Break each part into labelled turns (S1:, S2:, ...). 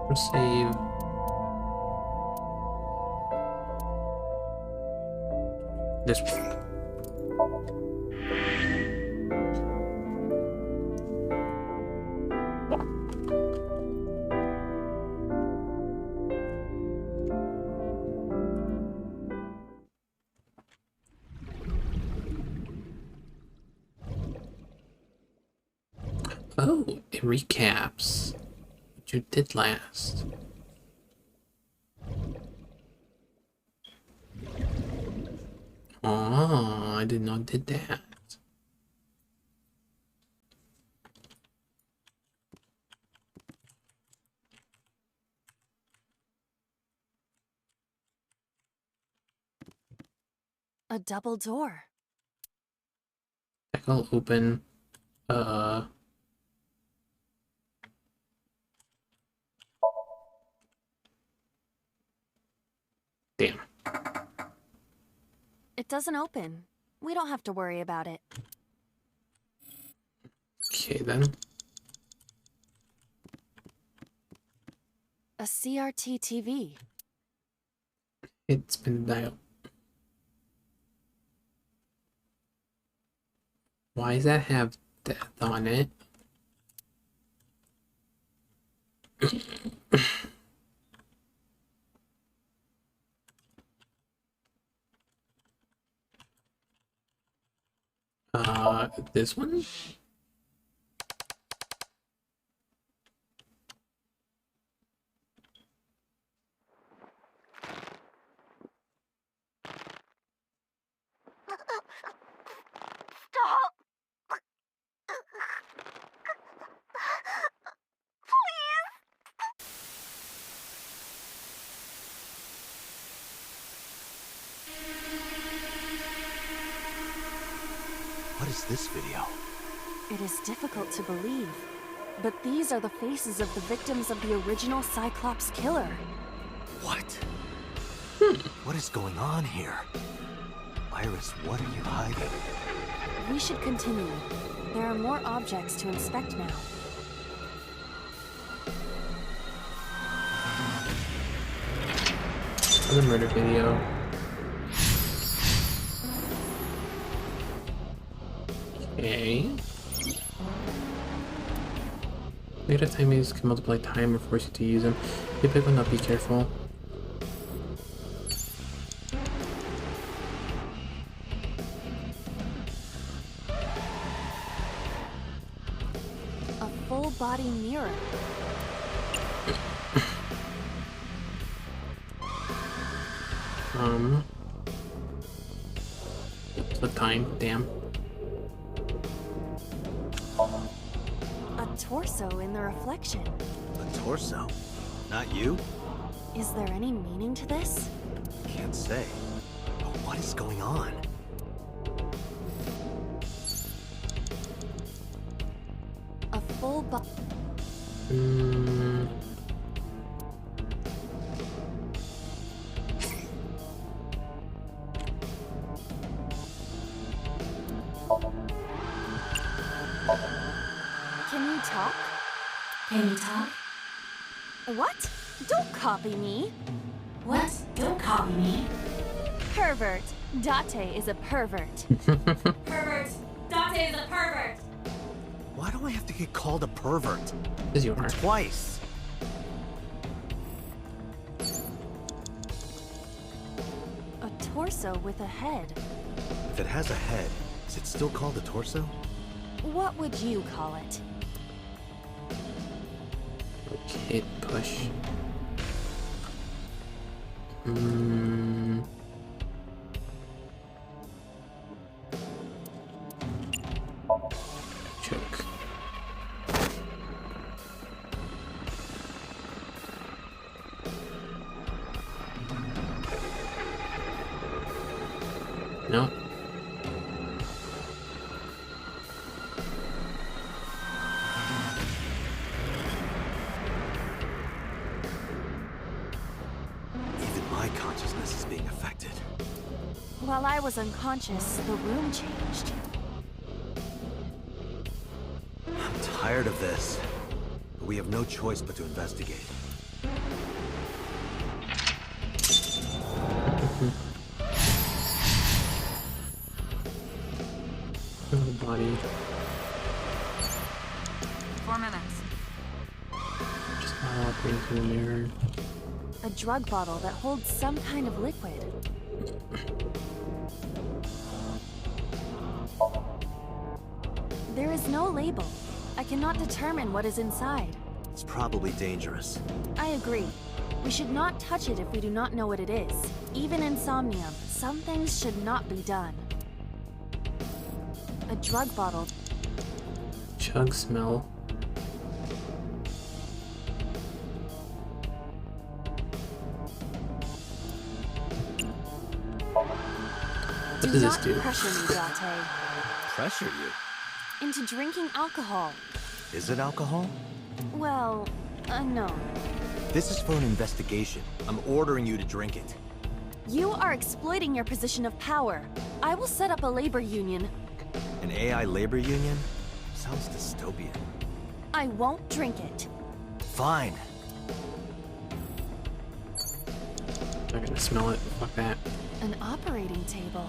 S1: Or save. This one. Oh, it recaps what you did last. Oh, I did not did that.
S2: A double door.
S1: I'll open damn.
S2: It doesn't open. We don't have to worry about it.
S1: Okay then.
S2: A CRT TV.
S1: It's been dialed. Why does that have death on it? This one?
S3: Stop!
S4: What is this video?
S2: It is difficult to believe, but these are the faces of the victims of the original Cyclops killer.
S4: What? What is going on here? Iris, what are you hiding?
S2: We should continue. There are more objects to inspect now.
S1: The murder video. Okay. Negative timings can multiply time or force you to use them. People will not be careful.
S2: A full body mirror.
S1: The time, damn.
S2: A torso in the reflection.
S4: A torso? Not you?
S2: Is there any meaning to this?
S4: Can't say. But what is going on?
S2: A full body. Can you talk?
S5: Can you talk?
S2: What? Don't copy me.
S5: What? Don't copy me.
S2: Pervert. Date is a pervert.
S5: Pervert. Dante is a pervert.
S4: Why do I have to get called a pervert?
S1: As you are.
S4: Twice.
S2: A torso with a head.
S4: If it has a head, is it still called a torso?
S2: What would you call it?
S1: Okay, push. Choke. No.
S4: Even my consciousness is being affected.
S2: While I was unconscious, the room changed.
S4: I'm tired of this. But we have no choice but to investigate.
S1: body.
S6: 4 minutes.
S1: Just looking through the mirror.
S2: A drug bottle that holds some kind of liquid. There is no label. I cannot determine what is inside.
S4: It's probably dangerous.
S2: I agree. We should not touch it if we do not know what it is. Even in Somnium, some things should not be done. A drug bottle.
S1: Chug smell. What does this do?
S2: Do not pressure me, Date,
S4: Pressure you?
S2: into drinking alcohol.
S4: Is it alcohol?
S2: Well, unknown.
S4: This is for an investigation. I'm ordering you to drink it.
S2: You are exploiting your position of power. I will set up a labor union.
S4: An AI labor union? Sounds dystopian.
S2: I won't drink it.
S4: Fine.
S1: I'm gonna smell it. Fuck that.
S2: An operating table.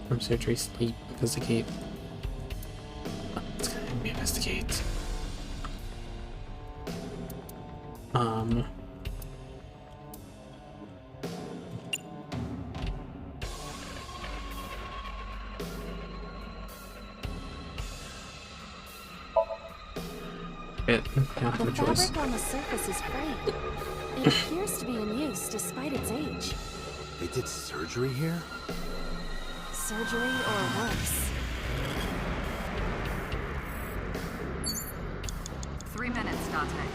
S1: From surgery, sleep, investigate. Let's go ahead and investigate. I don't have
S2: The
S1: a choice.
S2: fabric on the surface is frayed. It appears to be in use despite its age.
S4: They did surgery here?
S2: Surgery or worse.
S6: 3 minutes, Dante.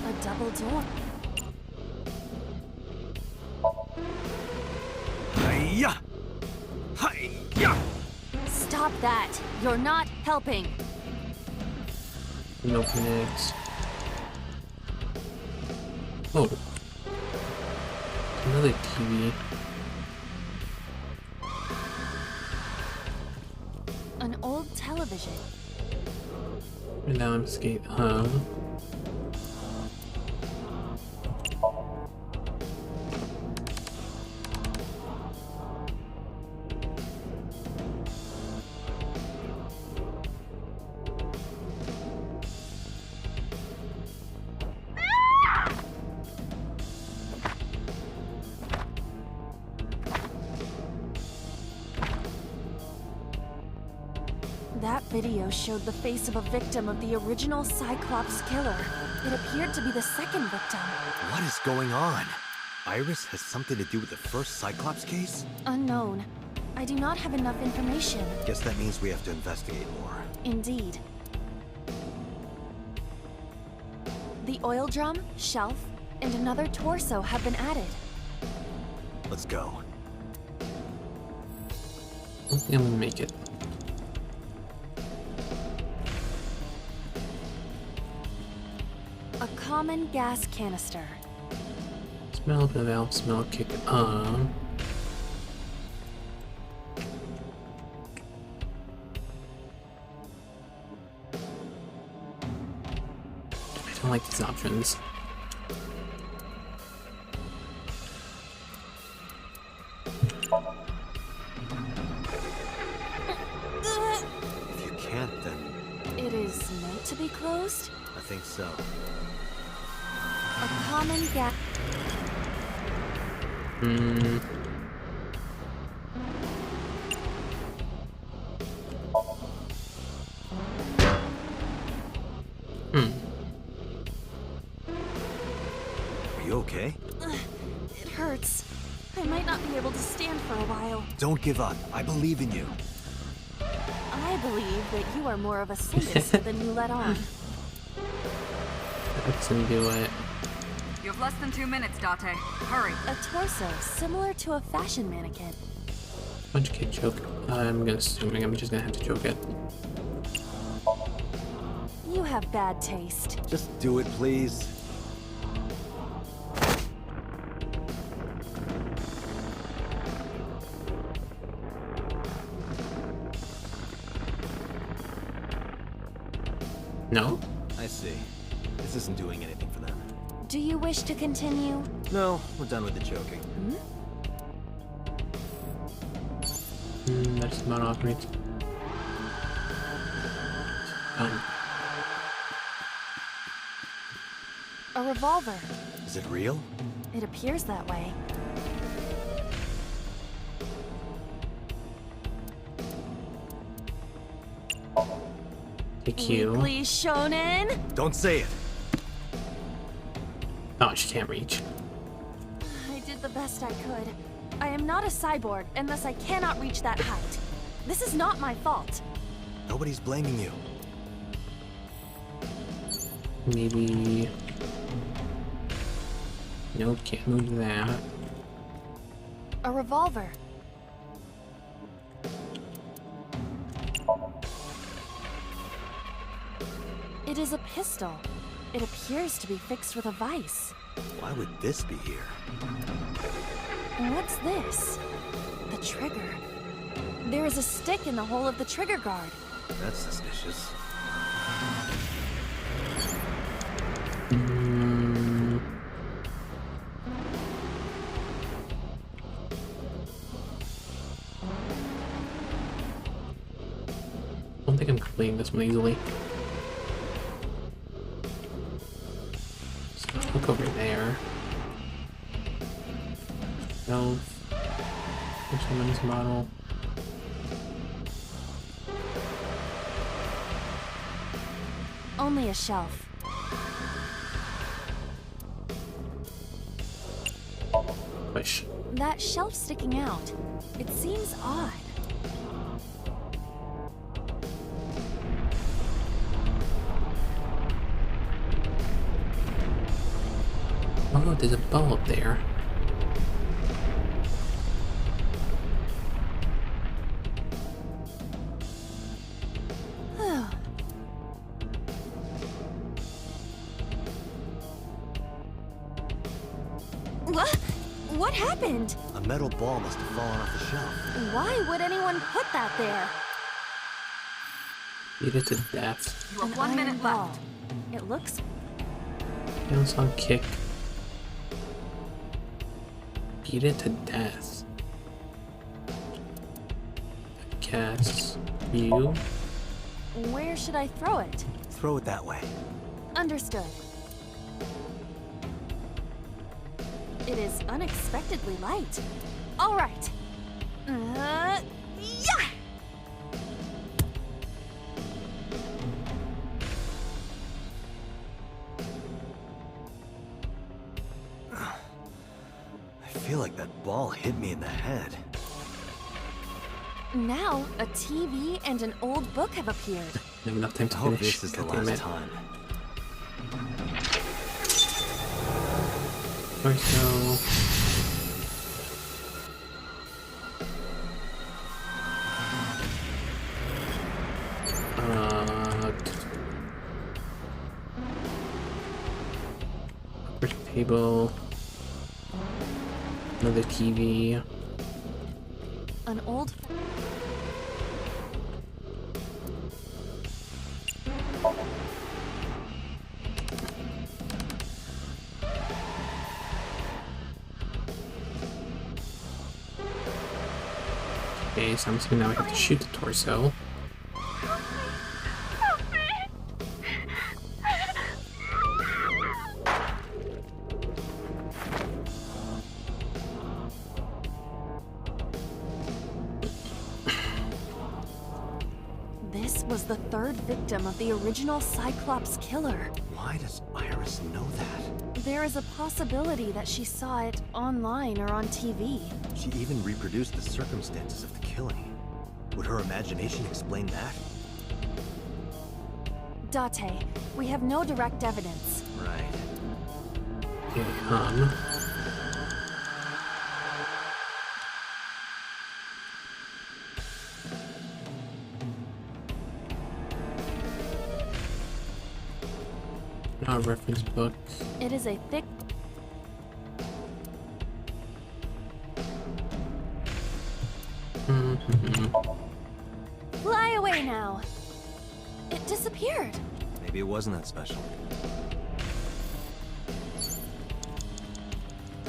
S2: A double door.
S4: Hiya! Hiya!
S2: Stop that! You're not helping!
S1: Milk and eggs. Oh. Another TV.
S2: An old television.
S1: And now I'm skate home.
S2: That video showed the face of a victim of the original Cyclops killer. It appeared to be the second victim.
S4: What is going on? Iris has something to do with the first Cyclops case?
S2: Unknown. I do not have enough information.
S4: Guess that means we have to investigate more.
S2: Indeed. The oil drum, shelf, and another torso have been added.
S4: Let's go.
S1: I don't think I'm gonna make it.
S2: A common gas canister.
S1: Smell the valve, smell kick on. I don't like these options.
S4: If you can't, then
S2: It is meant to be closed?
S4: I think so.
S2: A common gas...
S1: Hmm.
S4: Are you okay?
S2: It hurts. I might not be able to stand for a while.
S4: Don't give up. I believe in you.
S2: I believe that you are more of a sadist than you let on.
S1: That's gonna do it.
S6: You have less than 2 minutes, Date. Hurry.
S2: A torso similar to a fashion mannequin.
S1: Punch kick choke. I'm assuming I'm just gonna have to choke it.
S2: You have bad taste.
S4: Just do it, please.
S1: No?
S4: I see. This isn't doing anything for them.
S2: Do you wish to continue?
S4: No, we're done with the joking.
S1: That's not operates.
S2: A revolver.
S4: Is it real?
S2: It appears that way.
S1: Thank you.
S2: Weekly Shonen?
S4: Don't say it.
S1: Oh, she can't reach.
S2: I did the best I could. I am not a cyborg, and thus I cannot reach that height. This is not my fault.
S4: Nobody's blaming you.
S1: Maybe. Nope, can't move that.
S2: A revolver. It is a pistol. It appears to be fixed with a vise.
S4: Why would this be here?
S2: What's this? The trigger. There is a stick in the hole of the trigger guard.
S4: That's suspicious.
S1: I don't think I'm completing this one easily. So look over there. Shelf. There's someone's model.
S2: Only a shelf.
S1: Push.
S2: That shelf sticking out. It seems odd.
S1: Oh, there's a ball up there.
S2: What happened?
S4: A metal ball must have fallen off the shelf.
S2: Why would anyone put that there?
S1: Beat it to death.
S6: You have
S2: An
S6: 1
S2: iron
S6: minute
S2: ball.
S6: left.
S2: It looks
S1: Bounce on kick. Beat it to death. I guess you.
S2: Where should I throw it?
S4: Throw it that way.
S2: Understood. It is unexpectedly light. All right. Yeah!
S4: I feel like that ball hit me in the head.
S2: Now, a TV and an old book have appeared.
S1: I have enough time
S4: I
S1: to
S4: hope
S1: finish.
S4: this is the
S1: God damn
S4: last
S1: it.
S4: time.
S1: Torso. Upper table. Another TV.
S2: An old.
S1: Okay, so I'm assuming now I have to shoot the torso.
S2: This was the third victim of the original Cyclops killer.
S4: Why does Iris know that?
S2: There is a possibility that she saw it online or on TV.
S4: She even reproduced the circumstances of the killing. Would her imagination explain that?
S2: Date, we have no direct evidence.
S4: Right.
S1: Here they come. Not a reference book.
S2: It is a thick. Fly away now. It disappeared.
S4: Maybe it wasn't that special.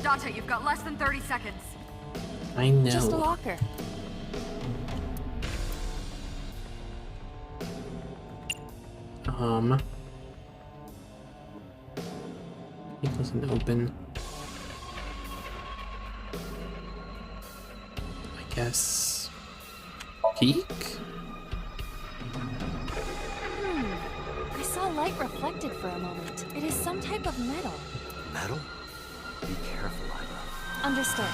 S6: Date, you've got less than 30 seconds.
S1: I know.
S2: Just a locker.
S1: It doesn't open. I guess. Peek?
S2: I saw light reflected for a moment. It is some type of metal.
S4: Metal? Be careful, Ira.
S2: Understood.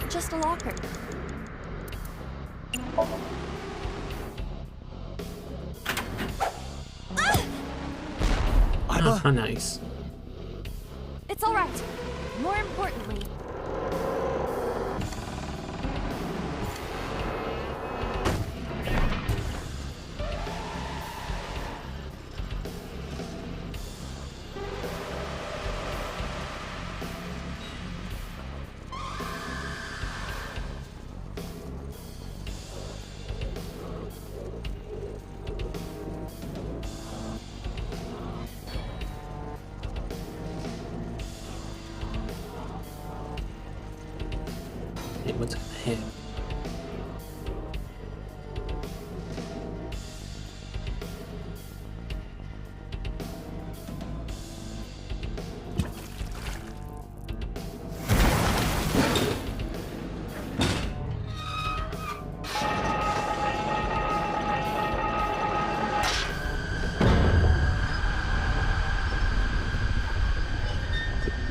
S2: Just a locker.
S1: Oh, how nice.
S2: It's all right. More importantly,
S1: Hey, what's gonna hit?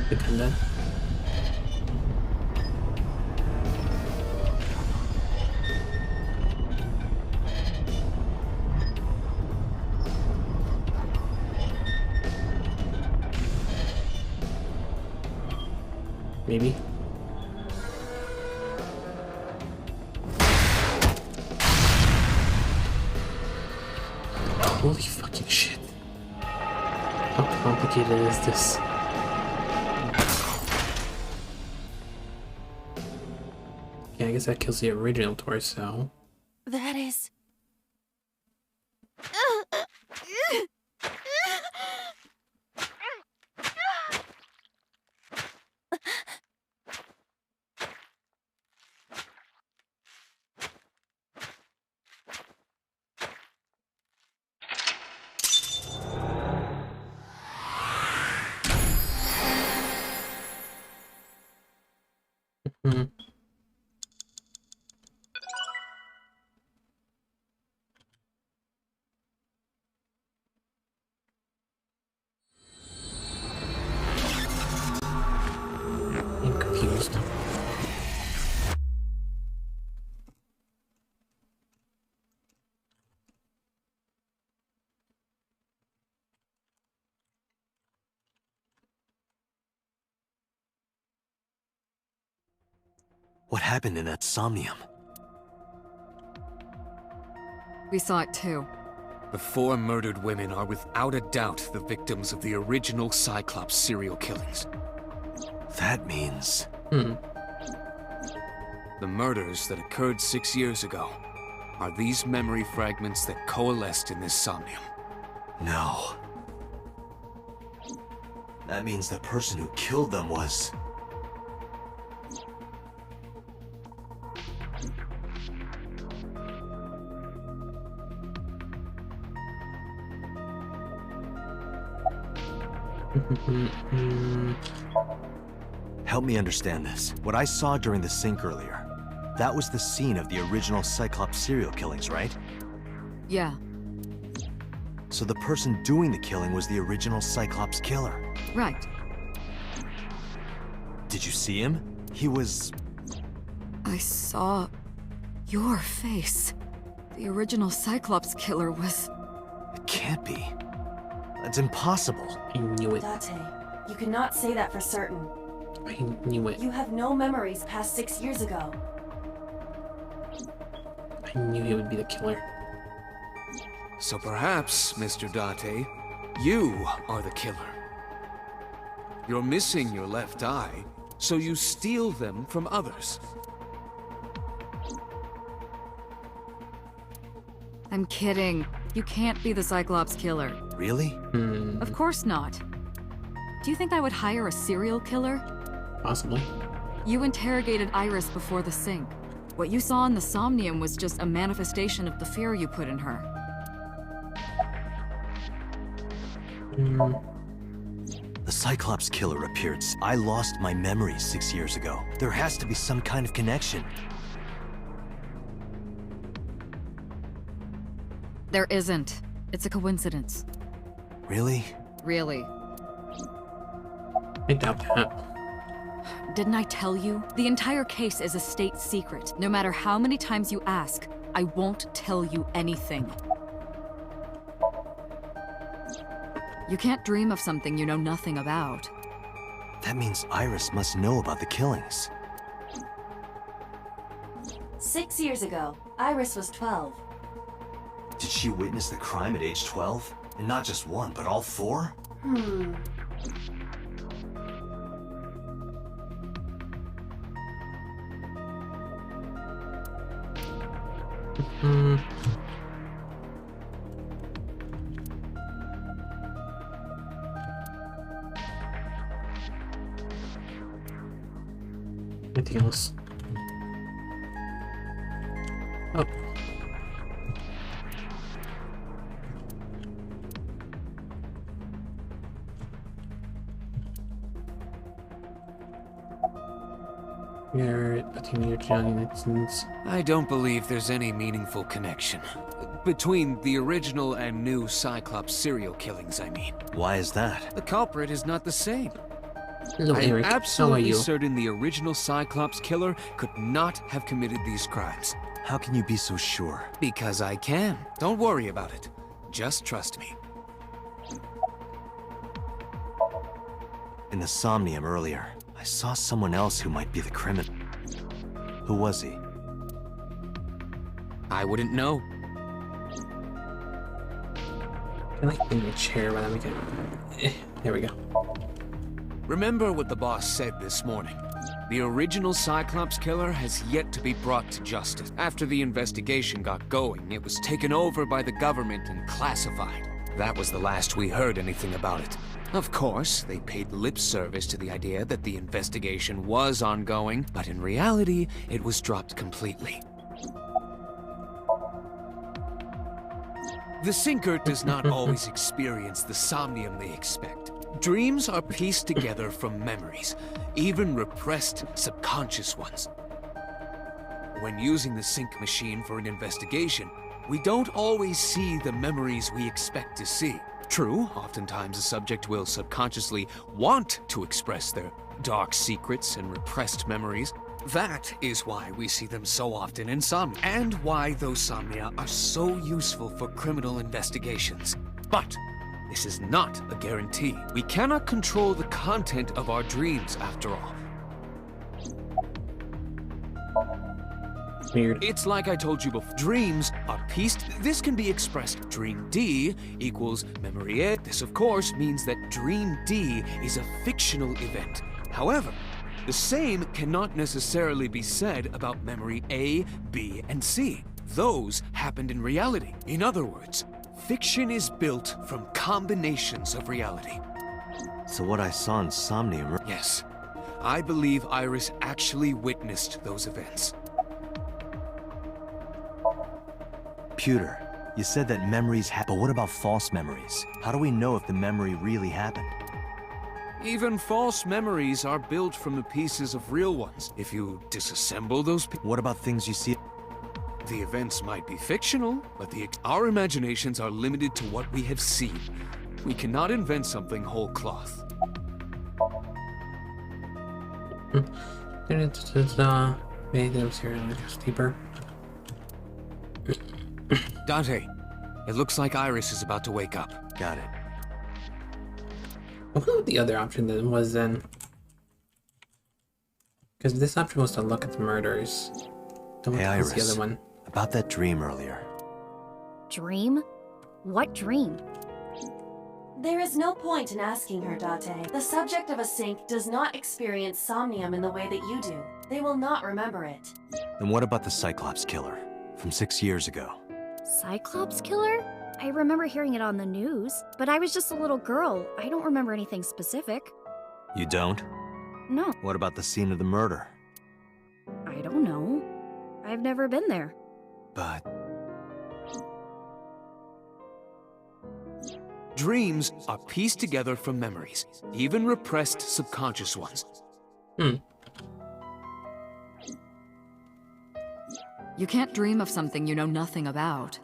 S1: The gun. Maybe. Holy fucking shit. How complicated is this? Yeah, I guess that kills the original torso.
S2: that is.
S1: Hmm. I'm confused.
S4: What happened in that somnium?
S6: We saw it too.
S7: The 4 murdered women are without a doubt the victims of the original Cyclops serial killings.
S4: That means...
S1: Hmm.
S7: The murders that occurred 6 years ago are these memory fragments that coalesced in this somnium.
S4: No. That means the person who killed them was... Help me understand this. What I saw during the sink earlier, that was the scene of the original Cyclops serial killings, right?
S6: Yeah,
S4: So the person doing the killing was the original Cyclops killer.
S6: right.
S4: Did you see him? He was...
S6: I saw your face. The original Cyclops killer was...
S4: It can't be. That's impossible.
S1: I knew it.
S8: Date, you cannot say that for certain.
S1: I knew it.
S8: You have no memories past 6 years ago.
S1: I knew he would be the killer.
S7: So perhaps, Mr. Date, you are the killer. You're missing your left eye, so you steal them from others.
S6: I'm kidding. You can't be the Cyclops killer.
S4: Really?
S1: Hmm.
S6: Of course not. Do you think I would hire a serial killer?
S1: Possibly.
S6: You interrogated Iris before the sink. What you saw in the Somnium was just a manifestation of the fear you put in her.
S1: Hmm.
S4: The Cyclops killer appeared. I lost my memories 6 years ago. There has to be some kind of connection.
S6: There isn't. It's a coincidence.
S4: Really?
S6: Really.
S1: I doubt that.
S6: Didn't I tell you? The entire case is a state secret. No matter how many times you ask, I won't tell you anything. You can't dream of something you know nothing about.
S4: That means Iris must know about the killings.
S8: 6 years ago, Iris was 12.
S4: Did she witness the crime at age 12? And not just one, but all 4?
S1: Hmm. Anything else? Oh. You're a teenager, Johnny Nixon's.
S7: I don't believe there's any meaningful connection. Between the original and new Cyclops serial killings, I mean.
S4: Why is that?
S7: The culprit is not the same.
S1: Hello,
S7: I am
S1: Eric. How are
S7: absolutely
S1: you?
S7: certain the original Cyclops killer could not have committed these crimes.
S4: How can you be so sure?
S7: Because I can. Don't worry about it. Just trust me.
S4: In the Somnium earlier, I saw someone else who might be the criminal. Who was he?
S7: I wouldn't know.
S1: I like being in a chair when I make it. There we go.
S7: Remember what the boss said this morning. The original Cyclops killer has yet to be brought to justice. After the investigation got going, it was taken over by the government and classified. That was the last we heard anything about it. Of course, they paid lip service to the idea that the investigation was ongoing, but in reality, it was dropped completely. The Sinker does not always experience the somnium they expect. Dreams are pieced together from memories, even repressed subconscious ones. When using the sync machine for an investigation, we don't always see the memories we expect to see. True, oftentimes a subject will subconsciously want to express their dark secrets and repressed memories. That is why we see them so often in Somnia, and why those Somnia are so useful for criminal investigations. But this is not a guarantee. We cannot control the content of our dreams, after all.
S1: Weird.
S7: It's like I told you before. Dreams are pieced. This can be expressed. Dream D equals memory A. This, of course, means that Dream D is a fictional event. However, the same cannot necessarily be said about memory A, B, and C. Those happened in reality. In other words, fiction is built from combinations of reality.
S4: So what I saw in Somnium...
S7: Yes, I believe Iris actually witnessed those events.
S4: Pewter, you said that memories but what about false memories? How do we know if the memory really happened?
S7: Even false memories are built from the pieces of real ones. If you disassemble those
S4: What about things you see?
S7: the events might be fictional, but our imaginations are limited to what we have seen. We cannot invent something whole cloth.
S1: Maybe there was here and just deeper.
S7: Dante, it looks like Iris is about to wake up.
S4: Got it.
S1: I wonder what the other option then was then. Because this option was to look at the murders. Then what
S4: Hey,
S1: was the
S4: Iris.
S1: other one?
S4: About that dream earlier.
S3: Dream? What dream?
S8: There is no point in asking her, Date. The subject of a sync does not experience somnium in the way that you do. They will not remember it.
S4: Then what about the Cyclops killer from 6 years ago?
S3: Cyclops killer? I remember hearing it on the news, but I was just a little girl. I don't remember anything specific.
S4: You don't?
S3: No,
S4: What about the scene of the murder?
S3: I don't know. I've never been there.
S4: But
S7: Dreams are pieced together from memories, even repressed subconscious ones.
S6: You can't dream of something you know nothing about.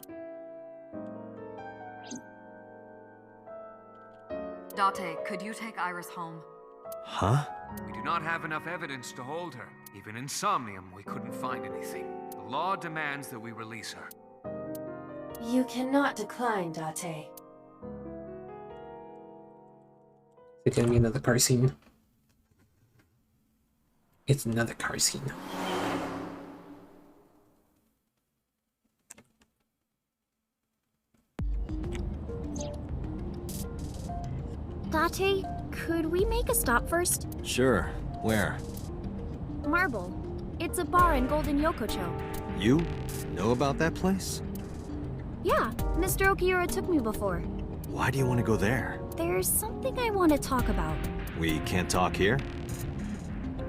S6: Date, could you take Iris home?
S4: Huh?
S7: We do not have enough evidence to hold her. Even in Somnium, we couldn't find anything. The law demands that we release her.
S8: You cannot decline, Date.
S1: It's gonna be another car scene. It's another car scene.
S3: Date, could we make a stop first?
S4: Sure. Where?
S3: Marble. It's a bar in Golden Yokocho.
S4: You know about that place?
S3: Yeah, Mr. Okiura took me before.
S4: Why do you want to go there?
S3: There's something I want to talk about.
S4: We can't talk here?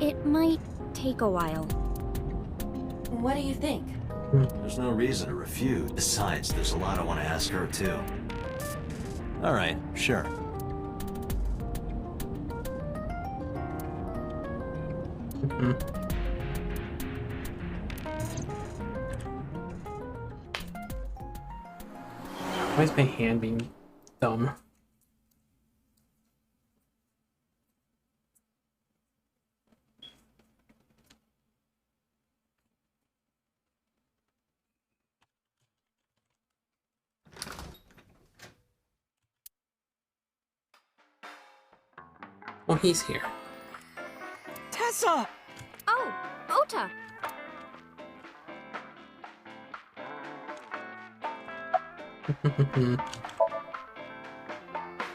S3: It might take a while.
S8: What do you think?
S4: There's no reason to refuse. Besides, there's a lot I want to ask her, too. All right, sure.
S1: Why is my hand being dumb? Oh, he's here.
S9: Tessa!
S3: Oh, Ota!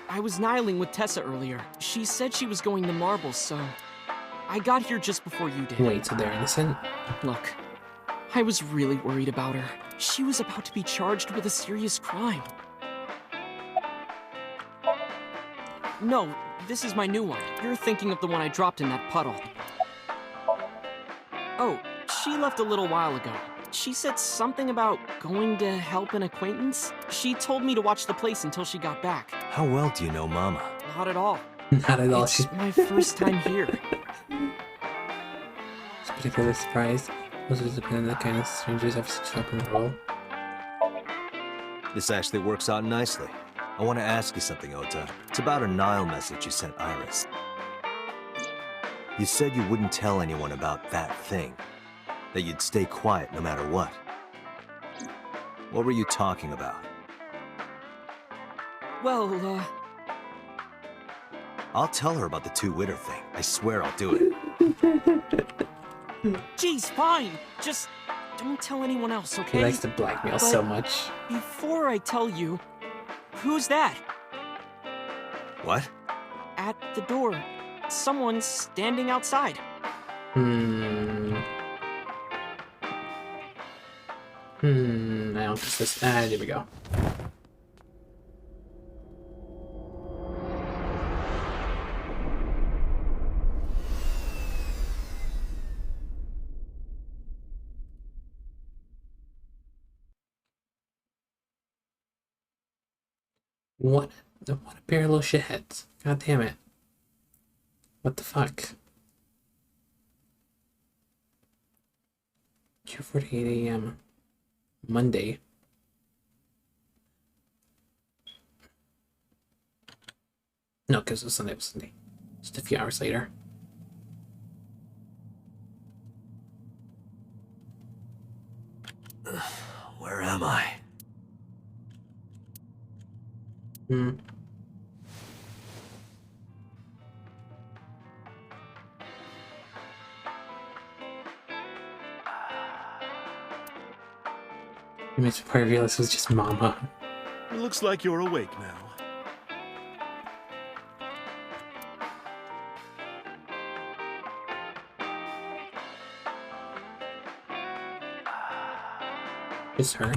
S9: I was nihiling with Tessa earlier. She said she was going to Marble, so I got here just before you did.
S1: Wait, so they're innocent?
S9: Look, I was really worried about her. She was about to be charged with a serious crime. No, this is my new one. You're thinking of the one I dropped in that puddle. Oh, she left a little while ago. She said something about going to help an acquaintance. She told me to watch the place until she got back.
S4: How well do you know Mama?
S9: Not at all.
S1: Not at all.
S9: It's
S1: She's
S9: my first time here.
S1: particularly surprised. Most of the kind of strangers have such open role.
S4: This actually works out nicely. I want to ask you something, Ota. It's about a Nile message you sent Iris. You said you wouldn't tell anyone about that thing. That you'd stay quiet no matter what. What were you talking about?
S9: Well,
S4: I'll tell her about the two-witter thing. I swear I'll do it.
S9: geez, fine. Just don't tell anyone else, okay?
S1: He likes to blackmail so much.
S9: Before I tell you, who's that?
S4: What?
S9: At the door. Someone's standing outside.
S1: I don't trust this. Ah, there we go. What a pair of little shitheads. God damn it. What the fuck? 2:48 a.m. Monday. No, because it was Sunday. Just a few hours later.
S4: Where am I?
S1: You made before I realized it was just Mama.
S10: It looks like you're awake now.
S1: It's her.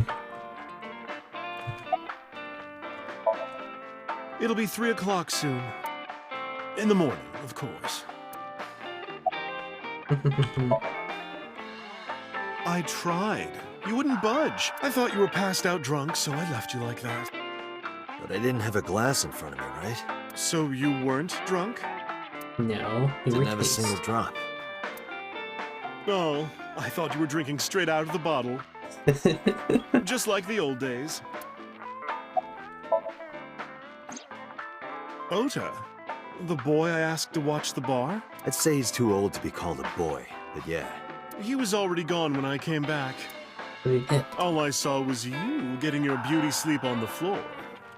S10: It'll be 3 o'clock soon. In the morning, of course. I tried. You wouldn't budge. I thought you were passed out drunk, so I left you like that.
S4: But I didn't have a glass in front of me, right?
S10: So you weren't drunk?
S1: No, you
S4: Didn't
S1: were
S4: have a single
S1: tased.
S4: drop.
S10: Oh, I thought you were drinking straight out of the bottle. Just like the old days. Ota, the boy I asked to watch the bar?
S4: I'd say he's too old to be called a boy, but yeah.
S10: He was already gone when I came back.
S1: What did he get?
S10: All I saw was you getting your beauty sleep on the floor.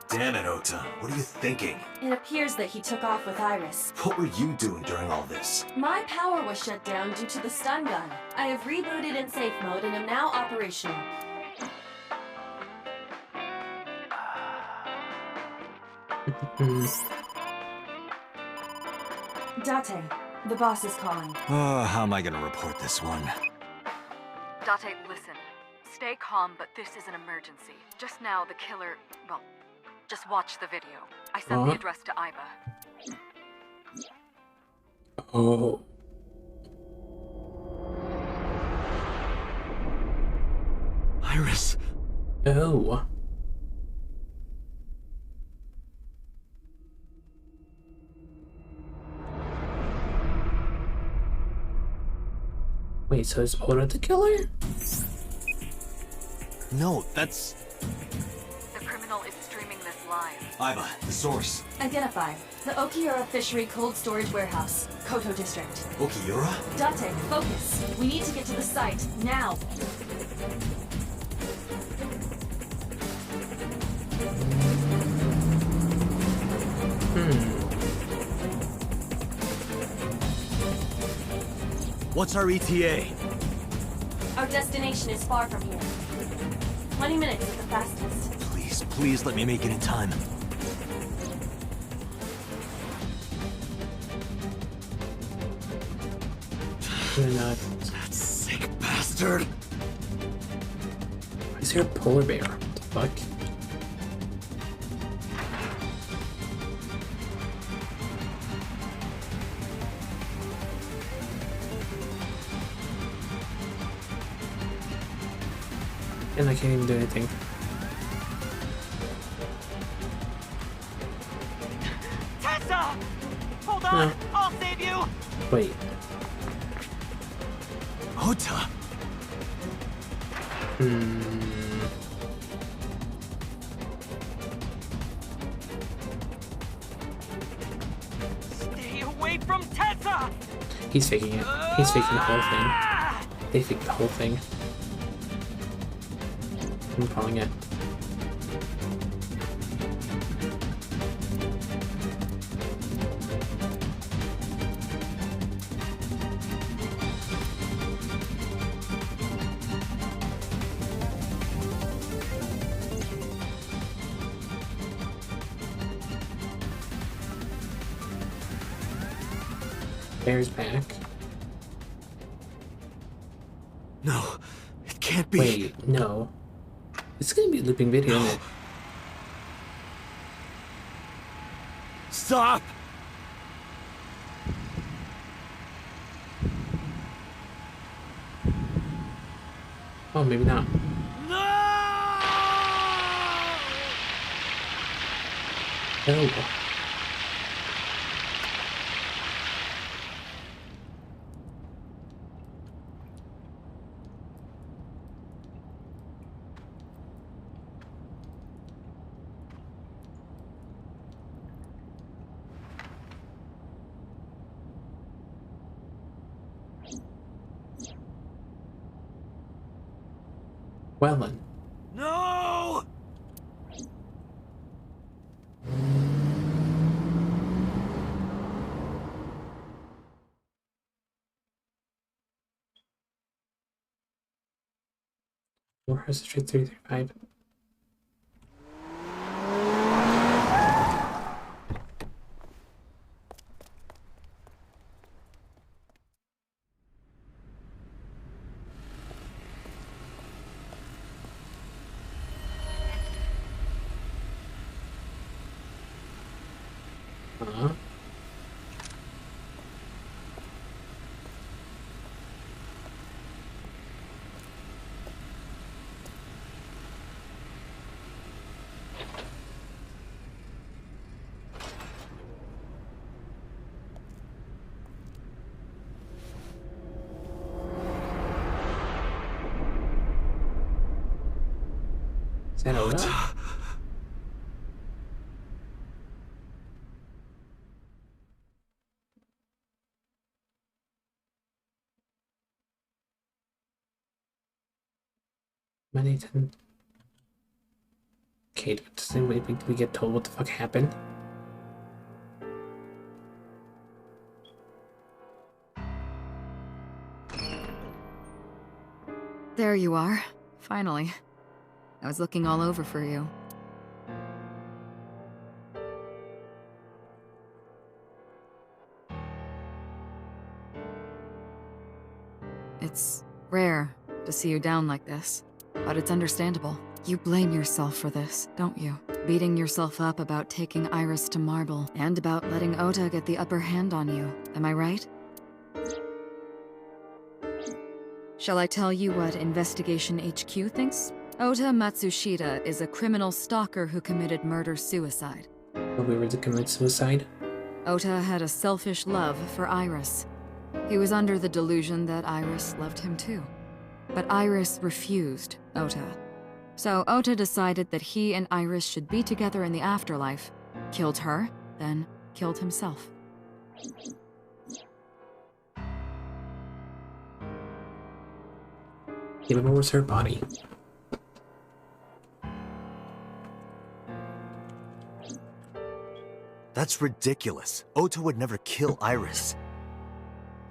S4: Damn it, Ota. What are you thinking?
S8: It appears that he took off with Iris.
S4: What were you doing during all this?
S8: My power was shut down due to the stun gun. I have rebooted in safe mode and am now operational. Date, the boss is calling.
S4: Oh, how am I gonna report this one?
S6: Date, listen. Stay calm, but this is an emergency. Just now, the killer... Well, just watch the video. I sent the address to Iba.
S1: Oh.
S4: Iris!
S1: Oh. Wait, so is Ota the killer?
S4: No, that's...
S6: The criminal is streaming this live.
S4: Iba, the source.
S8: Identified. The Okiura Fishery Cold Storage Warehouse, Koto District.
S4: Okiura?
S8: Date, focus. We need to get to the site, now.
S4: What's our ETA?
S8: Our destination is far from here. 20 minutes is the fastest.
S4: Please, please let me make it in time.
S1: You're not.
S4: That sick bastard!
S1: Is there a polar bear? What the fuck? And I can't even do anything.
S9: Tessa! Hold on!
S1: No.
S9: I'll save you!
S1: Wait.
S4: Ota!
S9: Stay away from Tessa!
S1: He's faking it. He's faking the whole thing. They faked the whole thing. I'm calling it. Bear's back.
S4: No, it can't be.
S1: Wait, no. It's gonna be a looping video, isn't it?
S4: Stop!
S1: Oh, maybe not. Oh. Well then.
S4: No!
S1: Warhorse Street 335. Huh? that Ota? Nathan. Okay, did we get told what the fuck happened?
S6: There you are. Finally. I was looking all over for you. It's rare to see you down like this, but it's understandable. You blame yourself for this, don't you? Beating yourself up about taking Iris to Marble, and about letting Ota get the upper hand on you. Am I right? Shall I tell you what Investigation HQ thinks? Ota Matsushita is a criminal stalker who committed murder-suicide.
S1: We were to commit suicide?
S6: Ota had a selfish love for Iris. He was under the delusion that Iris loved him too. But Iris refused Ota. So Ota decided that he and Iris should be together in the afterlife, killed her, then killed himself.
S1: Yeah, but where was her body?
S4: That's ridiculous. Ota would never kill Iris.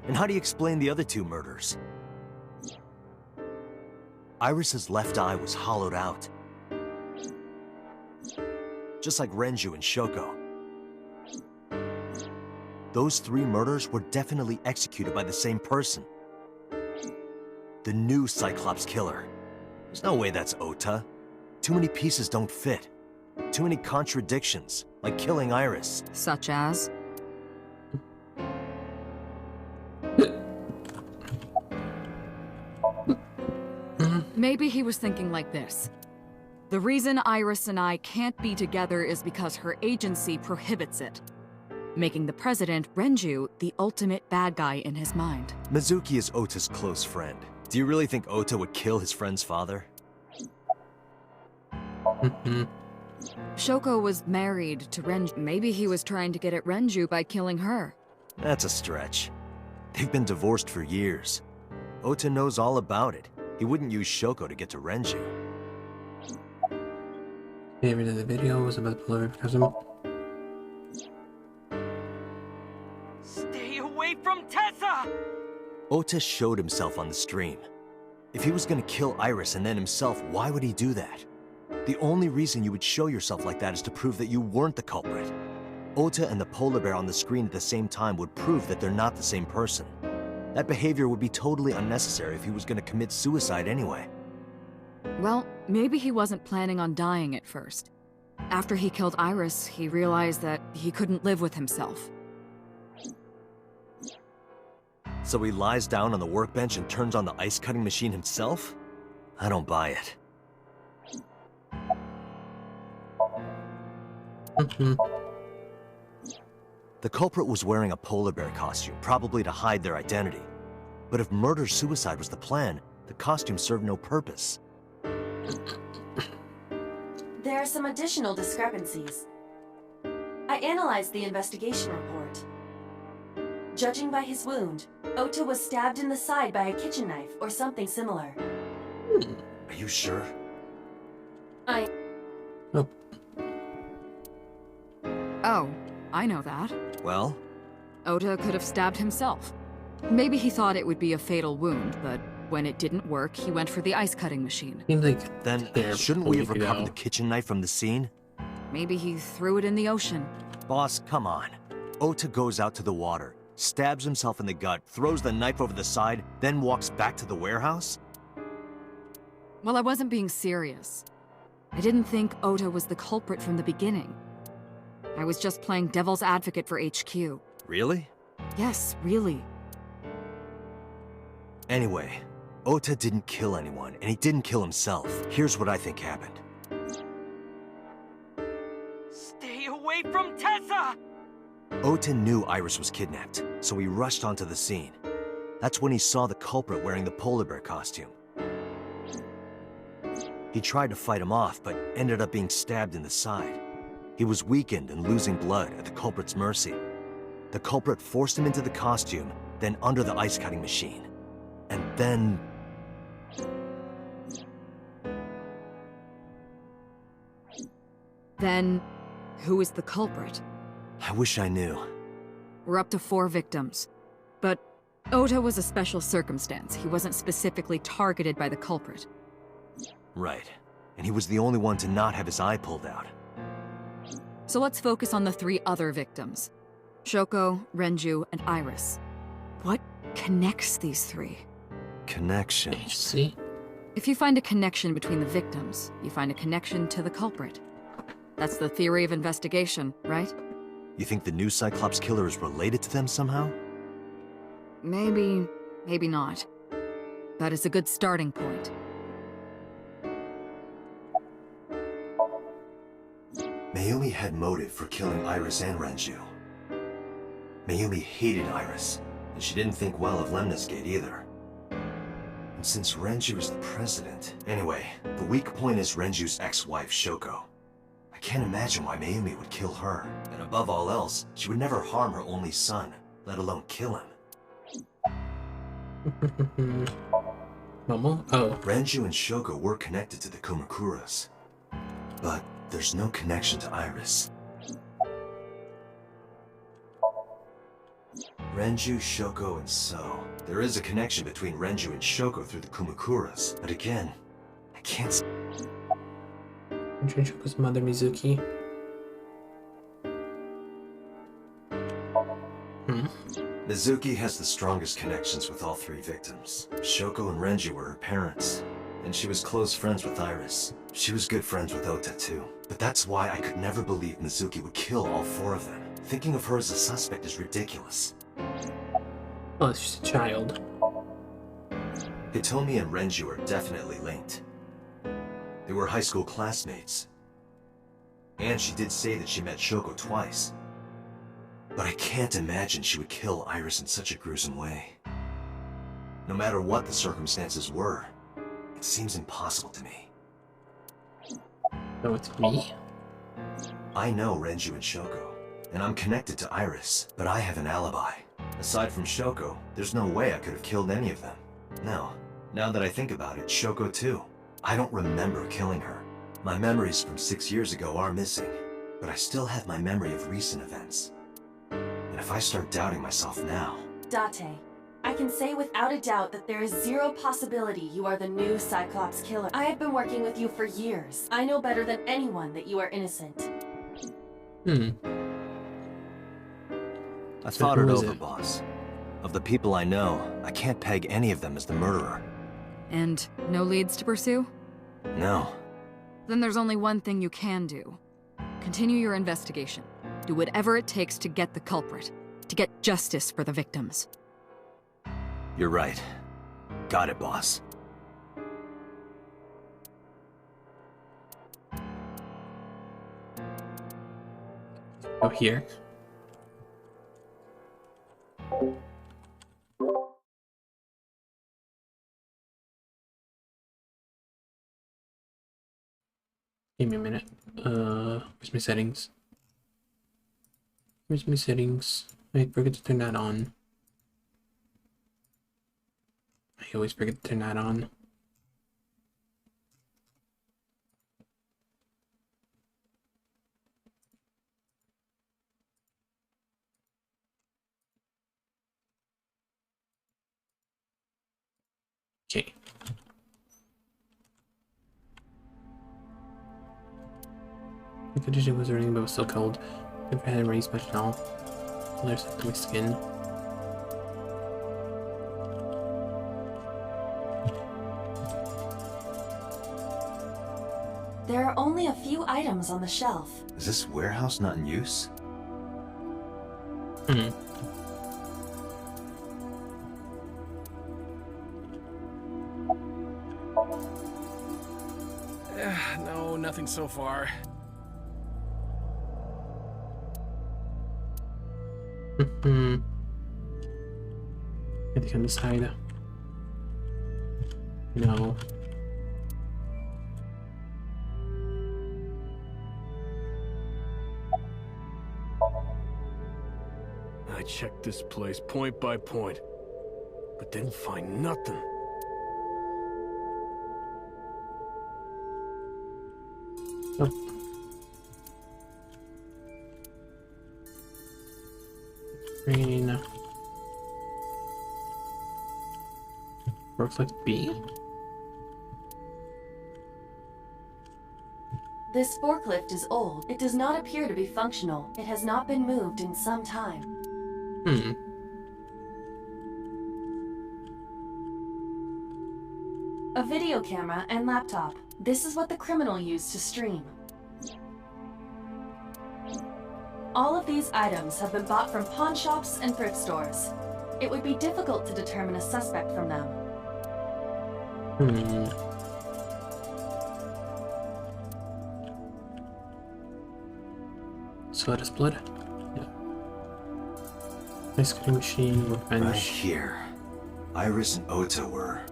S4: And how do you explain the other two murders? Iris's left eye was hollowed out. Just like Renju and Shoko. Those three murders were definitely executed by the same person. The new Cyclops killer. There's no way that's Ota. Too many pieces don't fit. Too many contradictions, like killing Iris.
S6: Such as? Maybe he was thinking like this. The reason Iris and I can't be together is because her agency prohibits it, making the president, Renju, the ultimate bad guy in his mind.
S4: Mizuki is Ota's close friend. Do you really think Ota would kill his friend's father?
S6: Shoko was married to Renju. Maybe he was trying to get at Renju by killing her.
S4: That's a stretch. They've been divorced for years. Ota knows all about it. He wouldn't use Shoko to get to Renju.
S1: Favorite of the video was about the Polar Chasm.
S9: Stay away from Tessa!
S4: Ota showed himself on the stream. If he was gonna kill Iris and then himself, why would he do that? The only reason you would show yourself like that is to prove that you weren't the culprit. Ota and the polar bear on the screen at the same time would prove that they're not the same person. That behavior would be totally unnecessary if he was gonna commit suicide anyway.
S6: Well, maybe he wasn't planning on dying at first. After he killed Iris, he realized that he couldn't live with himself.
S4: So he lies down on the workbench and turns on the ice-cutting machine himself? I don't buy it. The culprit was wearing a polar bear costume, probably to hide their identity. But if murder-suicide was the plan, the costume served no purpose.
S8: There are some additional discrepancies. I analyzed the investigation report. Judging by his wound, Ota was stabbed in the side by a kitchen knife or something similar.
S4: Are you sure?
S6: Oh, I know that.
S4: Well?
S6: Ota could have stabbed himself. Maybe he thought it would be a fatal wound, but when it didn't work, he went for the ice-cutting machine.
S1: Seems like
S4: Then, shouldn't we have recovered the kitchen knife from the scene?
S6: Maybe he threw it in the ocean.
S4: Boss, come on. Ota goes out to the water, stabs himself in the gut, throws the knife over the side, then walks back to the warehouse?
S6: Well, I wasn't being serious. I didn't think Ota was the culprit from the beginning. I was just playing devil's advocate for HQ.
S4: Really?
S6: Yes, really.
S4: Anyway, Ota didn't kill anyone, and he didn't kill himself. Here's what I think happened.
S9: Stay away from Tessa!
S4: Ota knew Iris was kidnapped, so he rushed onto the scene. That's when he saw the culprit wearing the polar bear costume. He tried to fight him off, but ended up being stabbed in the side. He was weakened and losing blood at the culprit's mercy. The culprit forced him into the costume, then under the ice cutting machine. And then...
S6: Then, who is the culprit?
S4: I wish I knew.
S6: We're up to 4 victims. But Ota was a special circumstance. He wasn't specifically targeted by the culprit.
S4: Right. And he was the only one to not have his eye pulled out.
S6: So let's focus on the 3 other victims. Shoko, Renju, and Iris. What connects these 3?
S4: Connection.
S1: See?
S6: If you find a connection between the victims, you find a connection to the culprit. That's the theory of investigation, right?
S4: You think the new Cyclops killer is related to them somehow?
S6: Maybe, maybe not. But it's a good starting point.
S4: Mayumi had motive for killing Iris and Renju. Mayumi hated Iris, and she didn't think well of Lemnis Gate either. And since Renju is the president... Anyway, the weak point is Renju's ex-wife, Shoko. I can't imagine why Mayumi would kill her. And above all else, she would never harm her only son, let alone kill him.
S1: Momo? Oh.
S4: Renju and Shoko were connected to the Kumakuras. But there's no connection to Iris. Renju, Shoko, and So. There is a connection between Renju and Shoko through the Kumakuras. But again, I can't...
S1: Renju and Shoko's mother, Mizuki.
S4: Mizuki has the strongest connections with all 3 victims. Shoko and Renju were her parents, and she was close friends with Iris. She was good friends with Ota too. But that's why I could never believe Mizuki would kill all 4 of them. Thinking of her as a suspect is ridiculous.
S1: Oh, she's a child.
S4: Hitomi and Renju are definitely linked. They were high school classmates. And she did say that she met Shoko twice. But I can't imagine she would kill Iris in such a gruesome way. No matter what the circumstances were, it seems impossible to me.
S1: So it's me?
S4: I know Renju and Shoko, and I'm connected to Iris, but I have an alibi. Aside from Shoko, there's no way I could have killed any of them. No, now that I think about it, Shoko too. I don't remember killing her. My memories from 6 years ago are missing, but I still have my memory of recent events. And if I start doubting myself now...
S8: Date, I can say without a doubt that there is 0 possibility you are the new Cyclops killer. I have been working with you for years. I know better than anyone that you are innocent.
S4: I thought it over, boss. Of the people I know, I can't peg any of them as the murderer.
S6: And no leads to pursue?
S4: No.
S6: Then there's only one thing you can do. Continue your investigation. Do whatever it takes to get the culprit. To get justice for the victims.
S4: You're right. Got it, boss.
S1: Oh, here. Give me a minute. Where's my settings? Where's my settings? I forget to turn that on. I always forget to turn that on. Okay. The condition was running, but was still cold. If I hadn't raised much at all. There's something to my skin.
S8: There are only a few items on the shelf.
S4: Is this warehouse not in use?
S10: No, nothing so far.
S1: Anything on the side? No.
S10: checked this place point by point, but didn't find nothing.
S1: Oh. Green. Forklift B.
S8: This forklift is old. It does not appear to be functional. It has not been moved in some time.
S1: Hmm.
S8: A video camera and laptop. This is what the criminal used to stream. All of these items have been bought from pawn shops and thrift stores. It would be difficult to determine a suspect from them.
S1: Hmm. Soda split. Yeah. Ice cream machine, workbench.
S4: Right here. Iris and Ota were.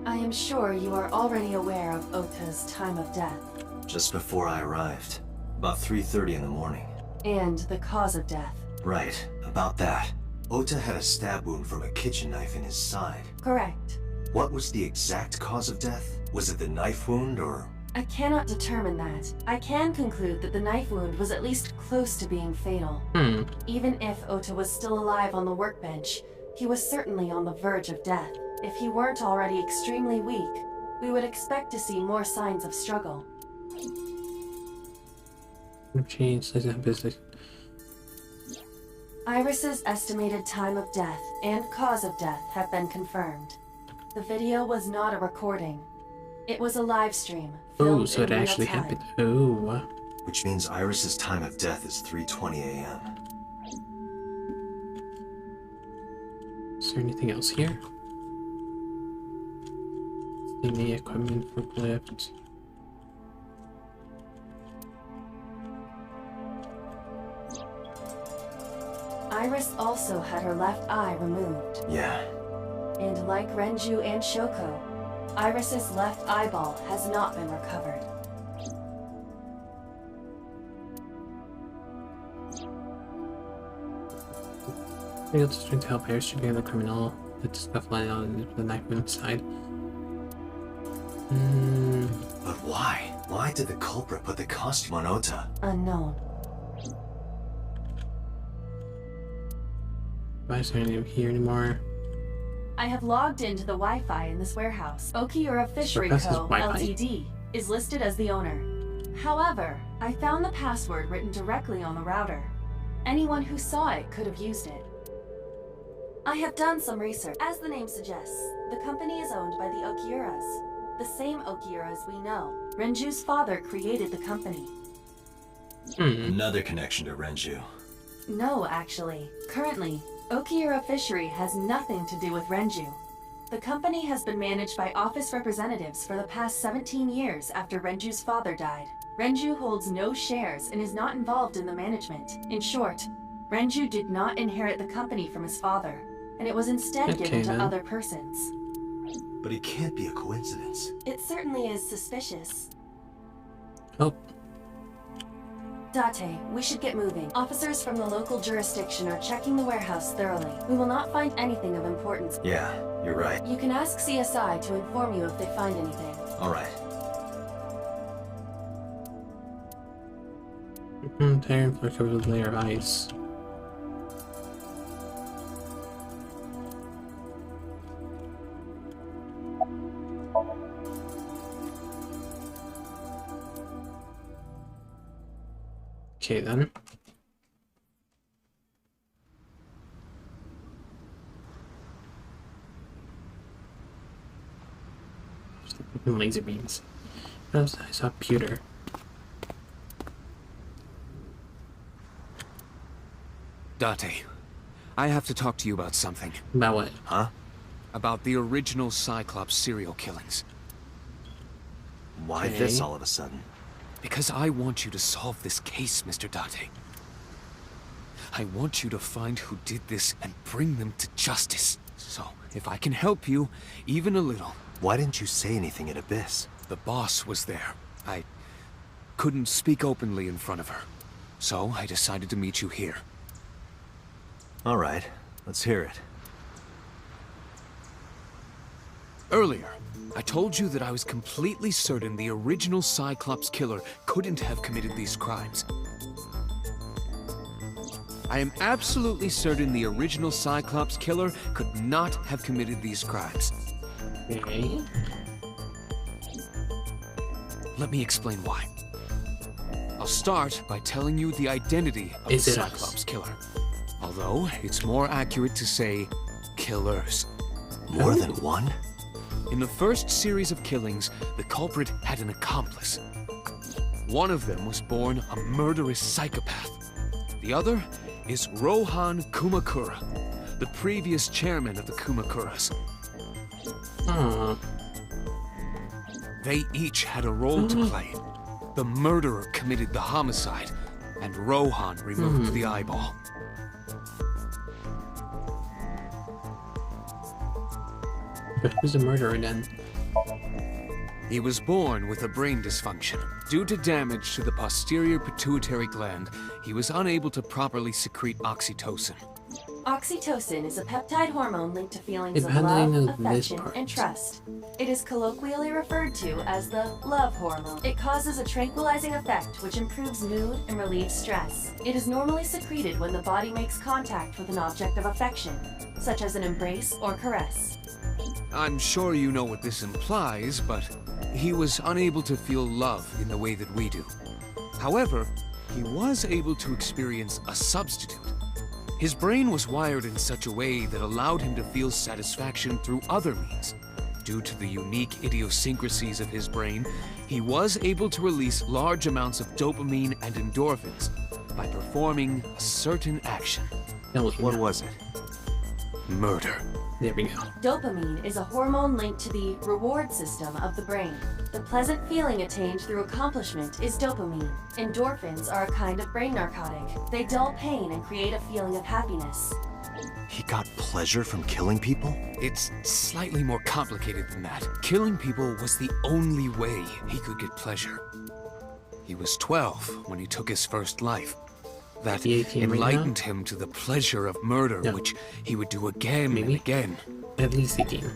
S8: I am sure you are already aware of Ota's time of death.
S4: Just before I arrived. About 3:30 in the morning.
S8: And the cause of death.
S4: Right, about that. Ota had a stab wound from a kitchen knife in his side.
S8: Correct.
S4: What was the exact cause of death? Was it the knife wound or...
S8: I cannot determine that. I can conclude that the knife wound was at least close to being fatal.
S1: Hmm.
S8: Even if Ota was still alive on the workbench, he was certainly on the verge of death. If he weren't already extremely weak, we would expect to see more signs of struggle.
S1: Change, basic.
S8: Iris's estimated time of death and cause of death have been confirmed. The video was not a recording. It was a live stream.
S1: Oh, so it
S8: in real
S1: actually
S8: time.
S1: happened. Oh.
S4: Which means Iris's time of death is 3:20 a.m.
S1: Is there anything else here? The equipment forklift.
S8: Iris also had her left eye removed.
S4: Yeah.
S8: And like Renju and Shoko, Iris's left eyeball has not been recovered.
S1: Maybe it's trying to help Iris to be the criminal. The stuff lying on the knife wound side.
S4: But why? Why did the culprit put the costume on Ota?
S8: Unknown.
S1: Why is there anything here anymore?
S8: I have logged into the Wi-Fi in this warehouse. Okiura Fishery
S1: Surpasses
S8: Co.
S1: Wi-Fi?
S8: Ltd. is listed as the owner. However, I found the password written directly on the router. Anyone who saw it could have used it. I have done some research. As the name suggests, the company is owned by the Okiuras. The same Okiuras we know. Renju's father created the company.
S4: Another connection to Renju.
S8: No, actually. Currently, Okiura Fishery has nothing to do with Renju. The company has been managed by office representatives for the past 17 years after Renju's father died. Renju holds no shares and is not involved in the management. In short, Renju did not inherit the company from his father, and it was instead given to other persons.
S4: But it can't be a coincidence.
S8: It certainly is suspicious.
S1: Oh.
S8: Date, we should get moving. Officers from the local jurisdiction are checking the warehouse thoroughly. We will not find anything of importance.
S4: Yeah, you're right.
S8: You can ask CSI to inform you if they find anything.
S4: All right.
S1: Tire and floor covered with a layer of ice. Okay then. Laser beams. I saw pewter.
S7: Date, I have to talk to you about something.
S1: About what?
S4: Huh?
S7: About the original Cyclops serial killings.
S4: Why this all of a sudden?
S7: Because I want you to solve this case, Mr. Date. I want you to find who did this and bring them to justice. So, if I can help you, even a little...
S4: Why didn't you say anything at Abyss?
S7: The boss was there. I couldn't speak openly in front of her. So, I decided to meet you here.
S4: All right, let's hear it.
S7: Earlier, I told you that I was completely certain the original Cyclops killer couldn't have committed these crimes. I am absolutely certain the original Cyclops killer could not have committed these crimes.
S1: Okay.
S7: Let me explain why. I'll start by telling you the identity of the
S1: Is it us?
S7: Cyclops killer. Although, it's more accurate to say killers.
S4: More than one?
S7: In the first series of killings, the culprit had an accomplice. One of them was born a murderous psychopath. The other is Rohan Kumakura, the previous chairman of the Kumakuras.
S1: Hmm.
S7: They each had a role to play. The murderer committed the homicide, and Rohan removed the eyeball.
S1: But who's the murderer then?
S7: He was born with a brain dysfunction. Due to damage to the posterior pituitary gland, he was unable to properly secrete oxytocin.
S8: Oxytocin is a peptide hormone linked to feelings of
S1: How do I
S8: love,
S1: know this
S8: affection,
S1: part?
S8: and trust. It is colloquially referred to as the love hormone. It causes a tranquilizing effect which improves mood and relieves stress. It is normally secreted when the body makes contact with an object of affection, such as an embrace or caress.
S7: I'm sure you know what this implies, but he was unable to feel love in the way that we do. However, he was able to experience a substitute. His brain was wired in such a way that allowed him to feel satisfaction through other means. Due to the unique idiosyncrasies of his brain, he was able to release large amounts of dopamine and endorphins by performing a certain action.
S4: What was it?
S7: Murder.
S1: There we go.
S8: Dopamine is a hormone linked to the reward system of the brain. The pleasant feeling attained through accomplishment is dopamine. Endorphins are a kind of brain narcotic. They dull pain and create a feeling of happiness.
S4: He got pleasure from killing people?
S7: It's slightly more complicated than that. Killing people was the only way he could get pleasure. He was 12 when he took his first life. That
S1: Is he 18 right now?
S7: enlightened him to the pleasure of murder,
S1: Yeah.
S7: which he would do again
S1: Maybe.
S7: and again.
S1: At least 18.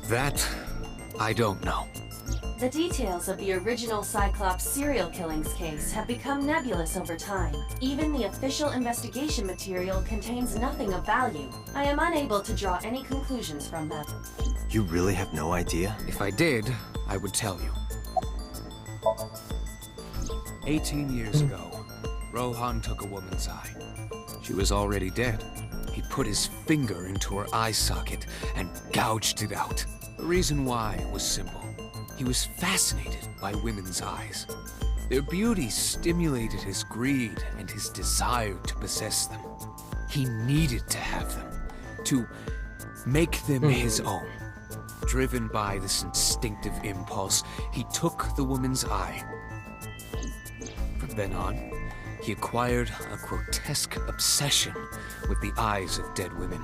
S7: That, I don't know.
S8: The details of the original Cyclops serial killings case have become nebulous over time. Even the official investigation material contains nothing of value. I am unable to draw any conclusions from them.
S4: You really have no idea?
S7: If I did, I would tell you. 18 years ago, Rohan took a woman's eye. She was already dead. He put his finger into her eye socket and gouged it out. The reason why was simple. He was fascinated by women's eyes. Their beauty stimulated his greed and his desire to possess them. He needed to have them, to make them his own. Driven by this instinctive impulse, he took the woman's eye. From then on, he acquired a grotesque obsession with the eyes of dead women.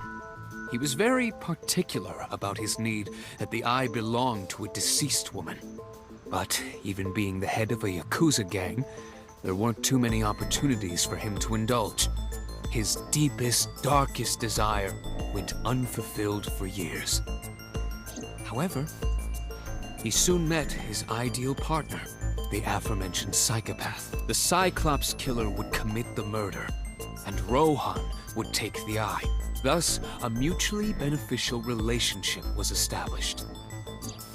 S7: He was very particular about his need that the eye belonged to a deceased woman. But even being the head of a Yakuza gang, there weren't too many opportunities for him to indulge. His deepest, darkest desire went unfulfilled for years. However, he soon met his ideal partner, the aforementioned psychopath. The Cyclops killer would commit the murder, and Rohan would take the eye. Thus, a mutually beneficial relationship was established.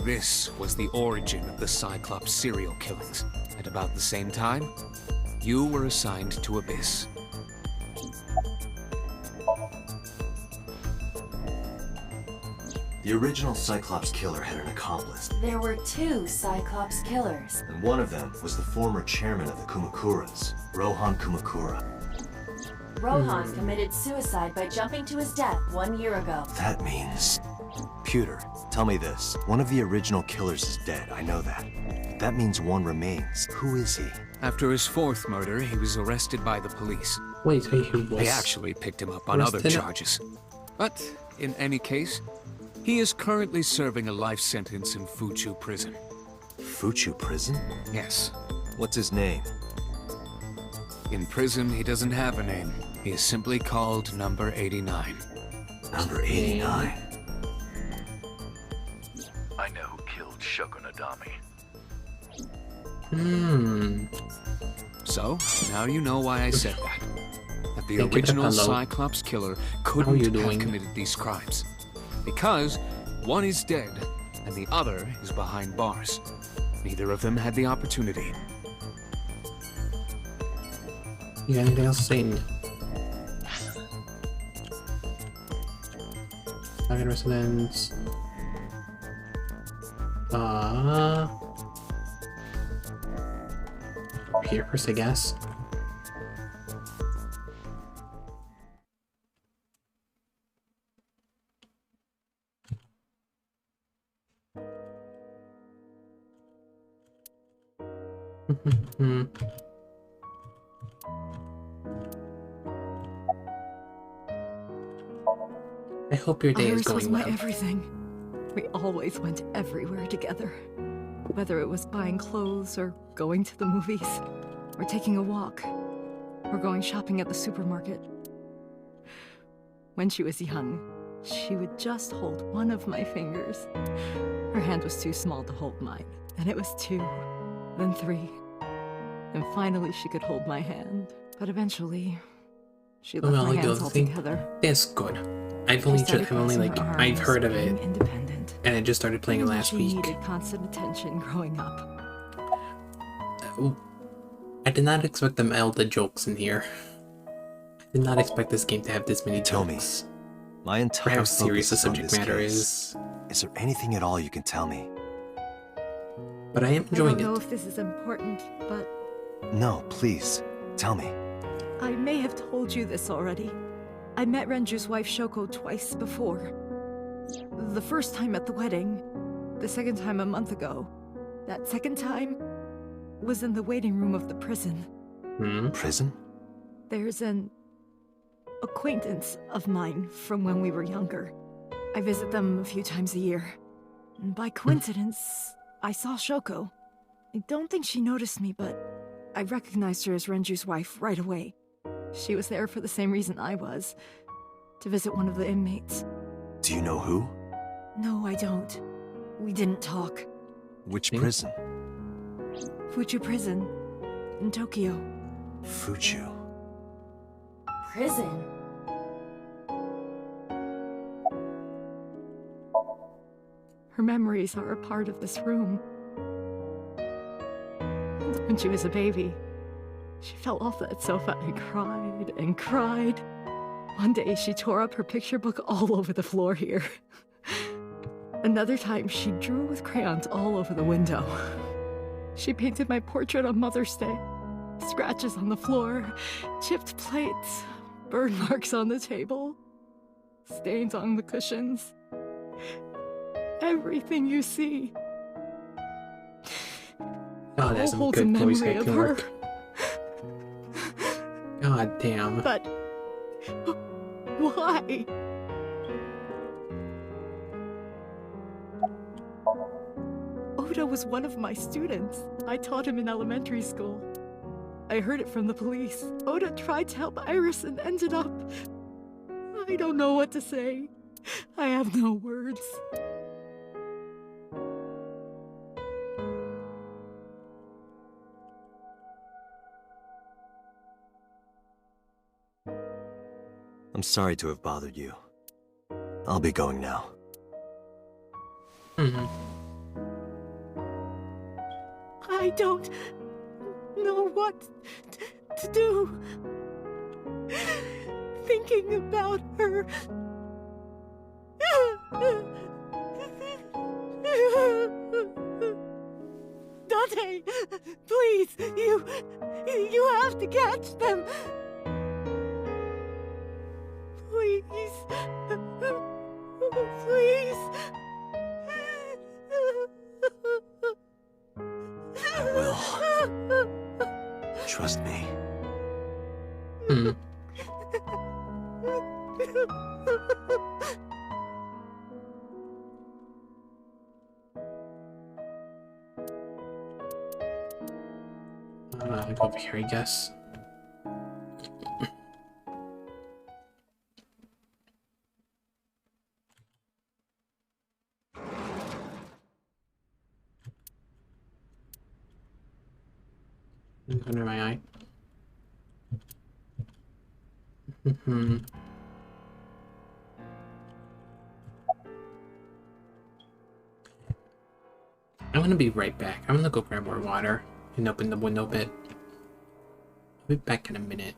S7: This was the origin of the Cyclops serial killings. At about the same time, you were assigned to Abyss.
S4: The original Cyclops killer had an accomplice,
S8: There were two Cyclops killers.
S4: and one of them was the former chairman of the Kumakuras, Rohan Kumakura.
S8: Rohan committed suicide by jumping to his death 1 year ago.
S4: That means... Pewter, tell me this. One of the original killers is dead, I know that. That means one remains. Who is he?
S7: After his fourth murder, he was arrested by the police.
S1: Wait, so he was...
S7: They actually picked him up on other
S1: arrested?
S7: charges. But, in any case, he is currently serving a life sentence in Fuchu prison.
S4: Fuchu prison?
S7: Yes.
S4: What's his name?
S7: In prison, he doesn't have a name. He is simply called Number 89.
S4: Number 89.
S11: I know who killed Shoko Nadami.
S7: So, now you know why I said that. That the
S1: Thank you,
S7: original
S1: Capello.
S7: Cyclops killer
S1: How are
S7: couldn't
S1: you
S7: have
S1: doing?
S7: committed these crimes. Because one is dead, and the other is behind bars. Neither of them had the opportunity.
S1: You got anything else to say? Target residence. Here first, I guess. I hope your day is
S6: Iris was
S1: going
S6: my
S1: well.
S6: everything. We always went everywhere together. Whether it was buying clothes, or going to the movies, or taking a walk, or going shopping at the supermarket. When she was young, she would just hold one of my fingers. Her hand was too small to hold mine, and it was 2, then 3. And finally she could hold my hand. But eventually, she left my hands altogether.
S1: That's good. I've
S6: I
S1: only
S6: started crossing her
S1: I've
S6: arms,
S1: heard of
S6: being
S1: it,
S6: independent.
S1: and I just started playing it last
S6: She
S1: week.
S6: needed constant attention growing up.
S1: I did not expect them all the jokes in here. I did not expect this game to have this many
S4: Tell me,
S1: jokes.
S4: my
S1: Or
S4: entire
S1: how serious the
S4: focus is on
S1: subject
S4: this
S1: matter
S4: case.
S1: is.
S4: Is there anything at all you can tell me?
S1: But I am
S6: I
S1: enjoying
S6: don't know
S1: it.
S6: if this is important, but
S4: No, please, tell me.
S6: I may have told you this already. I met Renju's wife Shoko twice before. The first time at the wedding, the second time a month ago. That second time was in the waiting room of the prison.
S4: Prison?
S6: There's an acquaintance of mine from when we were younger. I visit them a few times a year. And by coincidence, I saw Shoko. I don't think she noticed me, but I recognized her as Renju's wife right away. She was there for the same reason I was, to visit one of the inmates.
S4: Do you know who?
S6: No, I don't. We didn't talk.
S4: Which prison?
S6: Fuchu Prison, in Tokyo.
S4: Fuchu.
S8: Prison?
S6: Her memories are a part of this room. When she was a baby, she fell off that sofa and cried and cried. One day she tore up her picture book all over the floor here. Another time she drew with crayons all over the window. She painted my portrait on Mother's Day. Scratches on the floor, chipped plates, burn marks on the table, stains on the cushions. Everything you see.
S1: God, that's some
S6: holds a
S1: good voice
S6: memory of
S1: acting
S6: her.
S1: work. God damn.
S6: But why? Oda was one of my students. I taught him in elementary school. I heard it from the police. Oda tried to help Iris and ended up... I don't know what to say. I have no words.
S4: I'm sorry to have bothered you. I'll be going now.
S6: I don't know what to do. Thinking about her. Dante, please, you have to catch them. Please. Please.
S4: I will. Trust me.
S1: Go over here, I guess. under my eye. I'm gonna be right back. I'm gonna go grab more water and open the window bit. I'll be back in a minute.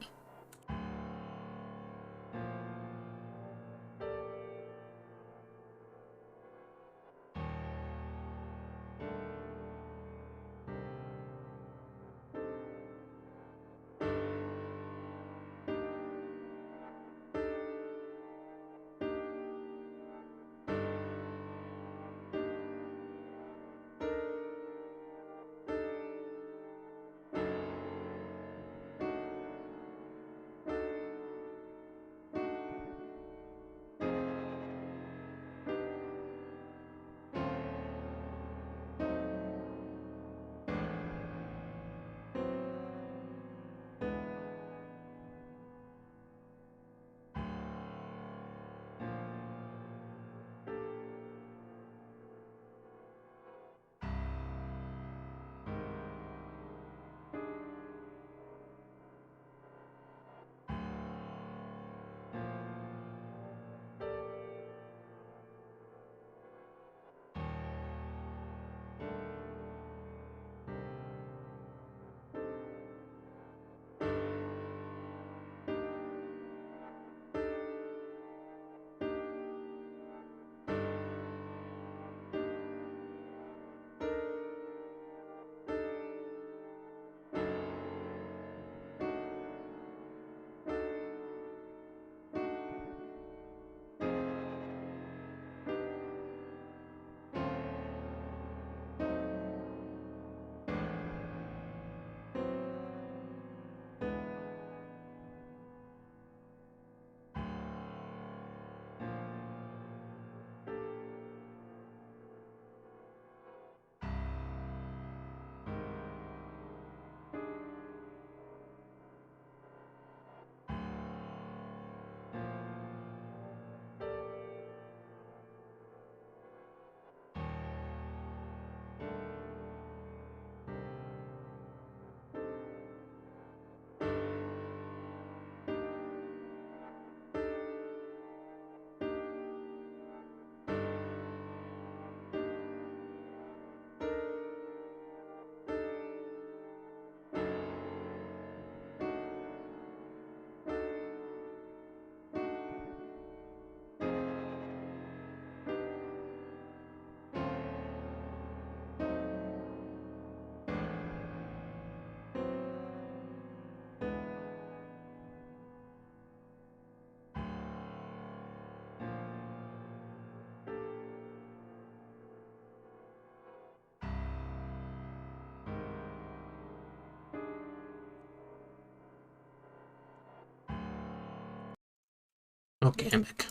S1: Okay, I'm back.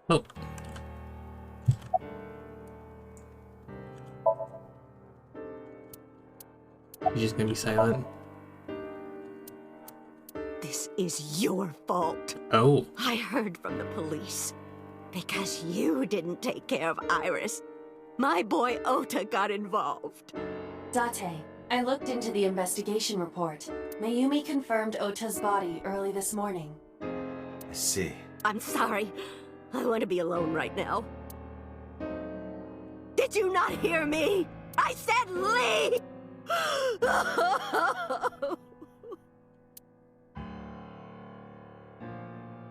S1: Oh. You're just gonna be silent?
S12: This is your fault.
S1: Oh.
S12: I heard from the police. Because you didn't take care of Iris, my boy Ota got involved.
S8: Date, I looked into the investigation report. Mayumi confirmed Ota's body early this morning.
S4: I see.
S12: I'm sorry. I want to be alone right now. Did you not hear me? I said leave!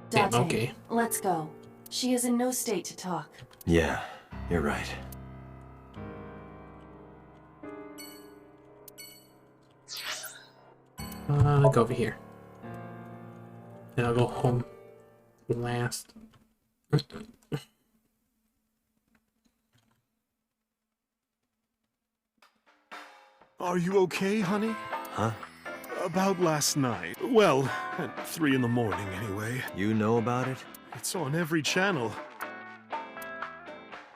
S8: Date,
S1: okay.
S8: Let's go. She is in no state to talk.
S4: Yeah, you're right.
S1: I'll go over here. Then I'll go home last.
S10: Are you okay, honey?
S4: Huh?
S10: About last night. Well, at 3 in the morning anyway.
S4: You know about it?
S10: It's on every channel.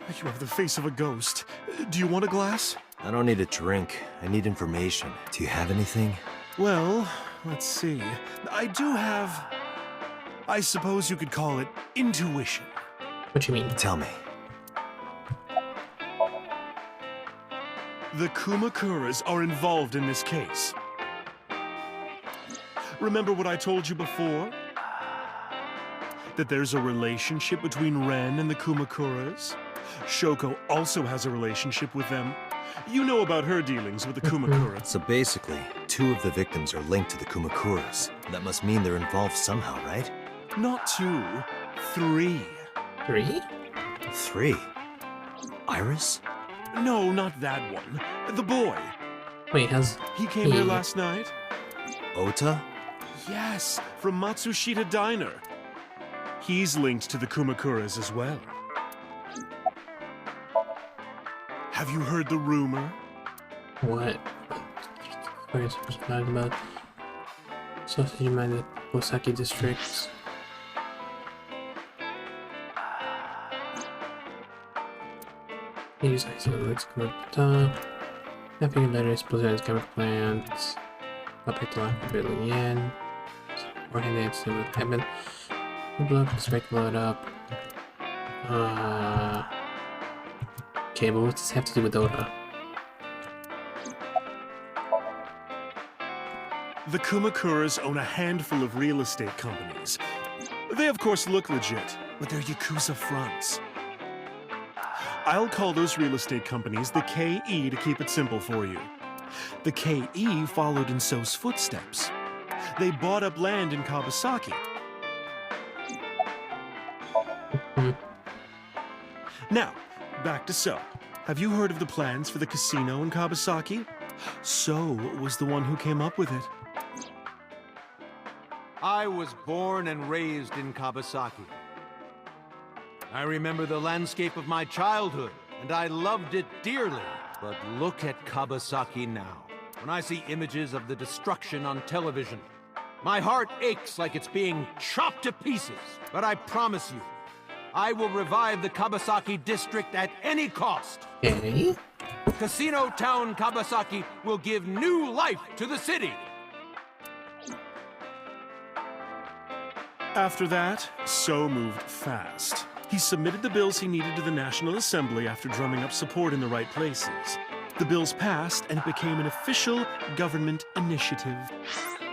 S10: You have the face of a ghost. Do you want a glass?
S4: I don't need a drink. I need information. Do you have anything?
S10: Well, let's see. I do have... I suppose you could call it intuition.
S1: What you mean?
S4: Tell me.
S10: The Kumakuras are involved in this case. Remember what I told you before? That there's a relationship between Ren and the Kumakuras? Shoko also has a relationship with them. You know about her dealings with the Kumakuras.
S4: So basically, 2 of the victims are linked to the Kumakuras. That must mean they're involved somehow, right?
S10: Not 2, 3.
S1: 3?
S4: 3? Iris?
S10: No, not that one. The boy.
S1: Wait, has
S10: He came here last night?
S4: Ota?
S10: Yes, from Matsushita Diner. He's linked to the Kumakuras as well. Have you heard the rumor?
S1: what? Where is it about? Sausage United Osaki districts. Use let's come up the top. Nothing later explosions chemical plants. Up at the $1 billion. Forehead it's with heaven. Blood, straight blood up. Okay, but what does this have to do with Ota?
S10: The Kumakuras own a handful of real estate companies. They of course look legit, but they're Yakuza fronts. I'll call those real estate companies the KE to keep it simple for you. The KE followed in So's footsteps. They bought up land in Kawasaki. Now, back to So. Have you heard of the plans for the casino in Kawasaki? So was the one who came up with it.
S13: I was born and raised in Kawasaki. I remember the landscape of my childhood, and I loved it dearly. But look at Kawasaki now. When I see images of the destruction on television, my heart aches like it's being chopped to pieces. But I promise you, I will revive the Kawasaki district at any cost.
S1: Okay.
S13: Casino Town Kawasaki will give new life to the city.
S10: After that, So moved fast. He submitted the bills he needed to the National Assembly after drumming up support in the right places. The bills passed, and it became an official government initiative.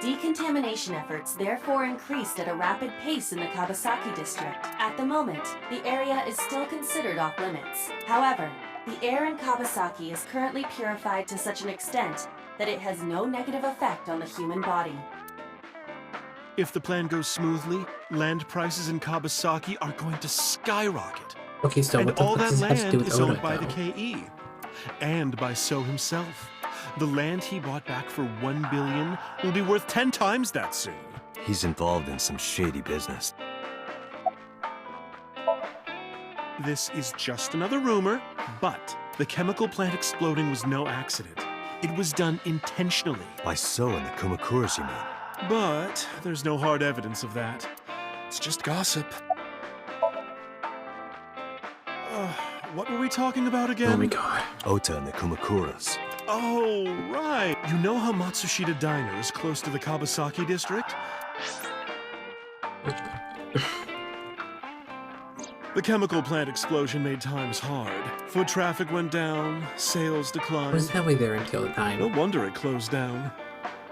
S8: Decontamination efforts therefore increased at a rapid pace in the Kawasaki district. At the moment, the area is still considered off limits. However, the air in Kawasaki is currently purified to such an extent that it has no negative effect on the human body.
S10: If the plan goes smoothly, land prices in Kawasaki are going to skyrocket.
S1: Okay, so
S10: and
S1: what the
S10: all
S1: fuck
S10: that
S1: does this have to
S10: land
S1: do with
S10: is owned
S1: Ota,
S10: by
S1: though?
S10: the KE. And by So himself. The land he bought back for $1 billion will be worth 10 times that soon.
S4: He's involved in some shady business.
S10: This is just another rumor, but the chemical plant exploding was no accident. It was done intentionally.
S4: By So and the Kumakuras, you mean?
S10: But there's no hard evidence of that. It's just gossip. What were we talking about again?
S1: Oh my god.
S4: Ota and the Kumakuras.
S10: Oh, right. You know how Matsushita Diner is close to the Kawasaki district? The chemical plant explosion made times hard. Foot traffic went down, sales declined.
S1: Was that way there until the time?
S10: No wonder it closed down.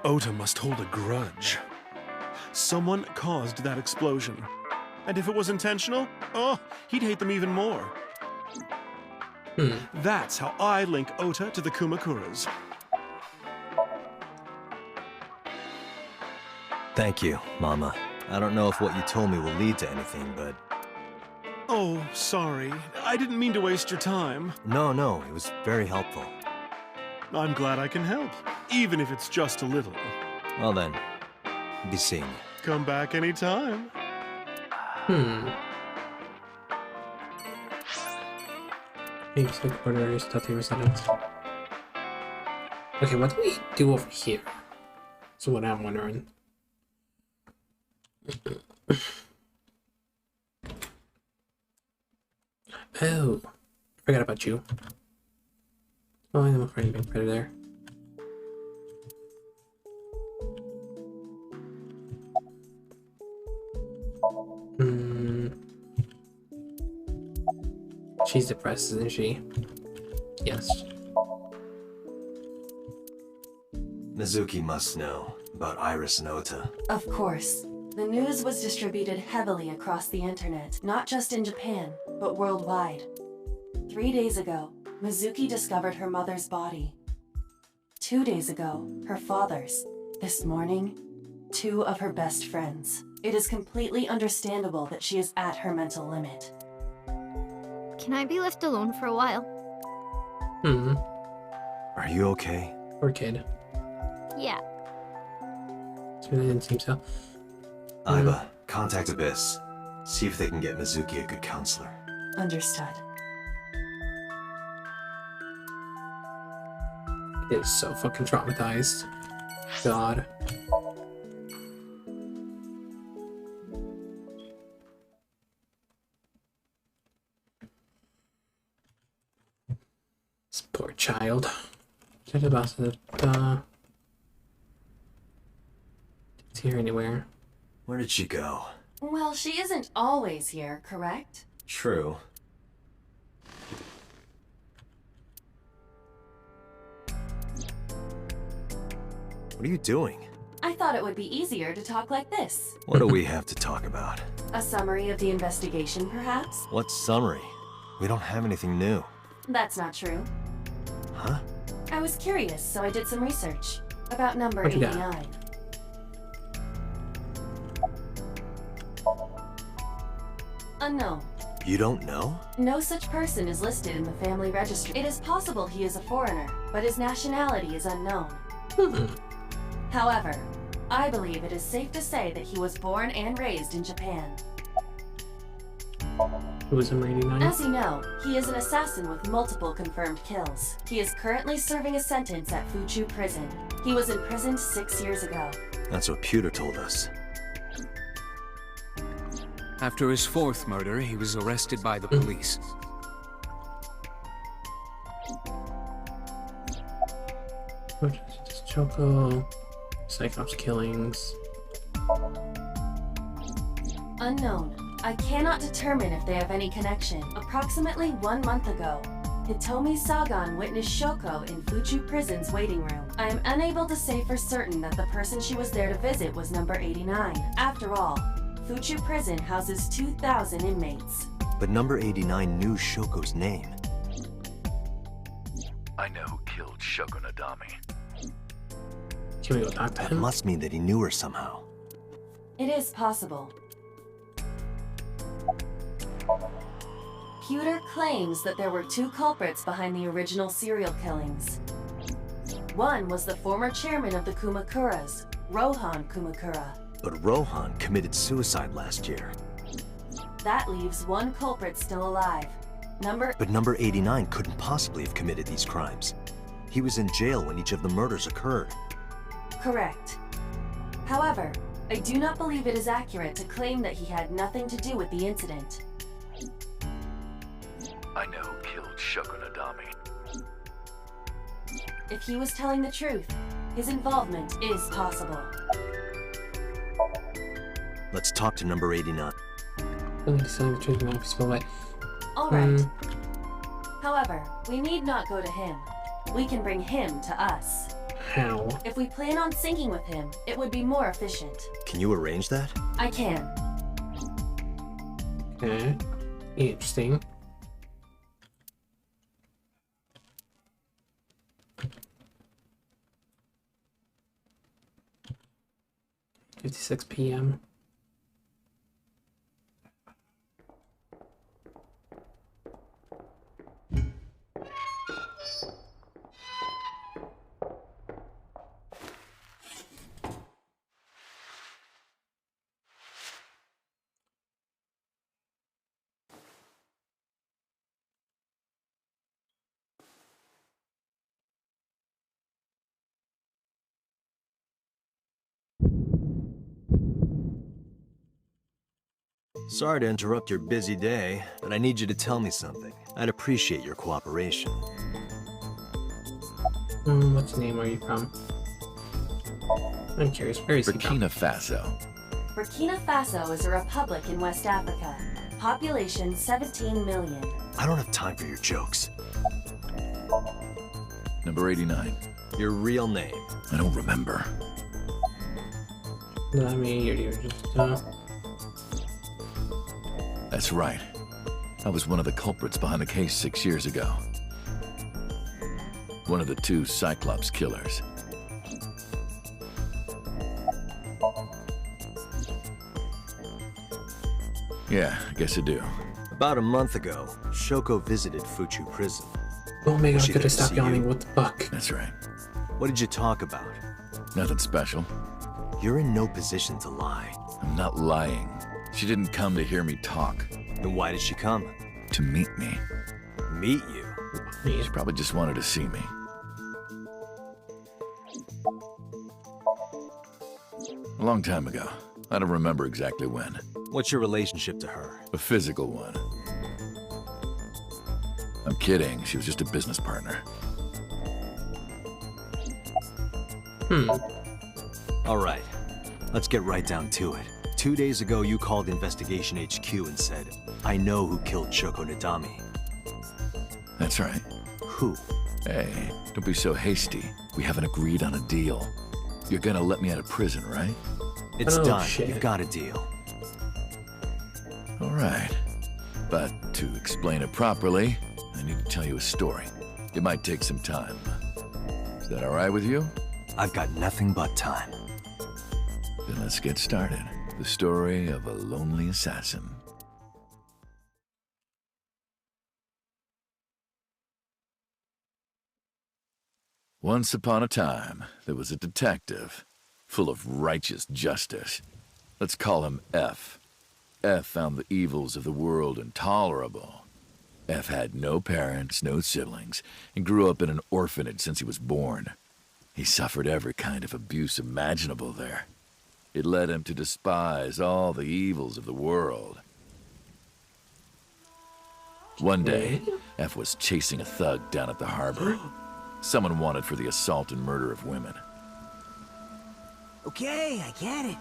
S10: Ota must hold a grudge. Someone caused that explosion. And if it was intentional, oh, he'd hate them even more. That's how I link Ota to the Kumakuras.
S4: Thank you, Mama. I don't know if what you told me will lead to anything, but...
S10: Oh, sorry. I didn't mean to waste your time.
S4: No, it was very helpful.
S10: I'm glad I can help, even if it's just a little.
S4: Well then, be seeing you.
S10: Come back anytime.
S1: Maybe headquarters, Tate residence. Okay, what do we do over here? That's what I'm wondering. Oh, forgot about you. Oh, I'm afraid to be better there. She's depressed, isn't she? Yes.
S4: Mizuki must know about Iris and Ota.
S8: Of course. The news was distributed heavily across the internet, not just in Japan, but worldwide. 3 days ago, Mizuki discovered her mother's body. 2 days ago, her father's. This morning, 2 of her best friends. It is completely understandable that she is at her mental limit.
S3: Can I be left alone for a while?
S4: Are you okay?
S1: Poor kid.
S3: Yeah.
S1: Certainly didn't seem so.
S4: Aiba, contact Abyss. See if they can get Mizuki a good counselor.
S8: Understood.
S1: It is so fucking traumatized. God. This poor child. It's here anywhere.
S4: Where did she go?
S8: Well, she isn't always here, correct?
S4: True. What are you doing?
S8: I thought it would be easier to talk like this.
S4: What do we have to talk about?
S8: A summary of the investigation, perhaps?
S4: What summary? We don't have anything new.
S8: That's not true.
S4: Huh?
S8: I was curious, so I did some research about number
S1: What you got?
S8: 89. Unknown.
S4: You don't know?
S8: No such person is listed in the family registry. It is possible he is a foreigner, but his nationality is unknown. However, I believe it is safe to say that he was born and raised in Japan.
S1: Who was number 89?
S8: As you know, he is an assassin with multiple confirmed kills. He is currently serving a sentence at Fuchu Prison. He was imprisoned 6 years ago.
S4: That's what Pewter told us.
S7: After his 4th murder, he was arrested by the police.
S1: Choco. Cyclops killings.
S8: Unknown. I cannot determine if they have any connection. Approximately 1 month ago, Hitomi Sagan witnessed Shoko in Fuchu Prison's waiting room. I am unable to say for certain that the person she was there to visit was number 89. After all, Fuchu Prison houses 2,000 inmates.
S4: But number 89 knew Shoko's name.
S11: I know who killed Shoko Nadami.
S1: Can we go talk to
S4: That
S1: him?
S4: must mean that he knew her somehow.
S8: It is possible. Pewter claims that there were 2 culprits behind the original serial killings. One was the former chairman of the Kumakuras, Rohan Kumakura.
S4: But Rohan committed suicide last year.
S8: That leaves 1 culprit still alive.
S4: But number 89 couldn't possibly have committed these crimes. He was in jail when each of the murders occurred.
S8: Correct. However, I do not believe it is accurate to claim that he had nothing to do with the incident.
S11: I know who killed Shoko Nadami.
S8: If he was telling the truth, his involvement is possible.
S4: Let's talk to number 89.
S1: I think he's telling the truth in a peaceful way.
S8: Alright. However, we need not go to him. We can bring him to us.
S1: How?
S8: If we plan on syncing with him, it would be more efficient.
S4: Can you arrange that?
S8: I can.
S1: Okay. Interesting. $56 p.m.
S4: Sorry to interrupt your busy day, but I need you to tell me something. I'd appreciate your cooperation.
S1: What name are you from? I'm curious, where is he from?
S11: Burkina Faso.
S8: Burkina Faso is a republic in West Africa. Population 17 million.
S4: I don't have time for your jokes.
S11: Number 89.
S4: Your real name?
S11: I don't remember.
S1: I mean, you're just,
S11: That's right. I was one of the culprits behind the case 6 years ago. One of the 2 Cyclops killers. Yeah, I guess I do.
S4: About a month ago, Shoko visited Fuchu Prison.
S1: oh my god,
S4: She
S1: could I
S4: didn't
S1: stop
S4: see
S1: yawning?
S4: you.
S1: What the fuck?
S11: That's right.
S4: What did you talk about?
S11: Nothing special.
S4: You're in no position to lie.
S11: I'm not lying. She didn't come to hear me talk.
S4: Then why did she come?
S11: To meet me.
S4: Meet you?
S11: She probably just wanted to see me. A long time ago. I don't remember exactly when.
S4: What's your relationship to her?
S11: A physical one. I'm kidding. She was just a business partner.
S4: All right. Let's get right down to it. 2 days ago, you called Investigation HQ and said, I know who killed Shoko Nadami.
S11: That's right.
S4: Who?
S11: Hey, don't be so hasty. We haven't agreed on a deal. You're gonna let me out of prison, right?
S4: It's
S1: Oh,
S4: done.
S1: shit.
S4: You've got a deal.
S11: All right. But to explain it properly, I need to tell you a story. It might take some time. Is that all right with you?
S4: I've got nothing but time.
S11: Then let's get started. The story of a lonely assassin. Once upon a time, there was a detective, full of righteous justice. Let's call him F. F found the evils of the world intolerable. F had no parents, no siblings, and grew up in an orphanage since he was born. He suffered every kind of abuse imaginable there. It led him to despise all the evils of the world. One day, F was chasing a thug down at the harbor. Someone wanted for the assault and murder of women.
S14: Okay, I get it.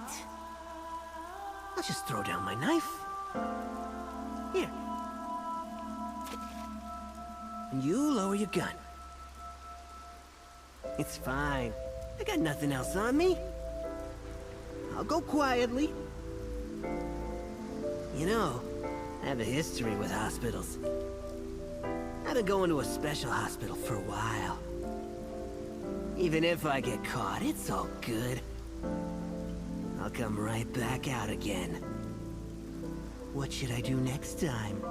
S14: I'll just throw down my knife. Here. And you lower your gun. It's fine. I got nothing else on me. I'll go quietly. You know, I have a history with hospitals. I've been going to a special hospital for a while. Even if I get caught, it's all good. I'll come right back out again. What should I do next time?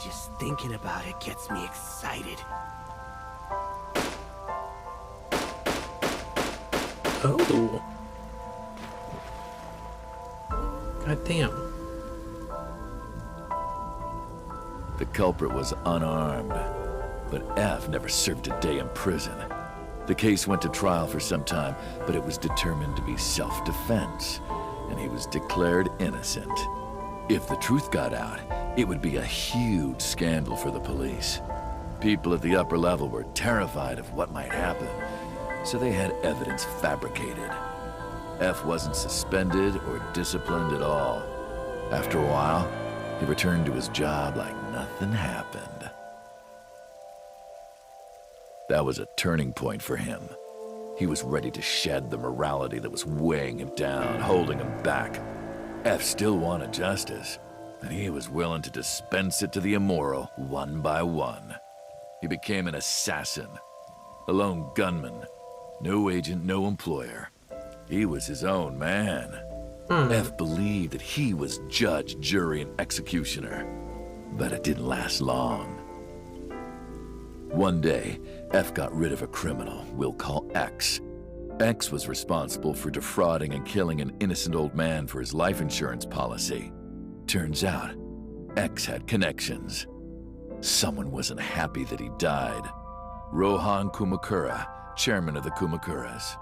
S14: Just thinking about it gets me excited.
S1: Oh. God damn.
S11: The culprit was unarmed, but F never served a day in prison. The case went to trial for some time, but it was determined to be self-defense, and he was declared innocent. If the truth got out, it would be a huge scandal for the police. People at the upper level were terrified of what might happen, so they had evidence fabricated. F wasn't suspended or disciplined at all. After a while, he returned to his job like nothing happened. That was a turning point for him. He was ready to shed the morality that was weighing him down, holding him back. F still wanted justice, and he was willing to dispense it to the immoral one by one. He became an assassin, a lone gunman, no agent, no employer. He was his own man. F believed that he was judge, jury, and executioner, but it didn't last long. One day, F got rid of a criminal we'll call X. X was responsible for defrauding and killing an innocent old man for his life insurance policy. Turns out, X had connections. Someone wasn't happy that he died. Rohan Kumakura, chairman of the Kumakuras.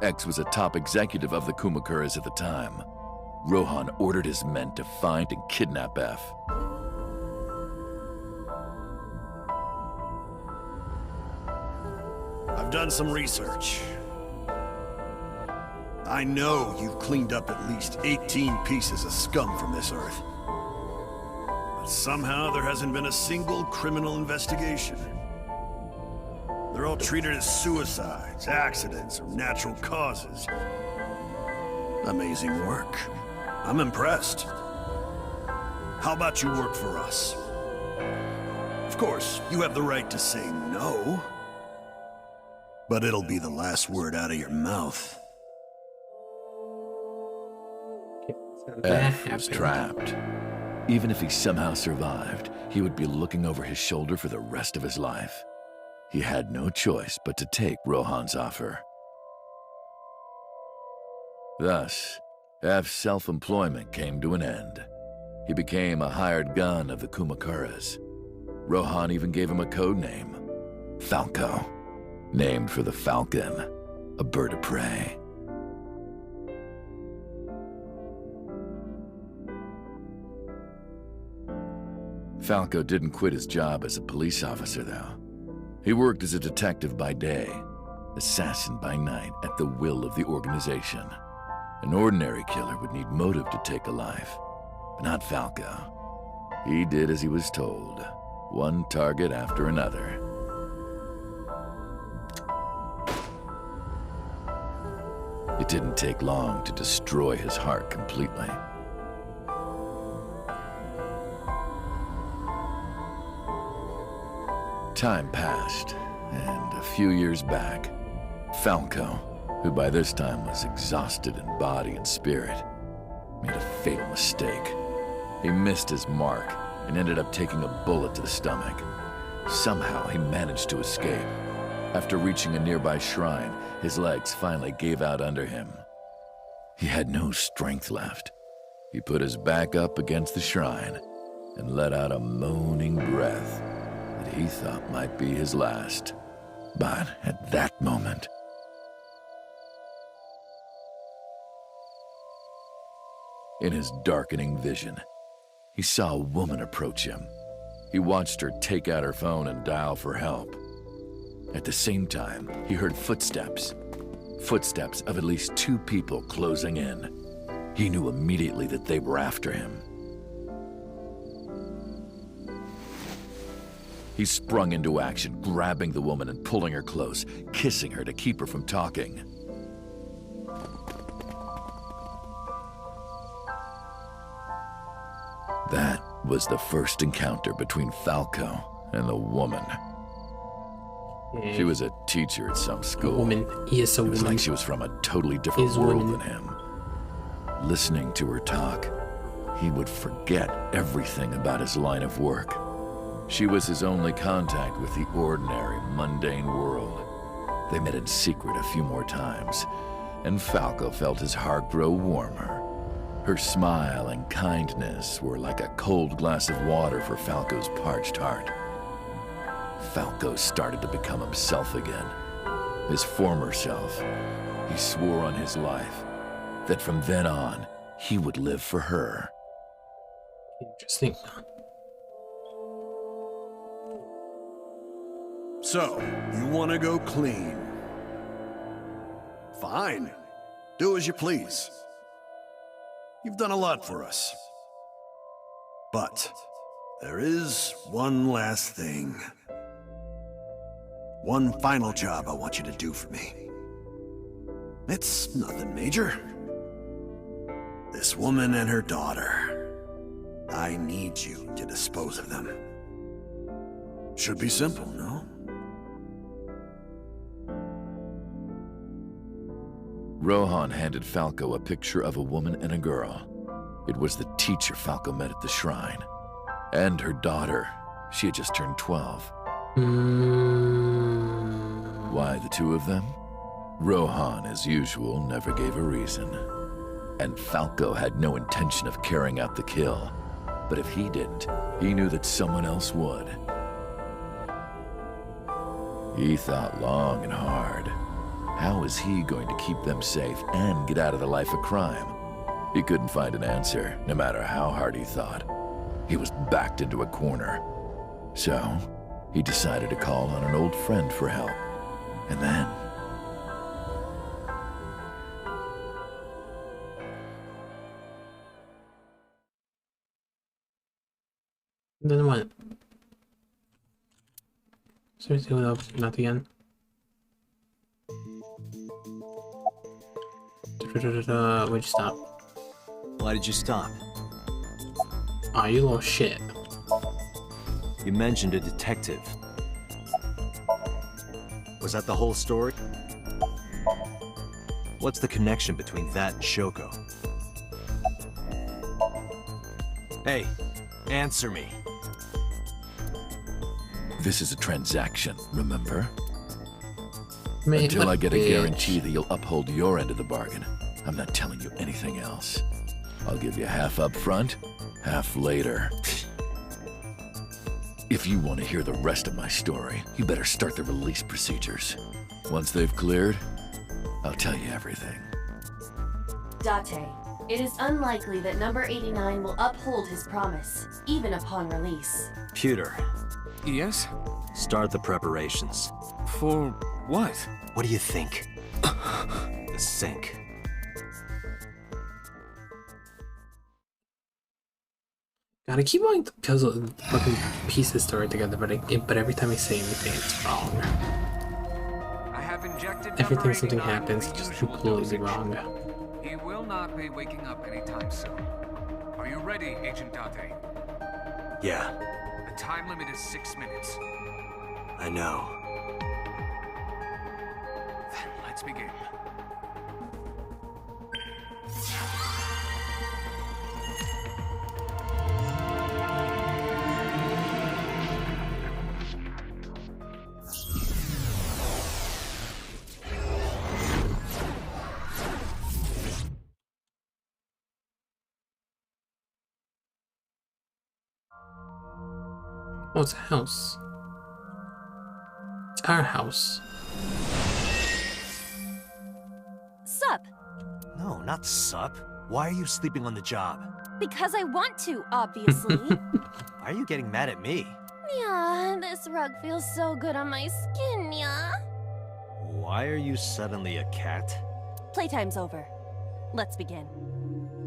S11: X was a top executive of the Kumakuras at the time. Rohan ordered his men to find and kidnap F.
S10: I've done some research. I know you've cleaned up at least 18 pieces of scum from this earth. But somehow there hasn't been a single criminal investigation.
S15: They're all treated as suicides, accidents, or natural causes. Amazing work. I'm impressed. How about you work for us? Of course, you have the right to say no. But it'll be the last word out of your mouth.
S11: F was trapped. Even if he somehow survived, he would be looking over his shoulder for the rest of his life. He had no choice but to take Rohan's offer. Thus, F's self-employment came to an end. He became a hired gun of the Kumakuras. Rohan even gave him a code name, Falco, named for the falcon, a bird of prey. Falco didn't quit his job as a police officer, though. He worked as a detective by day, assassin by night, at the will of the organization. An ordinary killer would need motive to take a life, but not Falco. He did as he was told, one target after another. It didn't take long to destroy his heart completely. Time passed, and a few years back, Falco, who by this time was exhausted in body and spirit, made a fatal mistake. He missed his mark and ended up taking a bullet to the stomach. Somehow he managed to escape. After reaching a nearby shrine, his legs finally gave out under him. He had no strength left. He put his back up against the shrine and let out a moaning breath that he thought might be his last. But at that moment, in his darkening vision, he saw a woman approach him. He watched her take out her phone and dial for help. At the same time, he heard footsteps. Footsteps of at least 2 people closing in. He knew immediately that they were after him. He sprung into action, grabbing the woman and pulling her close, kissing her to keep her from talking. That was the first encounter between Falco and the woman.
S1: Yeah.
S11: She was a teacher at some school.
S1: A woman is a
S11: It was
S1: woman.
S11: like she was from a totally different
S1: Is a
S11: world
S1: woman.
S11: than him. Listening to her talk, he would forget everything about his line of work. She was his only contact with the ordinary, mundane world. They met in secret a few more times, and Falco felt his heart grow warmer. Her smile and kindness were like a cold glass of water for Falco's parched heart. Falco started to become himself again, his former self. He swore on his life that from then on, he would live for her.
S1: Interesting.
S15: So, you want to go clean? Fine. Do as you please. You've done a lot for us. But there is one last thing. One final job I want you to do for me. It's nothing major. This woman and her daughter. I need you to dispose of them. Should be simple, no?
S11: Rohan handed Falco a picture of a woman and a girl. It was the teacher Falco met at the shrine. And her daughter. She had just turned 12. Why the 2 of them? Rohan, as usual, never gave a reason. And Falco had no intention of carrying out the kill. But if he didn't, he knew that someone else would. He thought long and hard. How was he going to keep them safe and get out of the life of crime? He couldn't find an answer, no matter how hard he thought. He was backed into a corner. So, he decided to call on an old friend for help. And then...
S1: Then what? Seriously, not again. Where'd you stop?
S4: Why did you stop?
S1: Aw, you little shit.
S4: You mentioned a detective. Was that the whole story? What's the connection between that and Shoko? Hey, answer me.
S11: This is a transaction, remember?
S1: Man,
S11: Until I get a
S1: bitch.
S11: guarantee that you'll uphold your end of the bargain, I'm not telling you anything else. I'll give you half up front, half later. If you want to hear the rest of my story, you better start the release procedures. Once they've cleared, I'll tell you everything.
S8: Date, it is unlikely that number 89 will uphold his promise, even upon release.
S4: Pewter,
S7: Yes?
S4: start the preparations.
S7: For what?
S4: What do you think? The sink.
S1: God, I keep wanting to puzzle fucking piece the story together, but every time I say anything, it's wrong.
S16: I have injected
S1: Every
S16: number
S1: time something
S16: 89
S1: happens,
S16: with
S1: it's
S16: the
S1: just
S16: usual
S1: completely
S16: dosage.
S1: wrong.
S16: He will not be waking up anytime soon. Are you ready, Agent Date?
S4: Yeah,
S16: The time limit is 6 minutes.
S4: I know.
S16: Then let's begin.
S1: Oh, it's a house. It's our house.
S2: Sup?
S4: No, not sup. Why are you sleeping on the job?
S2: Because I want to, obviously.
S4: Why are you getting mad at me?
S2: Yeah, this rug feels so good on my skin, yeah.
S4: Why are you suddenly a cat?
S2: Playtime's over. Let's begin.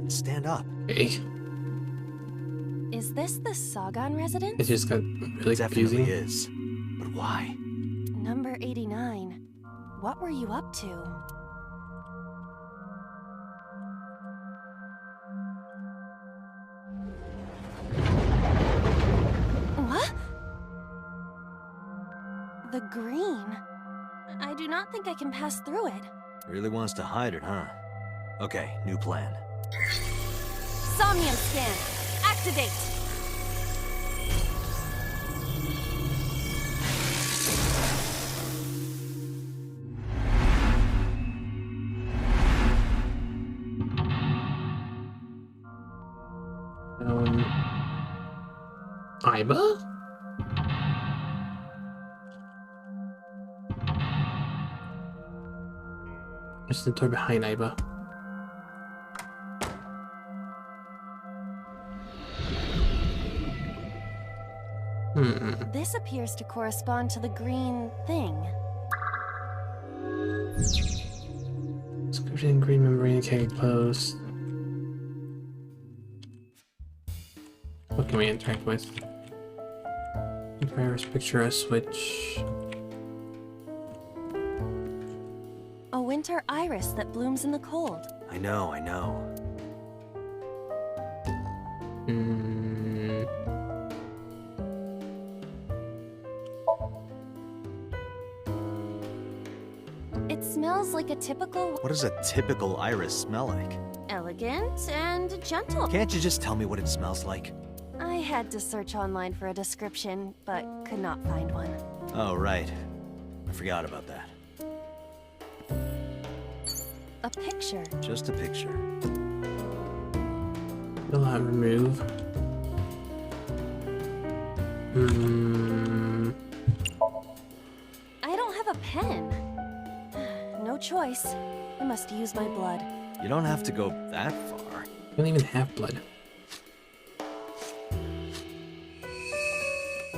S4: Stand up.
S1: Hey,
S2: Is this the Sagan residence?
S1: it just got really
S4: It definitely
S1: confusing.
S4: is. But why?
S2: Number 89. What were you up to? What? The green. I do not think I can pass through it.
S4: Really wants to hide it, huh? Okay, new plan.
S2: Somnium scan. Activate.
S1: Aiba? There's the door behind Aiba.
S2: This appears to correspond to the green thing.
S1: Description: green membrane can closed. What can we interact with? Virus picture a switch.
S2: A winter iris that blooms in the cold.
S4: I know, I know.
S2: It smells like a typical,
S4: What does a typical iris smell like?
S2: elegant, and gentle.
S4: Can't you just tell me what it smells like?
S2: I had to search online for a description, but could not find one.
S4: Oh, right. I forgot about that.
S2: A picture.
S4: Just a picture.
S1: Will not remove.
S2: I don't have a pen. No choice. I must use my blood.
S4: You don't have to go that far.
S1: I don't even have blood.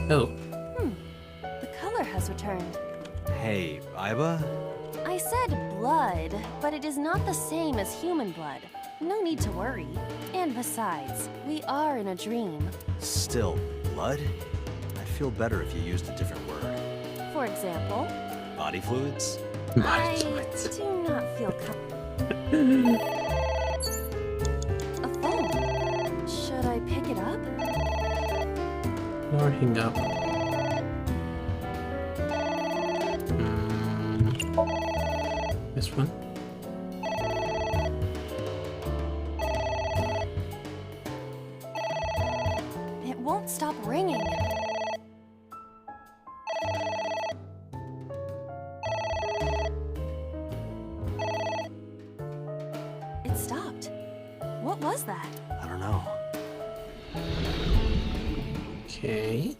S1: Oh.
S2: The color has returned.
S4: Hey, Aiba?
S2: I said blood, but it is not the same as human blood. No need to worry. And besides, we are in a dream.
S4: Still, blood? I'd feel better if you used a different word.
S2: For example,
S4: Body fluids?
S2: I do not feel A phone. Should I pick it up?
S1: Or hang up. This one.
S2: It won't stop ringing. It stopped. What was that?
S4: I don't know.
S1: Okay.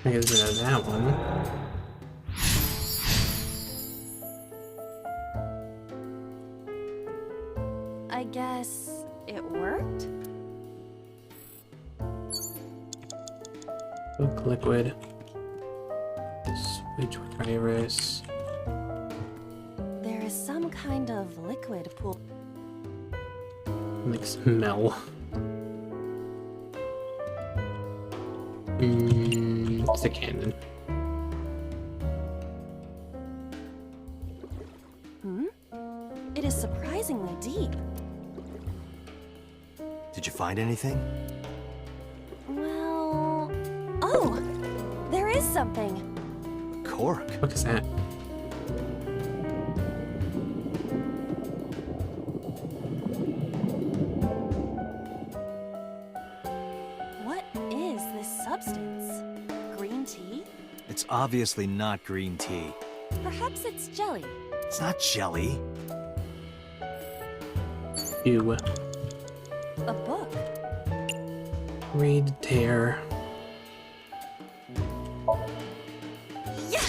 S1: I guess rid of that one.
S2: I guess it worked?
S1: Book liquid. Switch with Iris.
S2: There is some kind of liquid pool.
S1: Like smell. It's a cannon.
S2: It is surprisingly deep.
S4: Did you find anything?
S2: Well... Oh! There is something!
S4: Cork?
S1: What is that?
S2: What is this substance? Green tea?
S4: It's obviously not green tea.
S2: Perhaps it's jelly.
S4: It's not jelly.
S1: Ew.
S2: A book.
S1: Read tear.
S2: Yeah!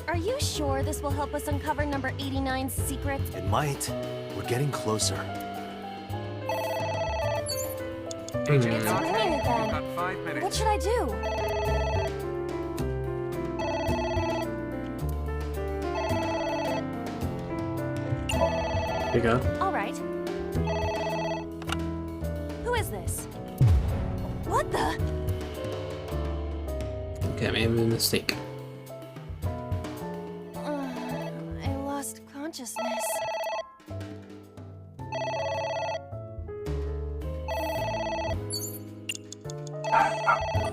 S2: Are you sure this will help us uncover number 89's secret?
S4: It might. We're getting closer.
S2: It's ringing again.
S16: Got 5 minutes.
S2: What should I do?
S1: Pick up.
S2: All right. Who is this? What the?
S1: Okay, I made a mistake.
S2: I lost consciousness.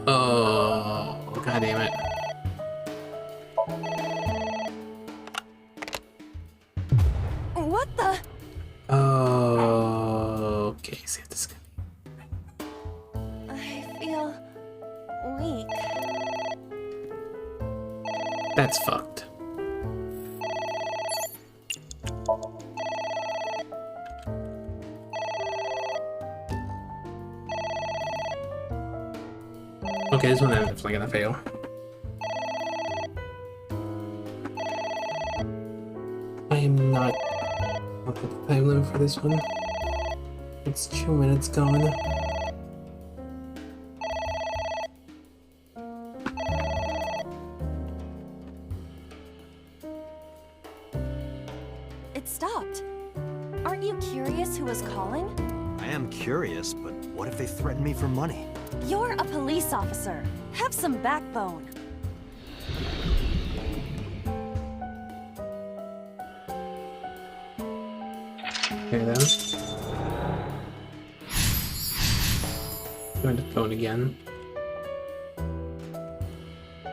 S1: Oh, god damn it.
S2: What the?
S1: Oh, okay, see this guy.
S2: I feel weak.
S1: That's fucked. Okay, this one I'm definitely gonna fail. I am not up to the time limit for this one. It's 2 minutes gone.
S2: It stopped. Aren't you curious who was calling?
S4: I am curious, but what if they threaten me for money?
S2: You're a police officer. Have some backbone.
S1: Okay then. Going to phone again.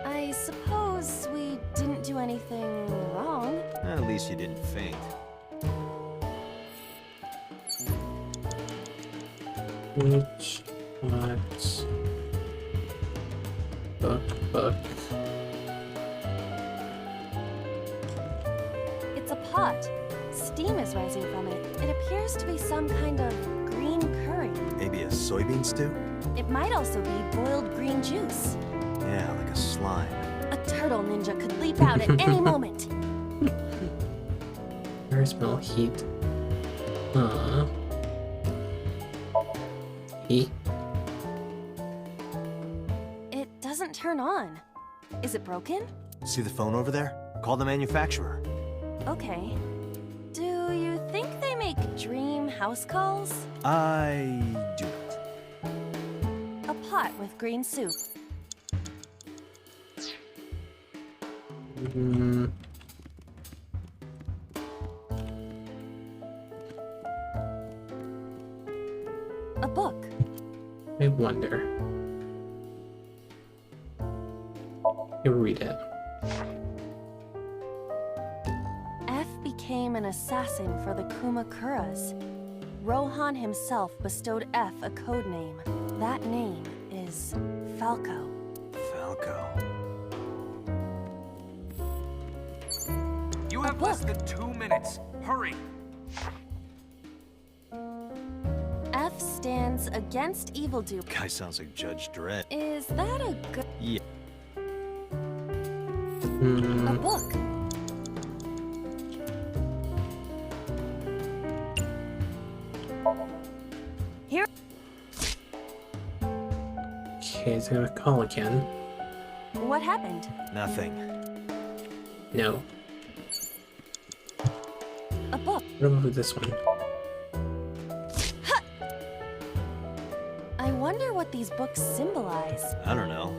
S2: I suppose we didn't do anything wrong.
S4: At least you didn't faint.
S1: Which what? Book.
S2: It's a pot. Steam is rising from it. It appears to be some kind of green curry.
S4: Maybe a soybean stew?
S2: It might also be boiled green juice.
S4: Yeah, like a slime.
S2: A turtle ninja could leap out at any moment.
S1: I smell heat. Heat.
S2: It doesn't turn on. Is it broken?
S4: See the phone over there? Call the manufacturer.
S2: Okay. Do you think they make dream house calls?
S4: I do not.
S2: A pot with green soup. A book.
S1: I wonder. You read it.
S2: F became an assassin for the Kumakuras. Rohan himself bestowed F a code name. That name is Falco.
S4: Falco.
S16: You have less than 2 minutes. Hurry.
S2: F stands against evildoers.
S4: Guy sounds like Judge Dredd.
S2: Is that a good...
S4: Yeah.
S2: A book. Here.
S1: Okay, he's gonna call again.
S2: What happened?
S4: Nothing.
S1: No.
S2: A book.
S1: What about this one?
S2: I wonder what these books symbolize.
S4: I don't know.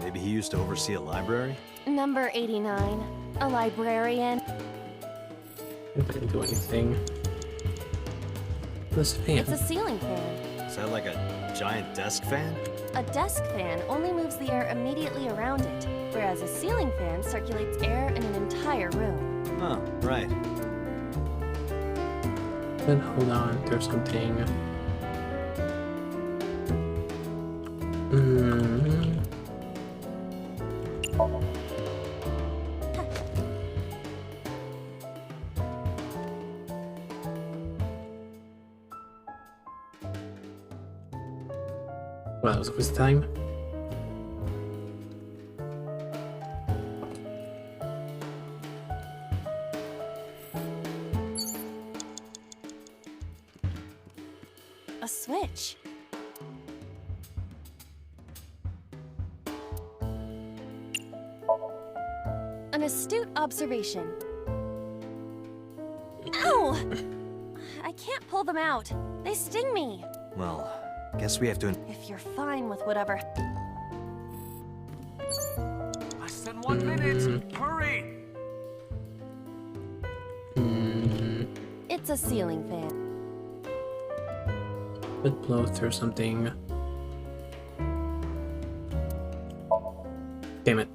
S4: Maybe he used to oversee a library?
S2: Number 89. A librarian.
S1: I didn't do anything. This fan.
S2: It's a ceiling fan.
S4: Is that like a giant desk fan?
S2: A desk fan only moves the air immediately around it, whereas a ceiling fan circulates air in an entire room.
S4: Oh, right.
S1: But hold on, there's something. Well, that was a quiz time.
S2: A switch. An astute observation. Ow! I can't pull them out. They sting me.
S4: Well, guess we have to...
S2: If you're fine with whatever.
S16: Less than 1 minute. Hurry.
S2: It's a ceiling fan.
S1: Would blow through something. Damn it.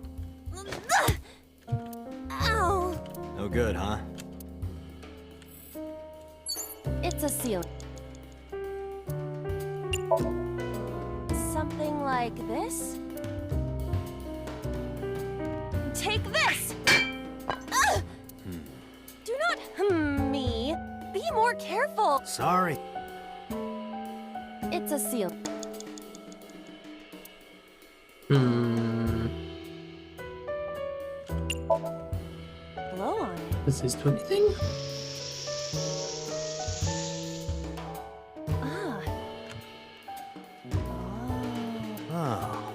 S2: Ow!
S4: No good, huh?
S2: It's a ceiling. Something like this? Take this! Do not me. Be more careful.
S4: Sorry.
S2: It's a ceiling. Blow on it.
S1: Does this do anything?
S2: Ah.
S4: Oh.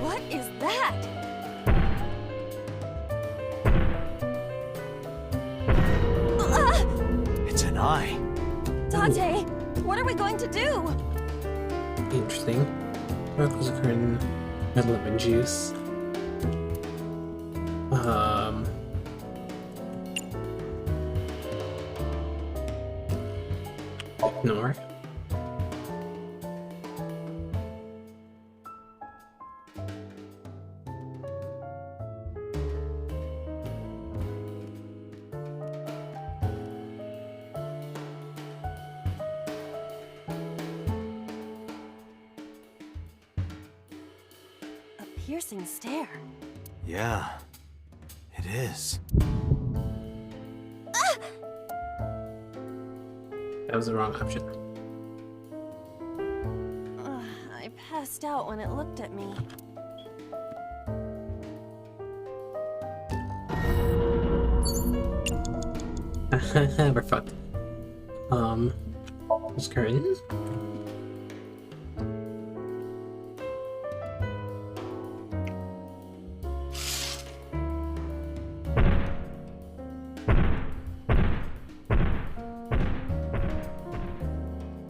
S2: What is that?
S4: It's an eye.
S2: Dante, what are we going to do?
S1: Interesting. Miracles occur in lemon juice. Ignore.
S2: Piercing stare.
S4: Yeah, it is.
S1: That was the wrong option.
S2: I passed out when it looked at me.
S1: We're fucked. Those curtains?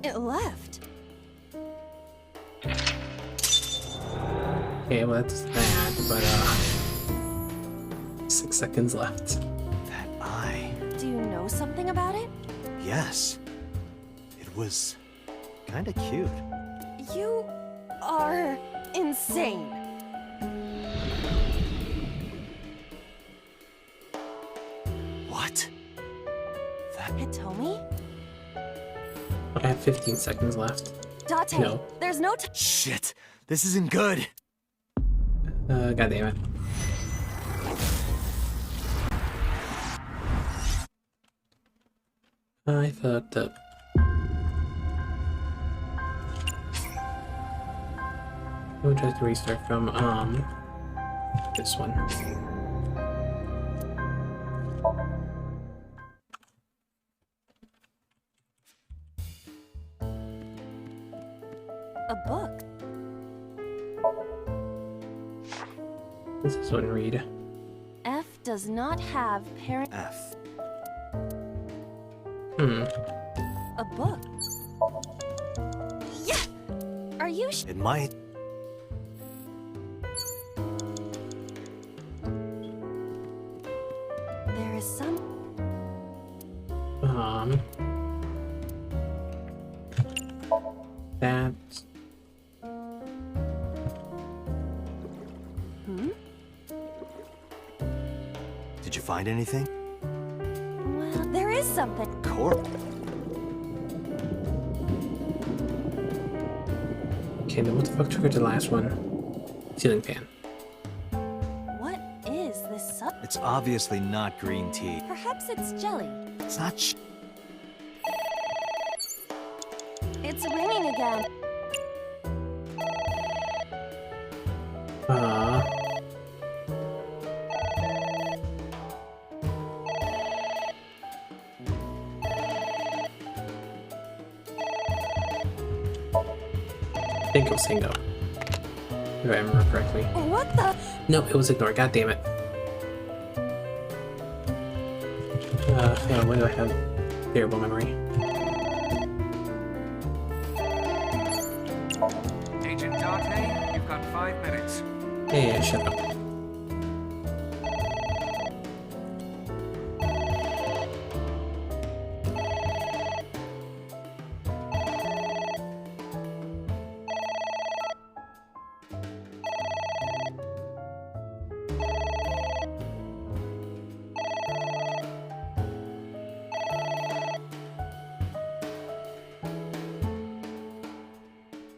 S2: It left.
S1: Okay, well that's bad, but 6 seconds left.
S4: That eye.
S2: Do you know know something about it?
S4: Yes. It was kinda cute.
S2: You are insane.
S4: What?
S2: Hitomi?
S1: I have 15 seconds left.
S2: Date,
S1: No.
S2: there's no
S4: Shit, this isn't good.
S1: God damn it. I fucked up. We'll try to restart from, this one.
S2: A book.
S1: This is one read.
S2: F does not have parent.
S4: F.
S2: A book. Yeah. Are you?
S4: It might.
S2: There is some.
S1: That.
S4: Did you find anything?
S2: Well, there is something.
S4: Corp.
S1: Okay, then what the fuck triggered the last one? Ceiling fan.
S2: What is this sub?
S4: It's obviously not green tea.
S2: Perhaps it's jelly.
S4: It's not
S2: It's ringing again.
S1: I think it was Singo. If I remember correctly.
S2: What the?
S1: No, it was Ignore. God damn it. Yeah, why do I have terrible memory?
S16: Agent Date, you've got 5 minutes.
S1: Yeah, shut up.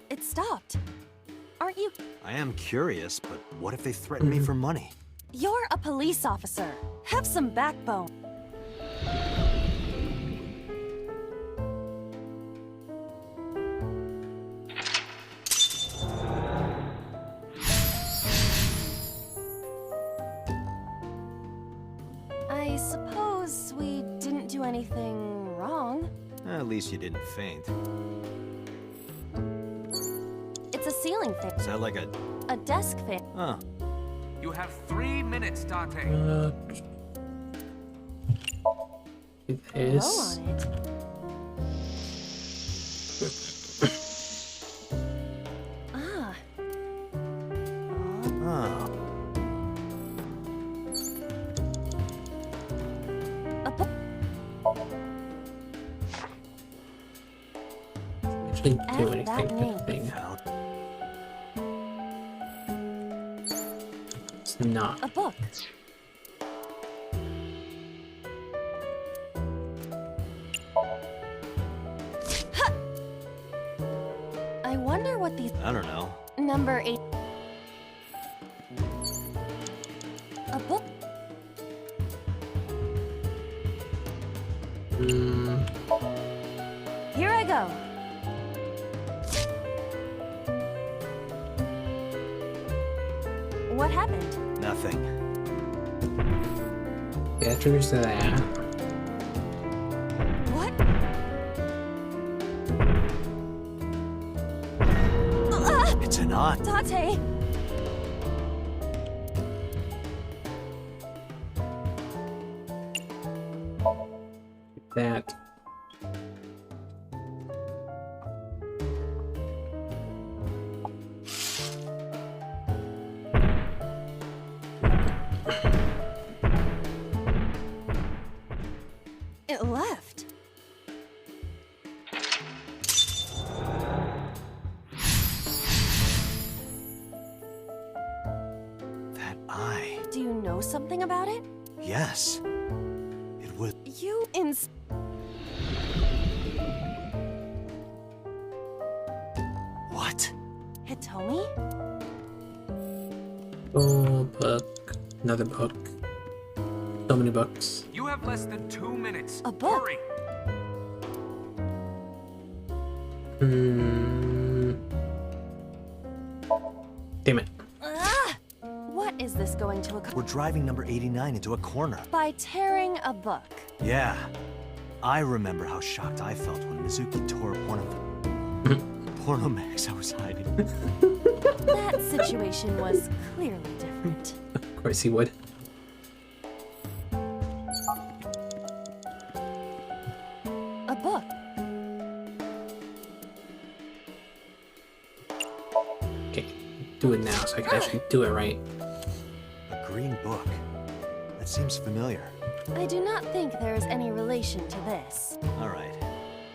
S2: It stopped. Aren't you?
S4: I am curious, but what if they threaten me for money?
S2: You're a police officer. Have some backbone. I suppose we didn't do anything wrong.
S4: At least you didn't faint.
S2: It's a ceiling fan.
S4: Is that like
S2: A desk fan.
S4: Huh.
S16: You have 3 minutes, Date.
S1: It is.
S2: Blow on it. Ah.
S4: Oh.
S2: A book.
S1: Actually do
S2: F
S1: anything
S2: that
S1: with
S2: name.
S1: the thing. It's not.
S2: A book. Ha! I wonder what these.
S4: I don't know.
S2: Number 8. A book. Here I go. What happened?
S4: Nothing.
S1: Yeah, it triggers to that.
S2: What?
S4: It's a knot.
S2: Date!
S1: That.
S2: It left.
S4: That eye.
S2: Do you know something about it?
S4: Yes. It was.
S2: You
S4: What?
S2: Hitomi?
S1: Oh, book. Another book. So many books.
S16: You have less than 2 minutes.
S2: A book?
S16: Hurry.
S1: Damn it.
S2: What is this going to accomplish?
S4: We're driving number 89 into a corner.
S2: By tearing a book.
S4: Yeah. I remember how shocked I felt when Mizuki tore up one of the porno mags I was hiding.
S2: That situation was clearly different.
S1: Of course he would.
S2: A book.
S1: Okay, do it now so I can actually do it right.
S4: A green book. That seems familiar.
S2: I do not think there is any relation to this.
S4: All right.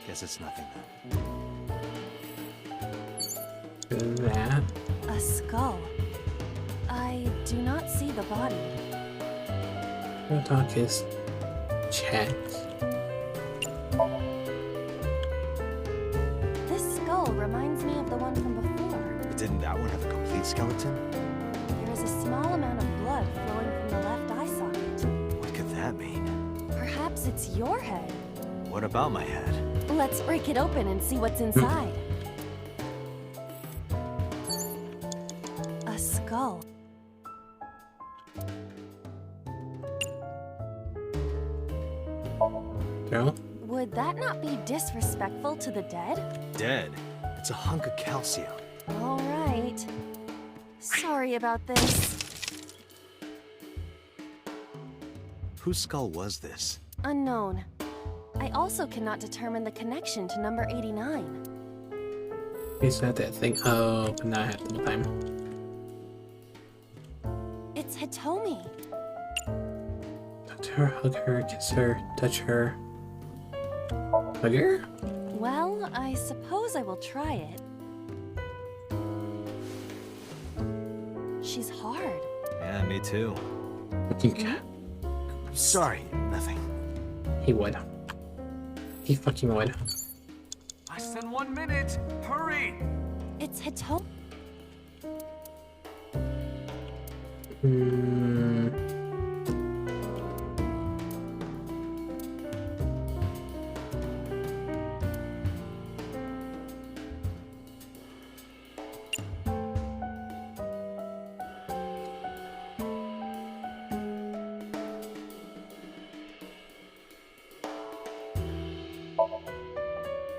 S4: Guess it's nothing then.
S1: That.
S2: A skull. I do not see the body.
S1: Talk is chat.
S2: This skull reminds me of the one from before.
S4: But didn't that one have a complete skeleton?
S2: There is a small amount of blood flowing from the left eye socket.
S4: What could that mean?
S2: Perhaps it's your head.
S4: What about my head?
S2: Let's break it open and see what's inside. A skull.
S1: Girl?
S2: Would that not be disrespectful to the dead?
S4: Dead. It's a hunk of calcium.
S2: All right. Sorry about this.
S4: Whose skull was this?
S2: Unknown. I also cannot determine the connection to number 89.
S1: Is that thing? Oh, but now I have the time.
S2: It's Hitomi.
S1: Touch her, hug her, kiss her, touch her. Hug her?
S2: Well, I suppose I will try it. She's hard.
S4: Yeah, me too.
S1: Okay.
S4: Sorry, nothing.
S1: He would. He fucking would.
S16: Less than 1 minute. Hurry.
S2: It's Hitomi.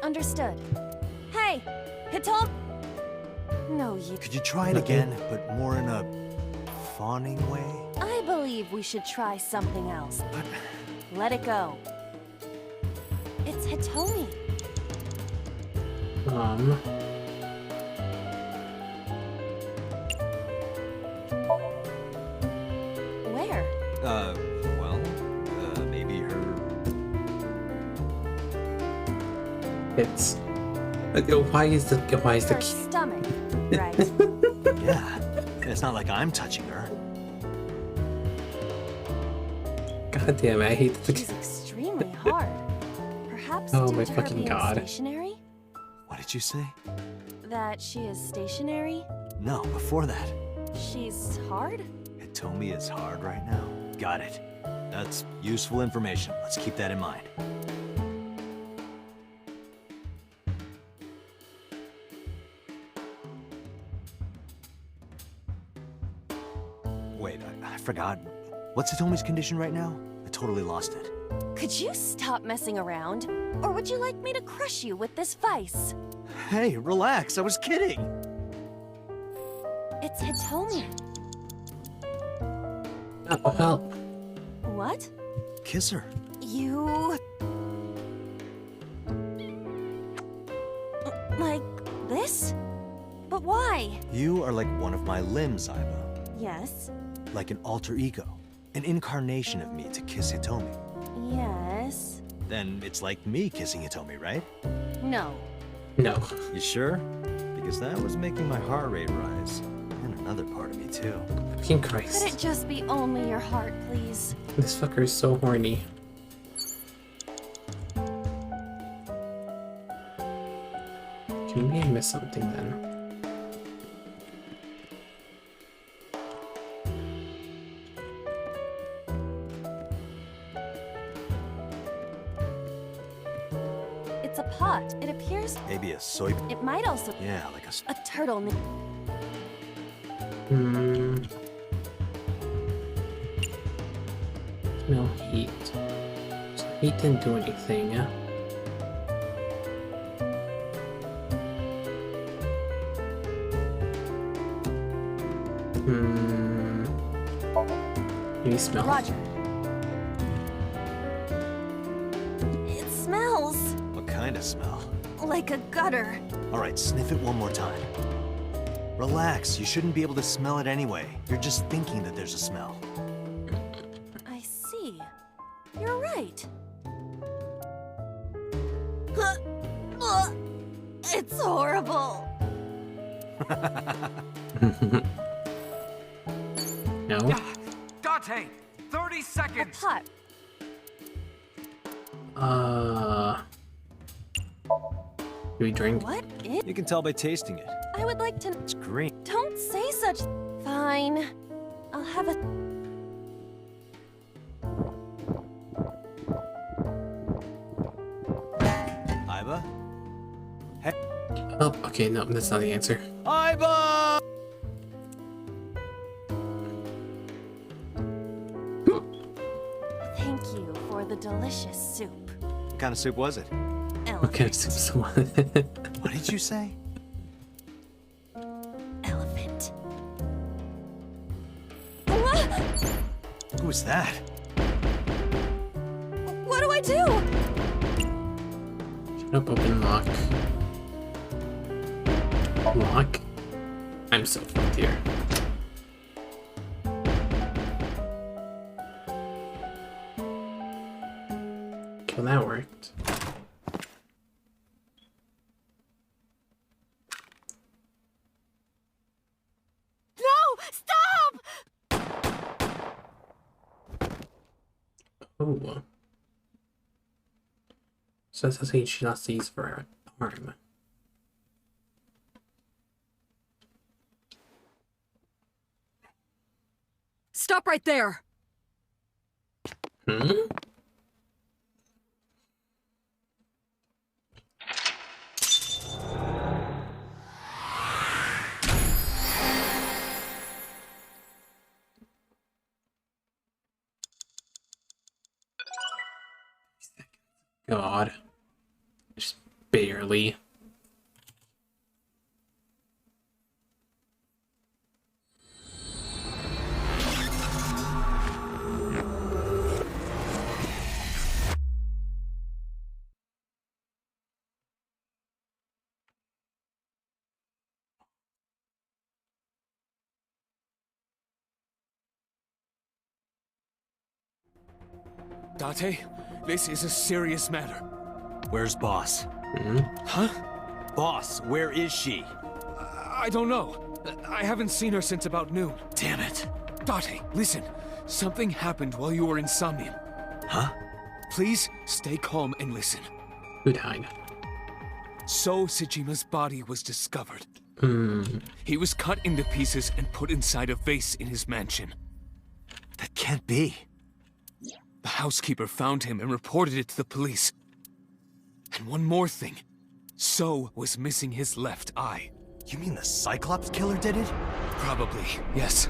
S2: Understood. Hey, Hitomi. No, you.
S4: Could you try it again, but more in a fawning way?
S2: I believe we should try something else. Let it go. It's Hitomi. Where?
S4: Maybe her.
S1: It's. Why is the
S2: Her stomach, right?
S4: Yeah. It's not like I'm touching her.
S1: God damn it, I hate the.
S2: She's extremely hard. Perhaps
S1: Oh
S2: due
S1: my
S2: to her
S1: fucking
S2: being
S1: God.
S2: stationary?
S4: What did you say?
S2: That she is stationary?
S4: No, before that.
S2: She's hard?
S4: Hitomi is hard right now. Got it. That's useful information. Let's keep that in mind. Wait, I forgot. What's Hitomi's condition right now? I totally lost it.
S2: Could you stop messing around? Or would you like me to crush you with this vice?
S4: Hey, relax. I was kidding.
S2: It's Hitomi.
S1: Help.
S2: What?
S4: Kiss her.
S2: You... Like this? But why?
S4: You are like one of my limbs, Aiba.
S2: Yes.
S4: Like an alter ego. An incarnation of me to kiss Hitomi.
S2: Yes.
S4: Then it's like me kissing Hitomi, right?
S2: No.
S1: No.
S4: You sure? Because that was making my heart rate rise. And another part of me, too.
S1: Fucking Christ.
S2: Could it just be only your heart, please?
S1: This fucker is so horny. Maybe I missed something then.
S2: It's a pot. It appears...
S4: Maybe a soy...
S2: It might also...
S4: Yeah, like
S2: A turtle...
S1: No heat. So heat didn't do anything, yeah? Maybe smell.
S2: Roger. It smells
S4: What kind of smell?
S2: like a gutter.
S4: Alright, sniff it one more time. Relax, you shouldn't be able to smell it anyway. You're just thinking that there's a smell.
S2: I see. You're right. It's horrible.
S1: No?
S16: Date, 30 seconds.
S2: A pot.
S1: Do we drink?
S2: What?
S4: You can tell by tasting it.
S2: I would like to...
S4: It's green.
S2: Don't say such... Fine. I'll have a...
S4: Aiba? Hey.
S1: Oh, okay, no, that's not the answer.
S4: Aiba!
S2: Thank you for the delicious soup.
S4: What kind of soup was it?
S1: Okay, so
S4: What did you say?
S2: Elephant.
S4: Who was that?
S2: What do I do?
S1: Shut up, open lock. Lock? I'm so fucked here. Okay, well, that worked. Oh. So that's saying she lost these for her arm.
S6: Stop right there!
S1: Hmm? God. Just barely.
S7: Date, this is a serious matter.
S4: Where's Boss?
S7: Huh?
S4: Boss, where is she?
S7: I don't know. I haven't seen her since about noon.
S4: Damn it.
S7: Date, listen. Something happened while you were in Somnium.
S4: Huh?
S7: Please stay calm and listen.
S1: Good hide.
S7: So Sejima's body was discovered. He was cut into pieces and put inside a vase in his mansion.
S4: That can't be.
S7: The housekeeper found him and reported it to the police. And one more thing. So was missing his left eye.
S4: You mean the Cyclops killer did it?
S7: Probably, yes.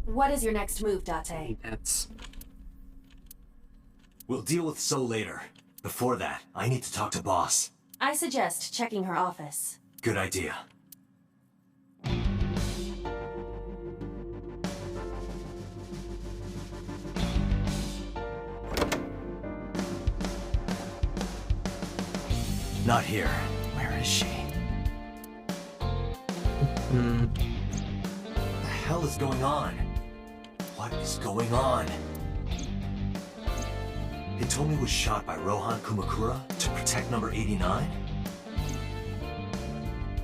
S8: What is your next move, Date?
S1: That's...
S4: We'll deal with So later. Before that, I need to talk to Boss.
S8: I suggest checking her office.
S4: Good idea. Not here. Where is she? What the hell is going on? What is going on? told me was shot by Rohan Kumakura to protect number 89?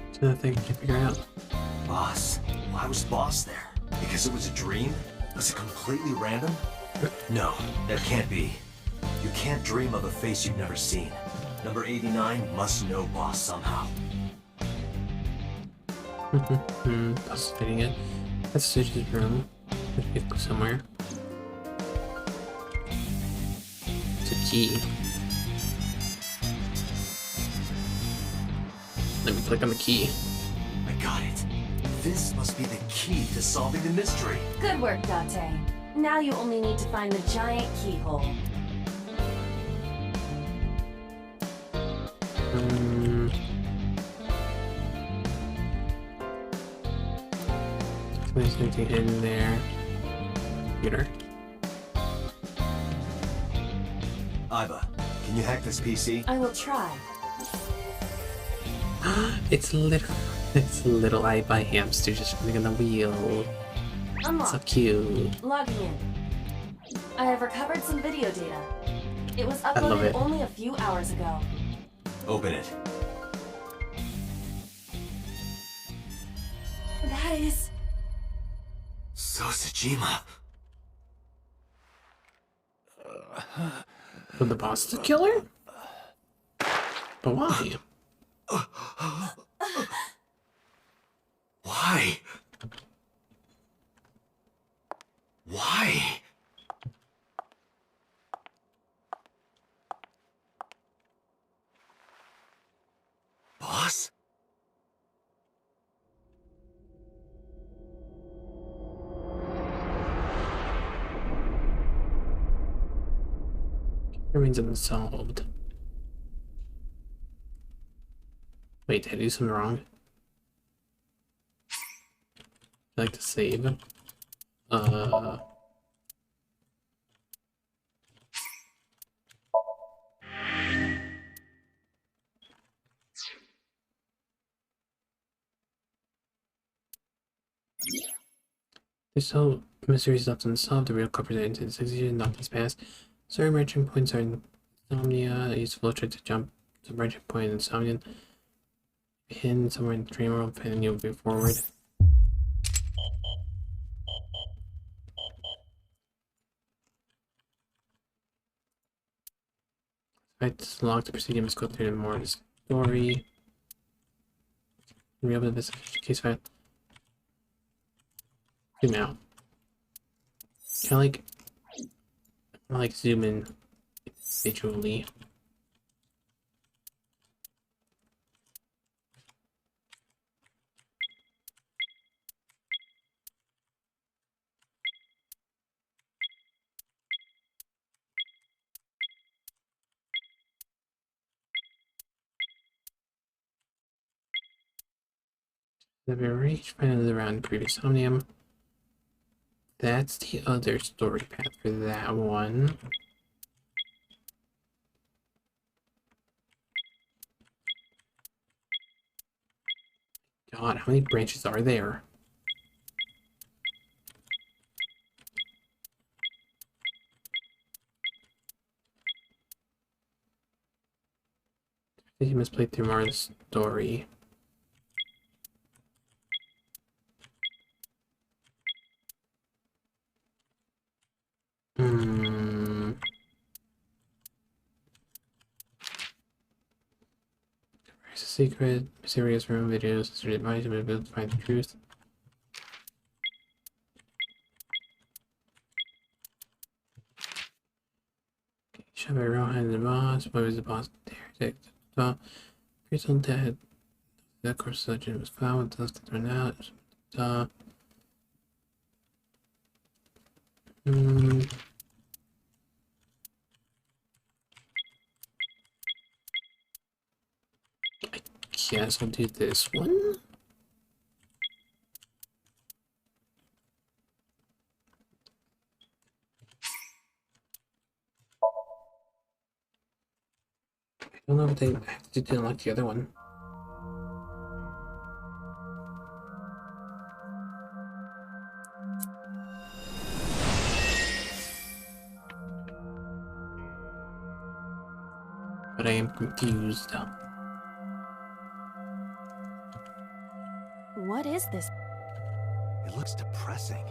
S1: It's another thing I can't figure out.
S4: Boss? Why was Boss there? Because it was a dream? Was it completely random? No, that can't be. You can't dream of a face you've never seen. Number 89 must know Boss somehow.
S1: Boss is hiding it. That's Stitch's room. There's people somewhere. It's a key. Let me click on the key.
S4: I got it. This must be the key to solving the mystery.
S8: Good work, Date. Now you only need to find the giant keyhole.
S1: There's anything hidden there. Computer.
S4: Aiba, can you hack this PC?
S8: I will try.
S1: It's a little Aiba hamster just running on the wheel.
S8: Unlocked.
S1: So cute.
S8: Logging in. I have recovered some video data. It was
S1: love
S8: uploaded
S1: it.
S8: only a few hours ago.
S4: Open it.
S8: That is...
S4: Sosajima.
S1: For the boss to kill her? But why?
S4: Why? Why? Boss?
S1: Remains unsolved. Wait, did I do something wrong? I like to save. There's still mysteries left unsolved. The real culprit into the succeeded, not his past. Certain branching points are insomnia. Use flowchart to jump to branching point insomnia. Hidden somewhere in the dream world, and you'll move forward. It's locked to proceed. You must go through more of the story. Reopen this case file. Zoom out. Can I like zoom in visually? The reach finally around previous Omnium. That's the other story path for that one. God, how many branches are there? I think you must play through more of the story. There's a secret, mysterious room videos, to advise you to find the truth. Shot by Rohan the boss. Why was the boss there? Crystal dead. The course legend was found. Dust to turn out. I guess I'll do this one. I don't know if they have to do like the other one. but I am confused.
S2: What is this?
S4: It looks depressing.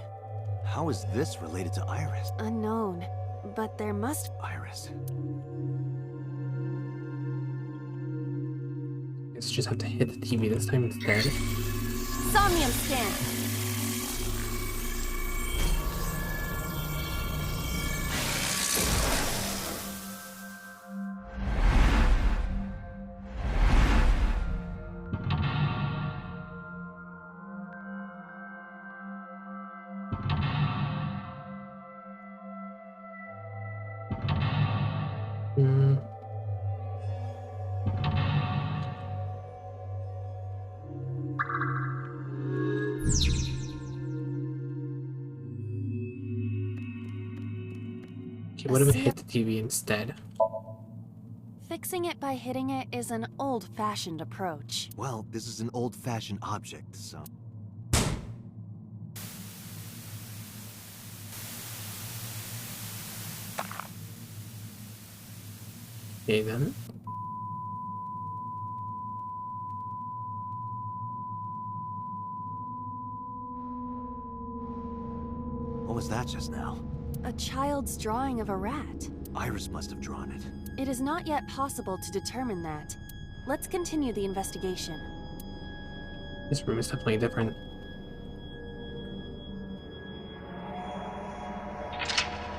S4: How is this related to Iris?
S2: Unknown. But there must...
S4: Iris.
S1: Let's just have to hit the TV this time instead.
S2: Somnium scan!
S1: Okay, what if we hit the TV instead?
S2: Fixing it by hitting it is an old-fashioned approach.
S4: Well, this is an old-fashioned object, so...
S1: Okay then.
S4: What was that just now?
S2: A child's drawing of a rat.
S4: Iris must have drawn it.
S2: It is not yet possible to determine that. Let's continue the investigation.
S1: This room is definitely different.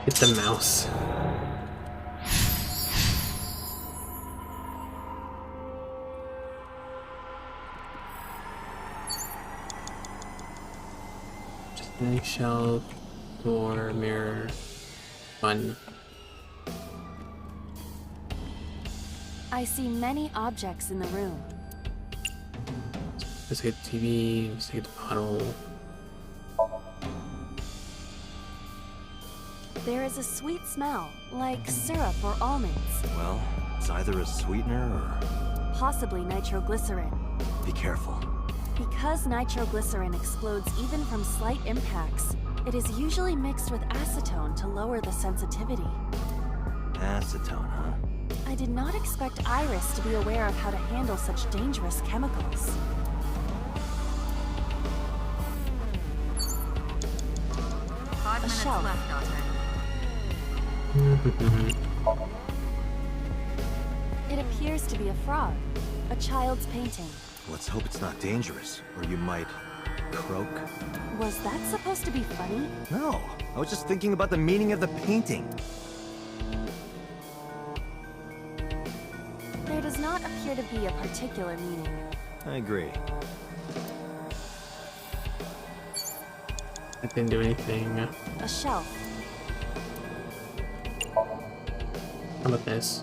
S1: Hit the mouse. Just an shelf, door, mirror, fun.
S2: I see many objects in the room.
S1: Let's get the TV, let's get the bottle.
S2: There is a sweet smell, like syrup or almonds.
S4: Well, it's either a sweetener or...
S2: Possibly nitroglycerin.
S4: Be careful.
S2: Because nitroglycerin explodes even from slight impacts, it is usually mixed with acetone to lower the sensitivity.
S4: Acetone, huh?
S2: I did not expect Iris to be aware of how to handle such dangerous chemicals.
S6: Five minutes
S2: shelf.
S6: left, Dante.
S2: It appears to be a frog. A child's painting.
S4: Let's hope it's not dangerous, or you might... croak.
S2: Was that supposed to be funny?
S4: No, I was just thinking about the meaning of the painting.
S2: There does not appear to be a particular meaning.
S4: I agree.
S1: That didn't do anything.
S2: A shelf.
S1: How about this?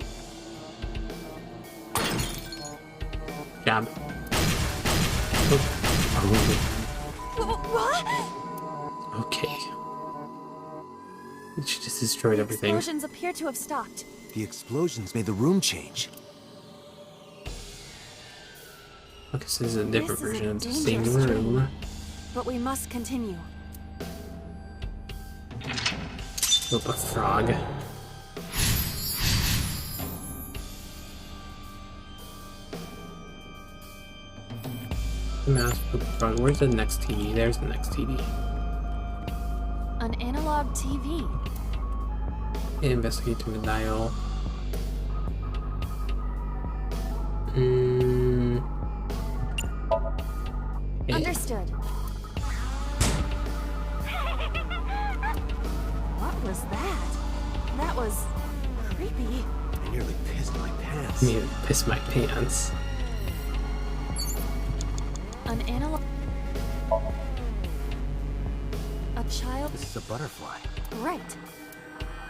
S1: Job.
S2: What?
S1: Okay. She just destroyed everything.
S2: Explosions appear to have stopped.
S4: The explosions made the room change.
S1: Okay, so this is a different
S2: This is a
S1: version of the same
S2: dangerous
S1: room.
S2: dream. But we must continue.
S1: Oh, a frog. The mouse, the frog. Where's the next TV? There's the next TV.
S2: An analog TV.
S1: Investigate to the dial. Yeah.
S2: Understood. What was that? That was creepy.
S4: I nearly pissed my pants.
S1: Me piss my pants.
S2: An analog. A child.
S4: This is a butterfly.
S2: Right.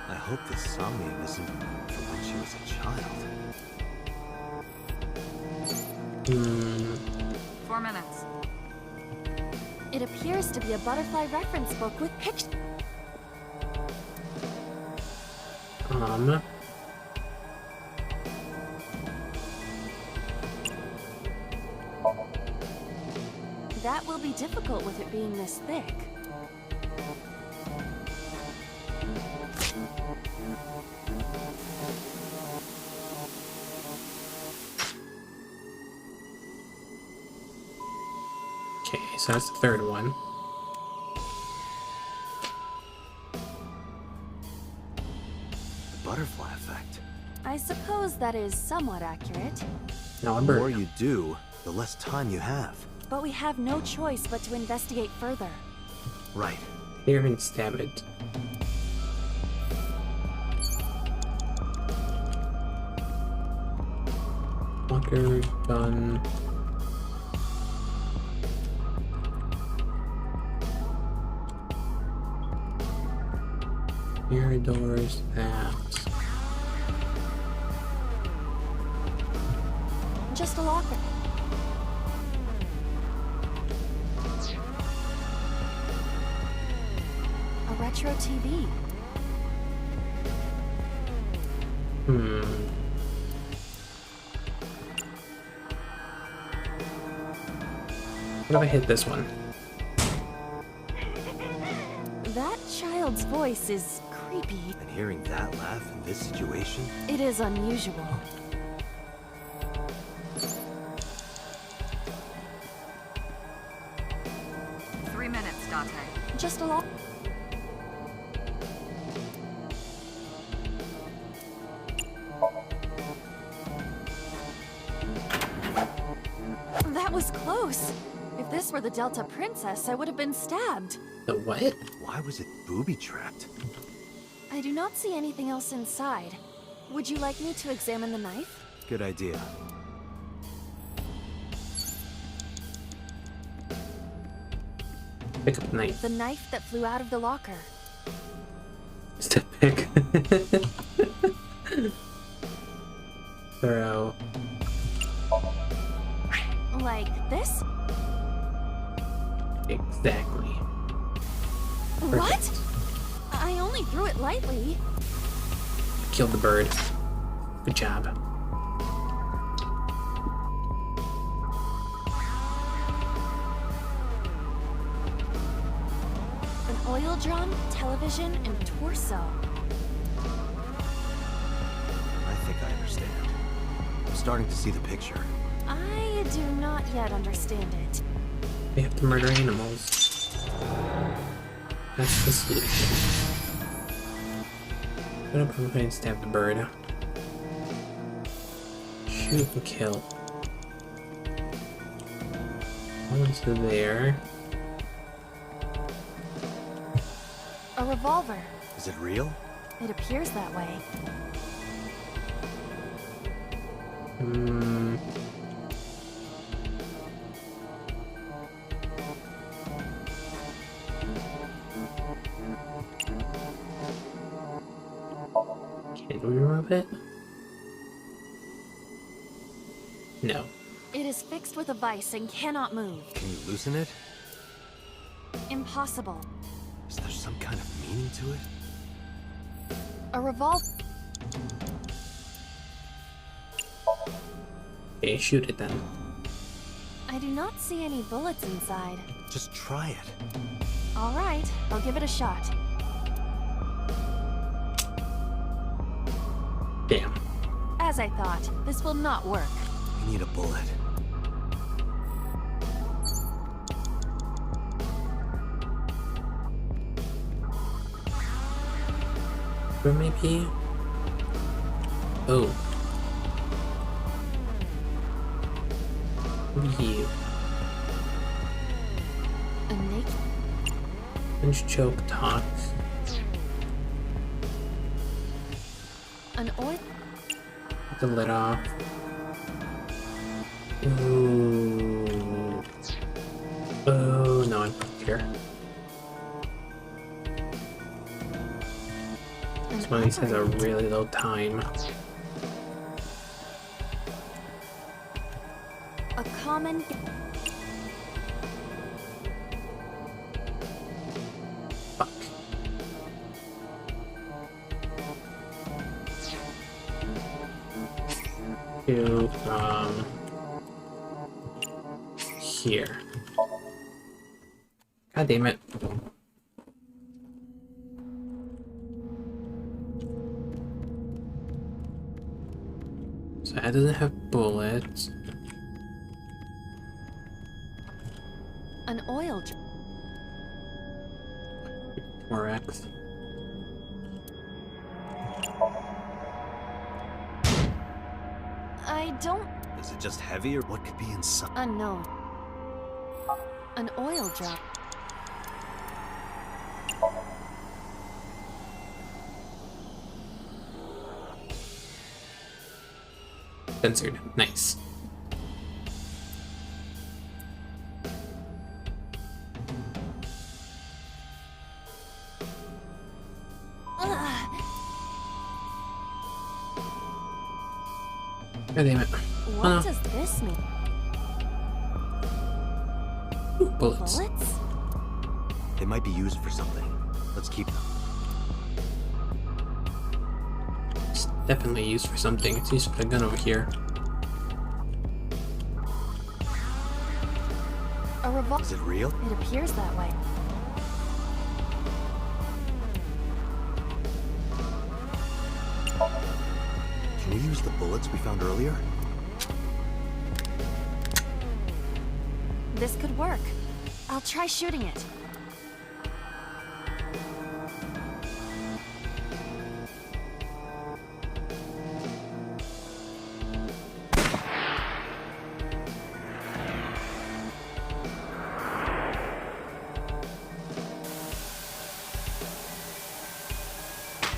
S4: I hope this somnium isn't from when she was a child.
S6: 4 minutes.
S2: It appears to be a butterfly reference book with pictures. That will be difficult with it being this thick.
S1: Okay, so that's the third one.
S4: The butterfly effect.
S2: I suppose that is somewhat accurate.
S1: No,
S4: The more you do, the less time you have.
S2: But we have no choice but to investigate further.
S4: Right.
S1: Hear and stab it. Walker, gun. Mirror doors, that.
S2: Just a locker. A retro TV.
S1: What if I hit this one?
S2: That child's voice is creepy.
S4: And hearing that laugh in this situation?
S2: It is unusual.
S6: Dante.
S2: Just a lot. That was close. If this were the Delta Princess, I would have been stabbed.
S1: The what?
S4: Why was it booby-trapped?
S2: I do not see anything else inside. Would you like me to examine the knife?
S4: Good idea.
S1: Pick up the knife.
S2: The knife that flew out of the locker.
S1: Just to pick. Throw.
S2: Like this?
S1: Exactly.
S2: What? I only threw it lightly.
S1: Killed the bird. Good job.
S2: An oil drum, television, and torso.
S4: I think I understand. I'm starting to see the picture.
S2: I do not yet understand it.
S1: We have to murder animals. That's the solution. Put up a and stab the bird. Shoot and kill. One's there.
S2: A revolver.
S4: Is it real?
S2: It appears that way.
S1: Can we remove it? No.
S2: It is fixed with a vise and cannot move.
S4: Can you loosen it?
S2: Impossible.
S4: Is there some kind of meaning to it?
S2: A revolver.
S1: Okay, shoot it then.
S2: I do not see any bullets inside.
S4: Just try it.
S2: All right, I'll give it a shot.
S1: Damn.
S2: As I thought, this will not work.
S4: We need a bullet.
S1: Or maybe... Oh. You.
S2: A naked...
S1: Punch, choke, talk.
S2: An oil...
S1: Get the lid off. Ooh. Oh, no, I'm here. This one of these has a really low time.
S2: A common...
S1: Fuck. To from here. God damn it. So that doesn't have bullets.
S2: An oil
S1: 4x.
S2: I don't...
S4: Is it just heavy, or what could be inside?
S2: Unknown. An oil drop.
S1: Censored. Nice. God damn it.
S2: What does this mean?
S1: Ooh, bullets.
S2: Bullets?
S4: They might be used for something. Let's keep them.
S1: It's definitely used for something. It's used for the gun over here.
S2: A revolver.
S4: Is it real?
S2: It appears that way.
S4: Can we use the bullets we found earlier?
S2: This could work. I'll try shooting it.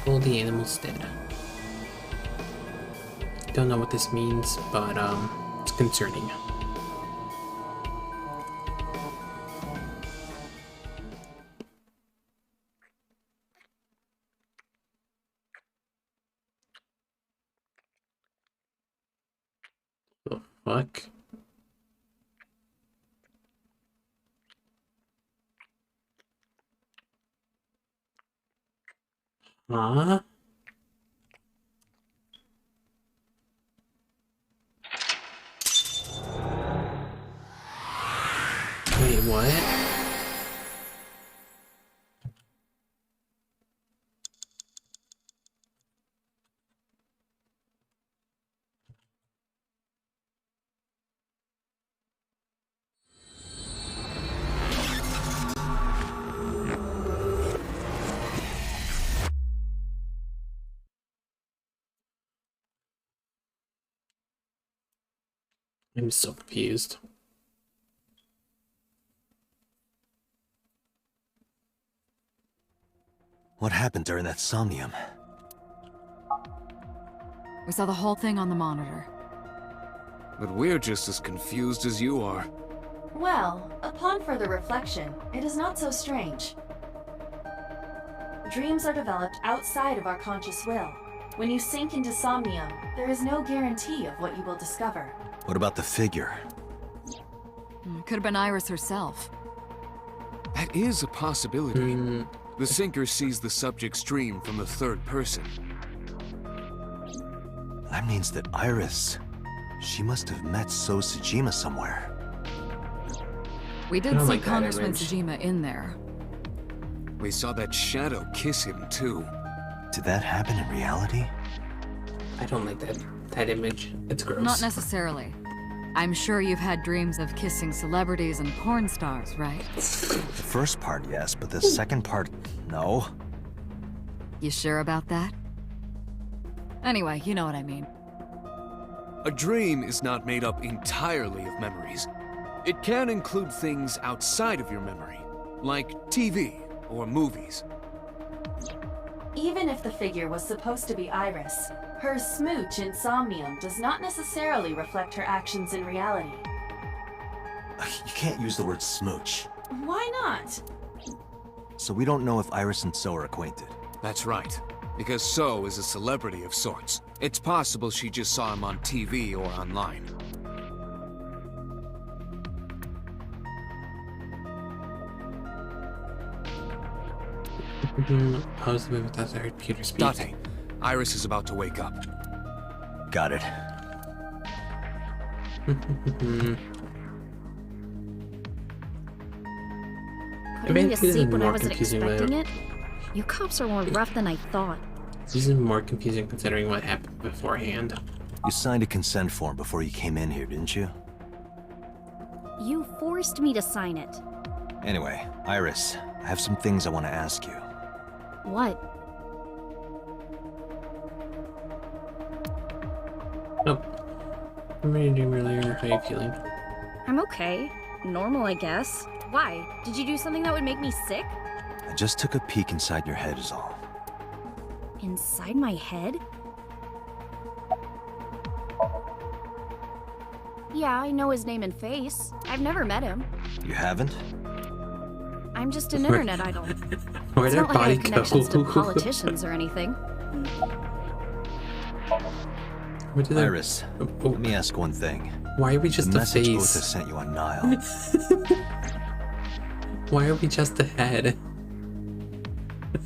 S1: All the animals dead. Don't know what this means, but it's concerning. The fuck? Huh? Wait, what? I'm so confused.
S4: What happened during that somnium?
S6: We saw the whole thing on the monitor.
S7: But we're just as confused as you are.
S8: Well, upon further reflection, it is not so strange. Dreams are developed outside of our conscious will. When you sink into somnium, there is no guarantee of what you will discover.
S4: What about the figure?
S6: Could have been Iris herself.
S7: That is a possibility. The sinker sees the subject's dream from the third person.
S4: That means that Iris, she must have met So Tsujima somewhere.
S6: We did see Congressman Tsujima in there.
S7: We saw that shadow kiss him too.
S4: Did that happen in reality?
S1: I don't like that image. It's gross.
S6: Not necessarily. I'm sure you've had dreams of kissing celebrities and porn stars, right?
S4: The first part, yes, but the second part, no.
S6: You sure about that? Anyway, you know what I mean.
S7: A dream is not made up entirely of memories. It can include things outside of your memory, like TV or movies.
S8: Even if the figure was supposed to be Iris, her smooch in somnium does not necessarily reflect her actions in reality.
S4: You can't use the word smooch.
S8: Why not?
S4: So we don't know if Iris and So are acquainted.
S7: That's right. Because So is a celebrity of sorts. It's possible she just saw him on TV or online.
S1: I was moving without the computer speak.
S7: Date, Iris is about to wake up.
S4: Got it.
S3: Putting me to sleep when I wasn't expecting it? You cops are more rough than I thought.
S1: This is more confusing considering what happened beforehand.
S4: You signed a consent form before you came in here, didn't you?
S3: You forced me to sign it.
S4: Anyway, Iris, I have some things I want to ask you.
S3: What?
S1: Oh. I'm really doing really how are you feeling?
S3: I'm okay. Normal, I guess. Why? Did you do something that would make me sick?
S4: I just took a peek inside your head is all.
S3: Inside my head? Yeah, I know his name and face. I've never met him.
S4: You haven't?
S3: I'm just an internet idol.
S1: Where'd
S3: It's
S1: our
S3: not like I
S1: body
S3: have connections
S1: go?
S3: to politicians or anything.
S4: Iris, let me ask one thing.
S1: Why are we just
S4: the
S1: a
S4: message
S1: face?
S4: Ota sent you on Nile.
S1: Why are we just a head?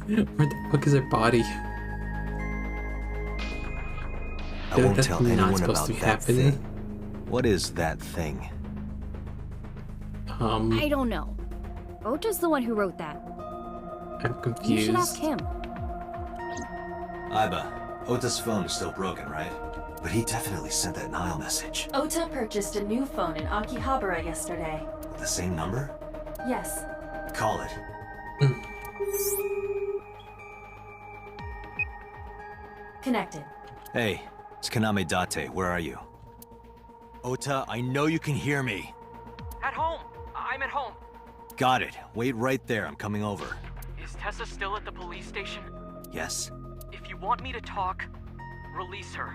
S1: Where the fuck is our body?
S4: I won't
S1: That's
S4: tell
S1: not
S4: anyone
S1: supposed
S4: about
S1: to be
S4: that
S1: happening.
S4: thing. What is that thing?
S3: I don't know. Ota's the one who wrote that.
S1: I'm confused.
S3: You should ask him.
S4: Aiba, Ota's phone is still broken, right? But he definitely sent that Nile message.
S8: Ota purchased a new phone in Akihabara yesterday.
S4: With the same number?
S8: Yes.
S4: Call it.
S8: Connected.
S4: Hey, it's Kaname Date. Where are you? Ota, I know you can hear me.
S9: At home. I'm at home.
S4: Got it. Wait right there. I'm coming over.
S9: Is Tessa still at the police station?
S4: Yes.
S9: If you want me to talk, release her.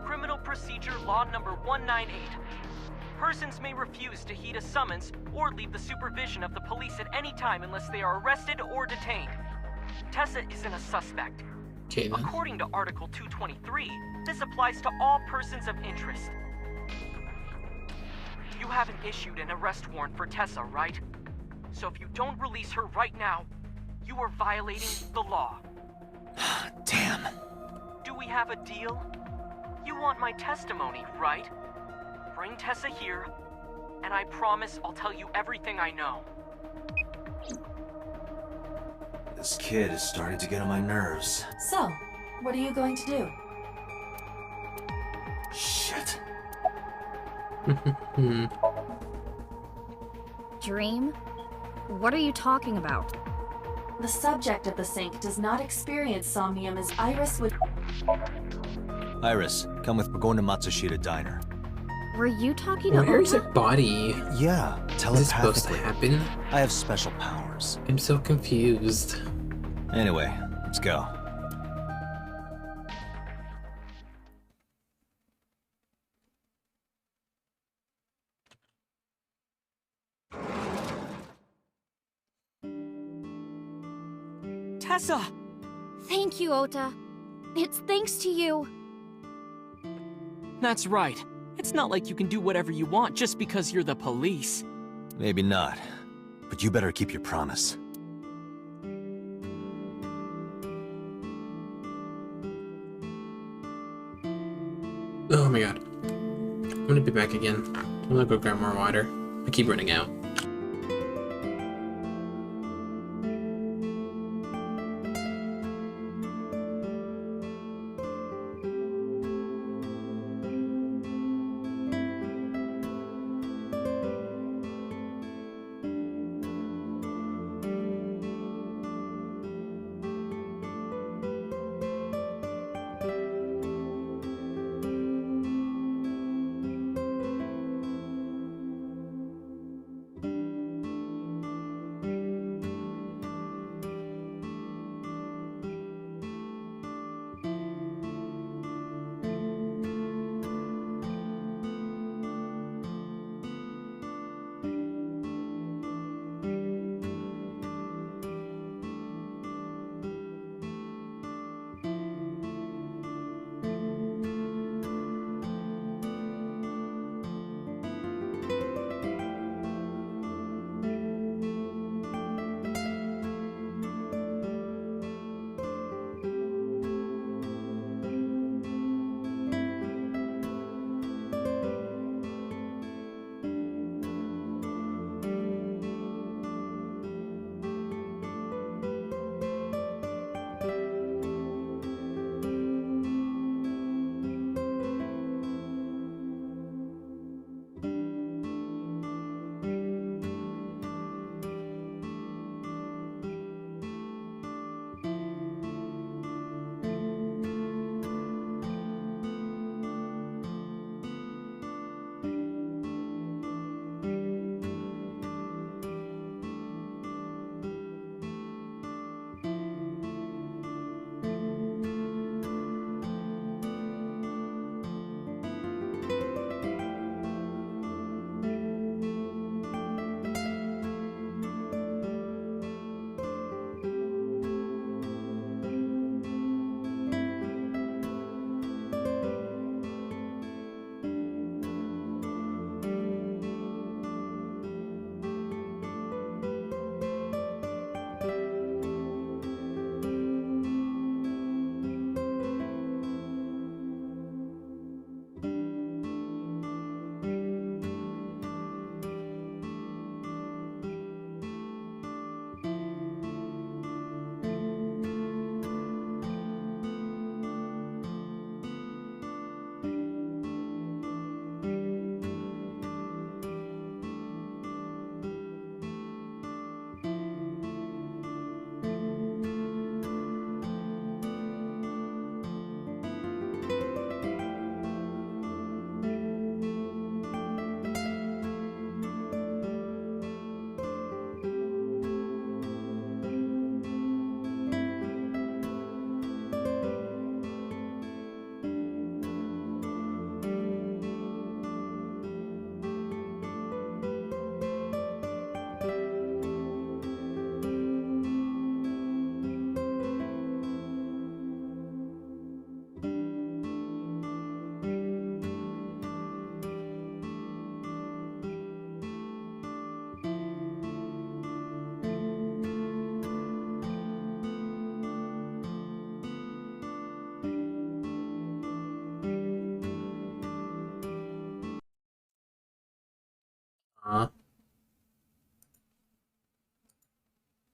S9: Criminal Procedure Law number 198. Persons may refuse to heed a summons or leave the supervision of the police at any time unless they are arrested or detained. Tessa isn't a suspect.
S1: Okay, then.
S9: According to Article 223, this applies to all persons of interest. You haven't issued an arrest warrant for Tessa, right? So if you don't release her right now, you are violating the law.
S4: Damn.
S9: Do we have a deal? You want my testimony, right? Bring Tessa here, and I promise I'll tell you everything I know.
S4: This kid is starting to get on my nerves.
S8: So, what are you going to do?
S4: Shit.
S3: Dream? What are you talking about?
S8: The subject of the sink does not experience somnium as Iris would.
S4: Iris, come with. We're going to Matsushita Diner.
S3: Were you talking to
S1: Where is
S3: Ota?
S1: her body?
S4: Yeah,
S1: Is this supposed to
S4: telepathically.
S1: happen?
S4: I have special powers.
S1: I'm so confused.
S4: Anyway, let's go.
S9: Tessa!
S3: Thank you, Ota. It's thanks to you.
S9: That's right. It's not like you can do whatever you want just because you're the police.
S4: Maybe not, but you better keep your promise.
S1: Oh my god. I'm gonna be back again. I'm gonna go grab more water. I keep running out.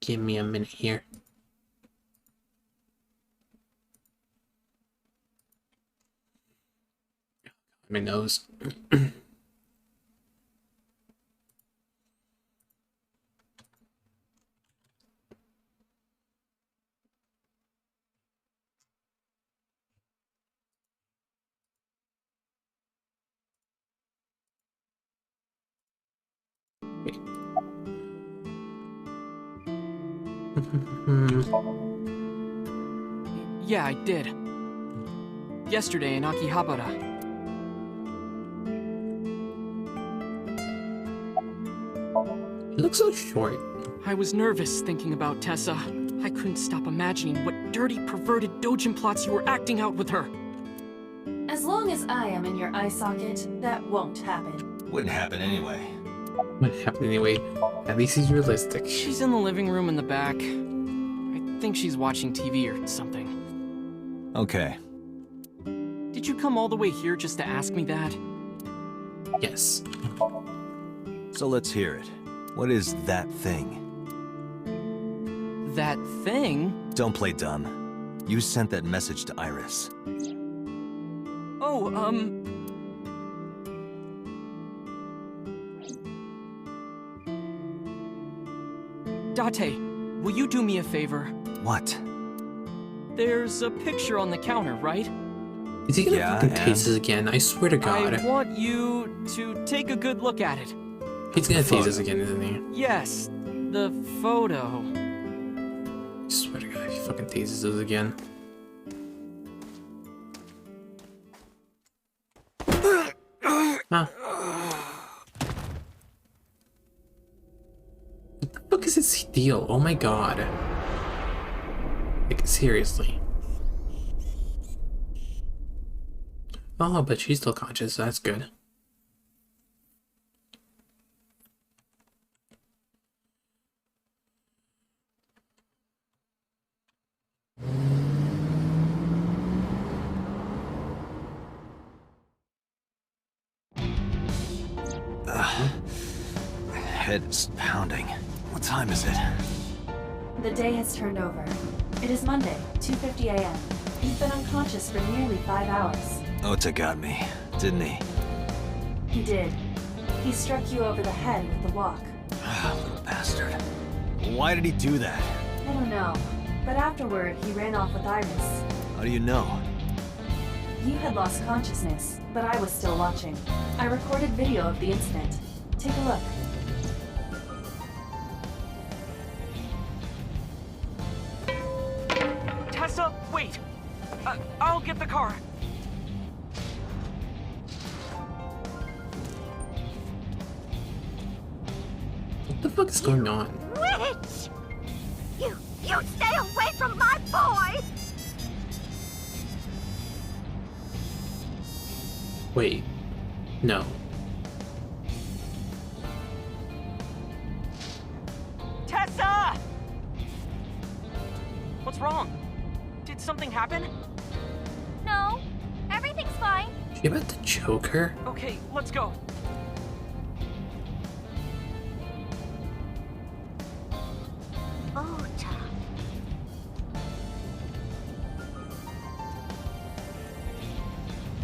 S1: Give me a minute here. My nose.
S9: Yeah, I did. Yesterday in Akihabara.
S1: He looks so short.
S9: I was nervous thinking about Tessa. I couldn't stop imagining what dirty, perverted dojin plots you were acting out with her.
S8: As long as I am in your eye socket, that won't happen.
S4: Wouldn't happen anyway.
S1: What happened anyway? At least he's realistic.
S9: She's in the living room in the back. I think she's watching TV or something.
S4: Okay.
S9: Did you come all the way here just to ask me that?
S1: Yes.
S4: So let's hear it. What is that thing?
S9: That thing?
S4: Don't play dumb. You sent that message to Iris.
S9: Oh, Date, will you do me a favor?
S4: What?
S9: There's a picture on the counter, right?
S1: Is he gonna fucking tase us again? I swear to God.
S9: I want you to take a good look at it.
S1: He's gonna tase us again, isn't he?
S9: Yes, the photo.
S1: I swear to God, he fucking tases us again. Huh. What the fuck is his deal? Oh my God. Like, seriously. Oh, but she's still conscious, so that's good.
S4: My head is pounding. What time is it?
S8: The day has turned over. It is Monday, 2:50 a.m. You've been unconscious for nearly 5 hours.
S4: Ota got me, didn't he?
S8: He did. He struck you over the head with the walk.
S4: Little bastard. Why did he do that?
S8: I don't know, but afterward he ran off with Iris.
S4: How do you know?
S8: You had lost consciousness, but I was still watching. I recorded video of the incident. Take a look.
S9: Tessa, wait! I'll get the car.
S1: What the fuck is going on?
S12: Witch! You stay away from my boy!
S1: Wait. No.
S9: Tessa! What's wrong? Did something happen?
S3: No, everything's fine.
S1: She about to choke her?
S9: Okay, let's go.
S12: Ota.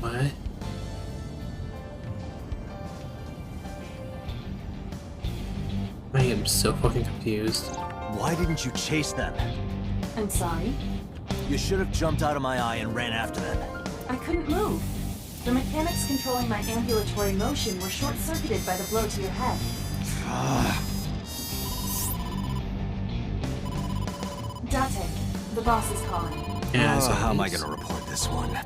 S1: What? I am so fucking confused.
S4: Why didn't you chase them?
S8: I'm sorry.
S4: You should have jumped out of my eye and ran after them.
S8: I couldn't move. The mechanics controlling my ambulatory motion were short-circuited by the blow to your head. Date, the boss is calling.
S1: Yeah, so
S4: how am I gonna report this one?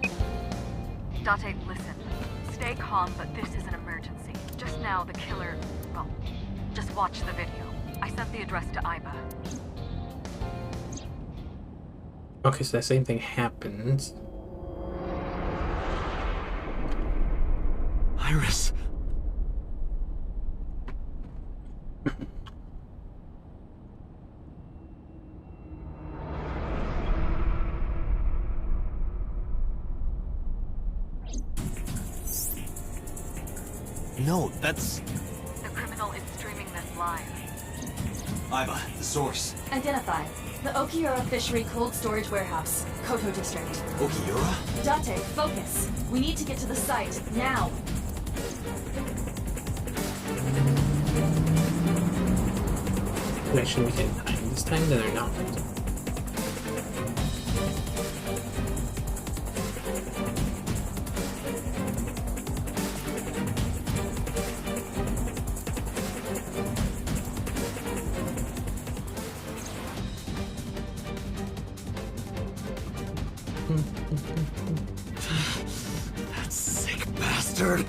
S6: Date, listen. Stay calm, but this is an emergency. Just now, the killer... Well, just watch the video. I sent the address to Aiba.
S1: Okay, so that same thing happened.
S4: Iris. No, that's...
S6: The criminal is streaming this live.
S4: Iba, the source.
S8: Identified. The Okiura Fishery Cold Storage Warehouse, Koto District.
S4: Okiura?
S8: Date, focus. We need to get to the site, now.
S1: I should make it time this time, then they're not.
S15: That sick bastard!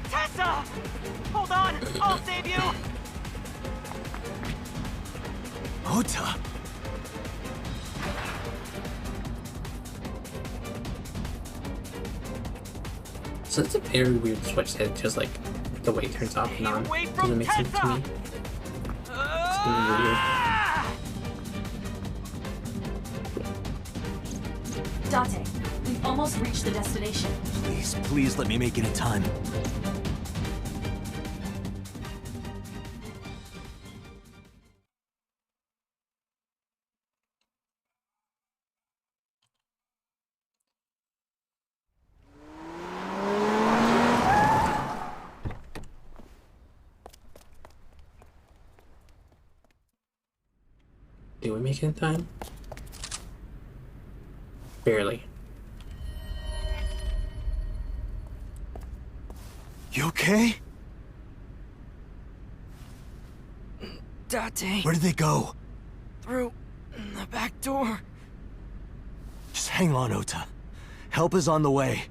S9: Tessa! Hold on! I'll save you!
S4: Ota!
S1: So it's a very weird switch that just like the way it turns off and on doesn't make sense to me. It's really weird.
S8: Date, we've almost reached the destination.
S4: Please, please let me make it in time.
S1: Do we make it in time? Barely.
S4: You okay?
S9: Date.
S4: Where did they go?
S9: Through the back door.
S4: Just hang on, Ota. Help is on the way.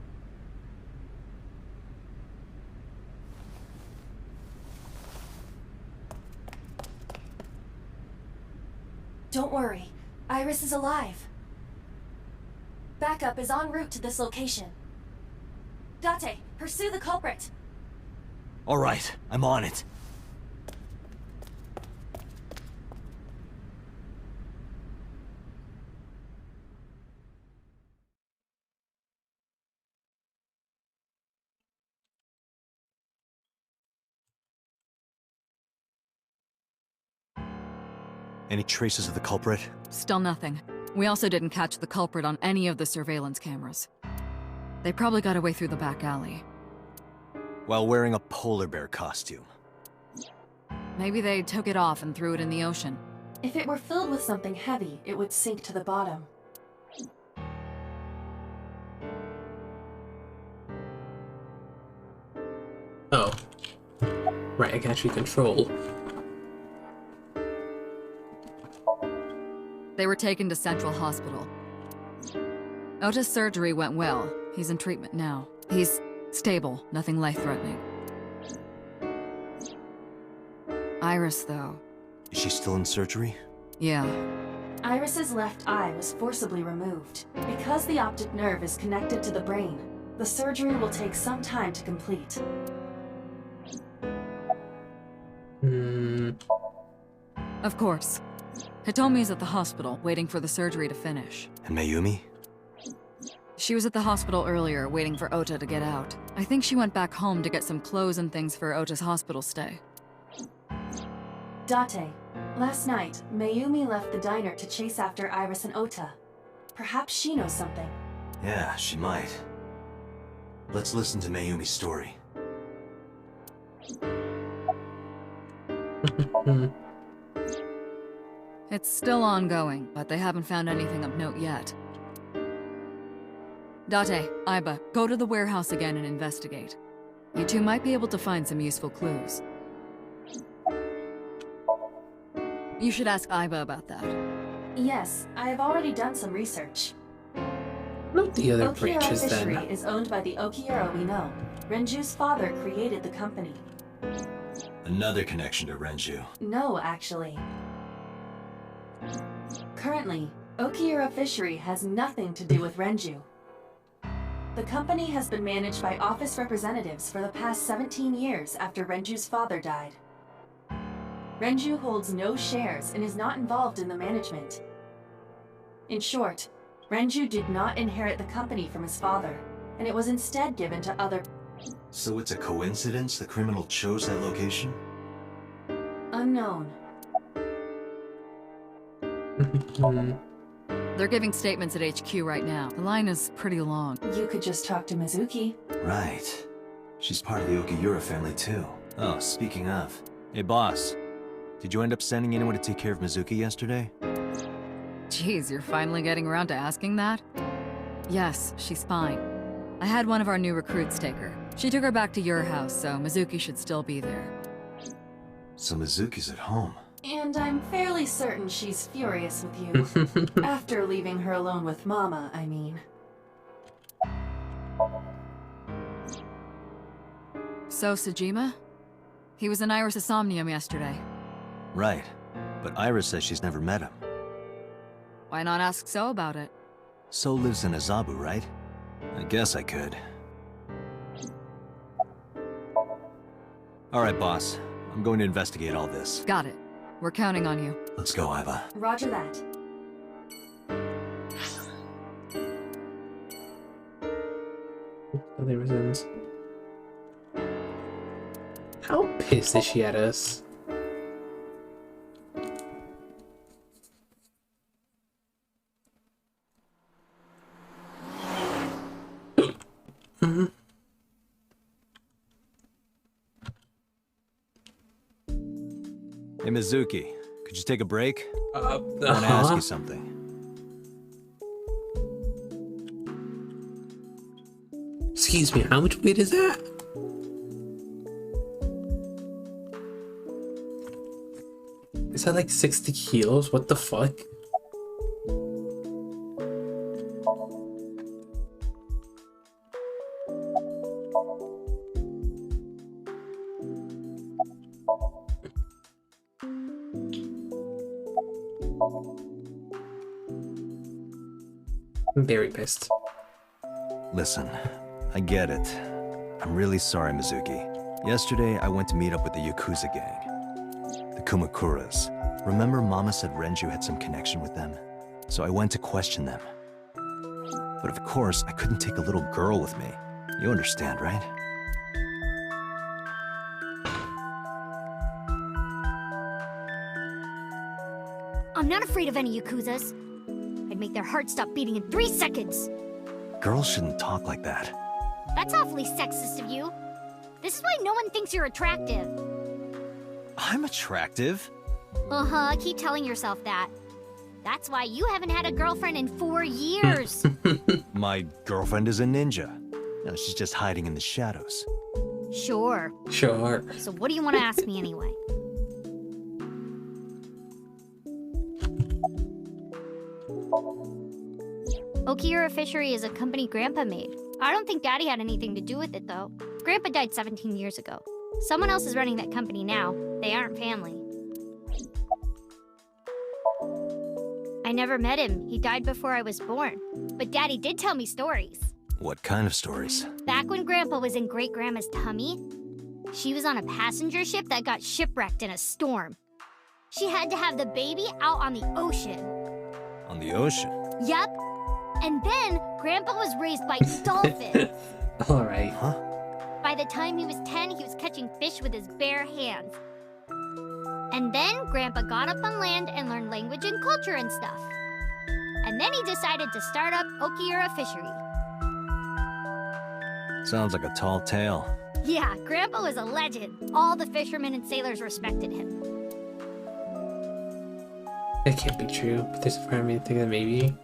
S8: Don't worry. Iris is alive. Backup is en route to this location. Date, pursue the culprit.
S4: All right, I'm on it. Any traces of the culprit?
S6: Still nothing. We also didn't catch the culprit on any of the surveillance cameras. They probably got away through the back alley.
S4: While wearing a polar bear costume.
S6: Maybe they took it off and threw it in the ocean.
S8: If it were filled with something heavy, it would sink to the bottom.
S1: Oh. Right, I can actually control.
S6: They were taken to Central Hospital. Ota's surgery went well. He's in treatment now. He's stable, nothing life-threatening. Iris, though.
S4: Is she still in surgery?
S6: Yeah.
S8: Iris's left eye was forcibly removed. Because the optic nerve is connected to the brain, the surgery will take some time to complete.
S6: Of course. Hitomi is at the hospital, waiting for the surgery to finish.
S4: And Mayumi?
S6: She was at the hospital earlier, waiting for Ota to get out. I think she went back home to get some clothes and things for Ota's hospital stay.
S8: Date, last night, Mayumi left the diner to chase after Iris and Ota. Perhaps she knows something.
S4: Yeah, she might. Let's listen to Mayumi's story.
S6: It's still ongoing, but they haven't found anything of note yet. Date, Iba, go to the warehouse again and investigate. You two might be able to find some useful clues. You should ask Iba about that.
S8: Yes, I have already done some research.
S1: Not the other
S8: Okiura
S1: branches
S8: Fishery
S1: then.
S8: is owned by the Okiura we know. Renju's father created the company.
S4: Another connection to Renju.
S8: No, actually. Currently, Okiura Fishery has nothing to do with Renju. The company has been managed by office representatives for the past 17 years after Renju's father died. Renju holds no shares and is not involved in the management. In short, Renju did not inherit the company from his father, and it was instead given to other...
S4: So it's a coincidence the criminal chose that location?
S8: Unknown.
S6: They're giving statements at HQ right now. The line is pretty long.
S8: You could just talk to Mizuki.
S4: Right. She's part of the Okiura family too. Oh, speaking of. Hey boss, did you end up sending anyone to take care of Mizuki yesterday?
S6: Jeez, you're finally getting around to asking that? Yes, she's fine. I had one of our new recruits take her. She took her back to your house, so Mizuki should still be there.
S4: So Mizuki's at home.
S8: And I'm fairly certain she's furious with you. After leaving her alone with Mama, I mean.
S6: So, Sejima? He was in Iris' Somnium yesterday.
S4: Right. But Iris says she's never met him.
S6: Why not ask So about it?
S4: So lives in Azabu, right? I guess I could. Alright, boss. I'm going to investigate all this.
S6: Got it. We're counting on you.
S4: Let's go, Iva.
S8: Roger that.
S1: Other reasons. How pissed is she at us?
S4: Hey, Mizuki. Could you take a break? I want to ask you something.
S1: Excuse me, how much weight is that? Is that like 60 kilos? What the fuck? I'm very pissed.
S4: Listen, I get it. I'm really sorry, Mizuki. Yesterday, I went to meet up with the Yakuza gang. The Kumakuras. Remember Mama said Renju had some connection with them? So I went to question them. But of course, I couldn't take a little girl with me. You understand, right?
S3: I'm not afraid of any Yakuzas. I'd make their hearts stop beating in 3 seconds.
S4: Girls shouldn't talk like that.
S3: That's awfully sexist of you. This is why no one thinks you're attractive.
S4: I'm attractive.
S3: Uh-huh, keep telling yourself that. That's why you haven't had a girlfriend in 4 years.
S4: My girlfriend is a ninja. No, she's just hiding in the shadows.
S3: Sure.
S1: Sure.
S3: So what do you want to ask me anyway? Okiura Fishery is a company Grandpa made. I don't think Daddy had anything to do with it, though. Grandpa died 17 years ago. Someone else is running that company now. They aren't family. I never met him. He died before I was born. But Daddy did tell me stories.
S4: What kind of stories?
S3: Back when Grandpa was in Great-Grandma's tummy, she was on a passenger ship that got shipwrecked in a storm. She had to have the baby out on the ocean.
S4: On the ocean?
S3: Yep. And then, Grandpa was raised by dolphins.
S1: Alright.
S4: Huh?
S3: By the time he was 10, he was catching fish with his bare hands. And then, Grandpa got up on land and learned language and culture and stuff. And then he decided to start up Okiura Fishery.
S4: Sounds like a tall tale.
S3: Yeah, Grandpa was a legend. All the fishermen and sailors respected him.
S1: That can't be true, but there's a part of me thinking that maybe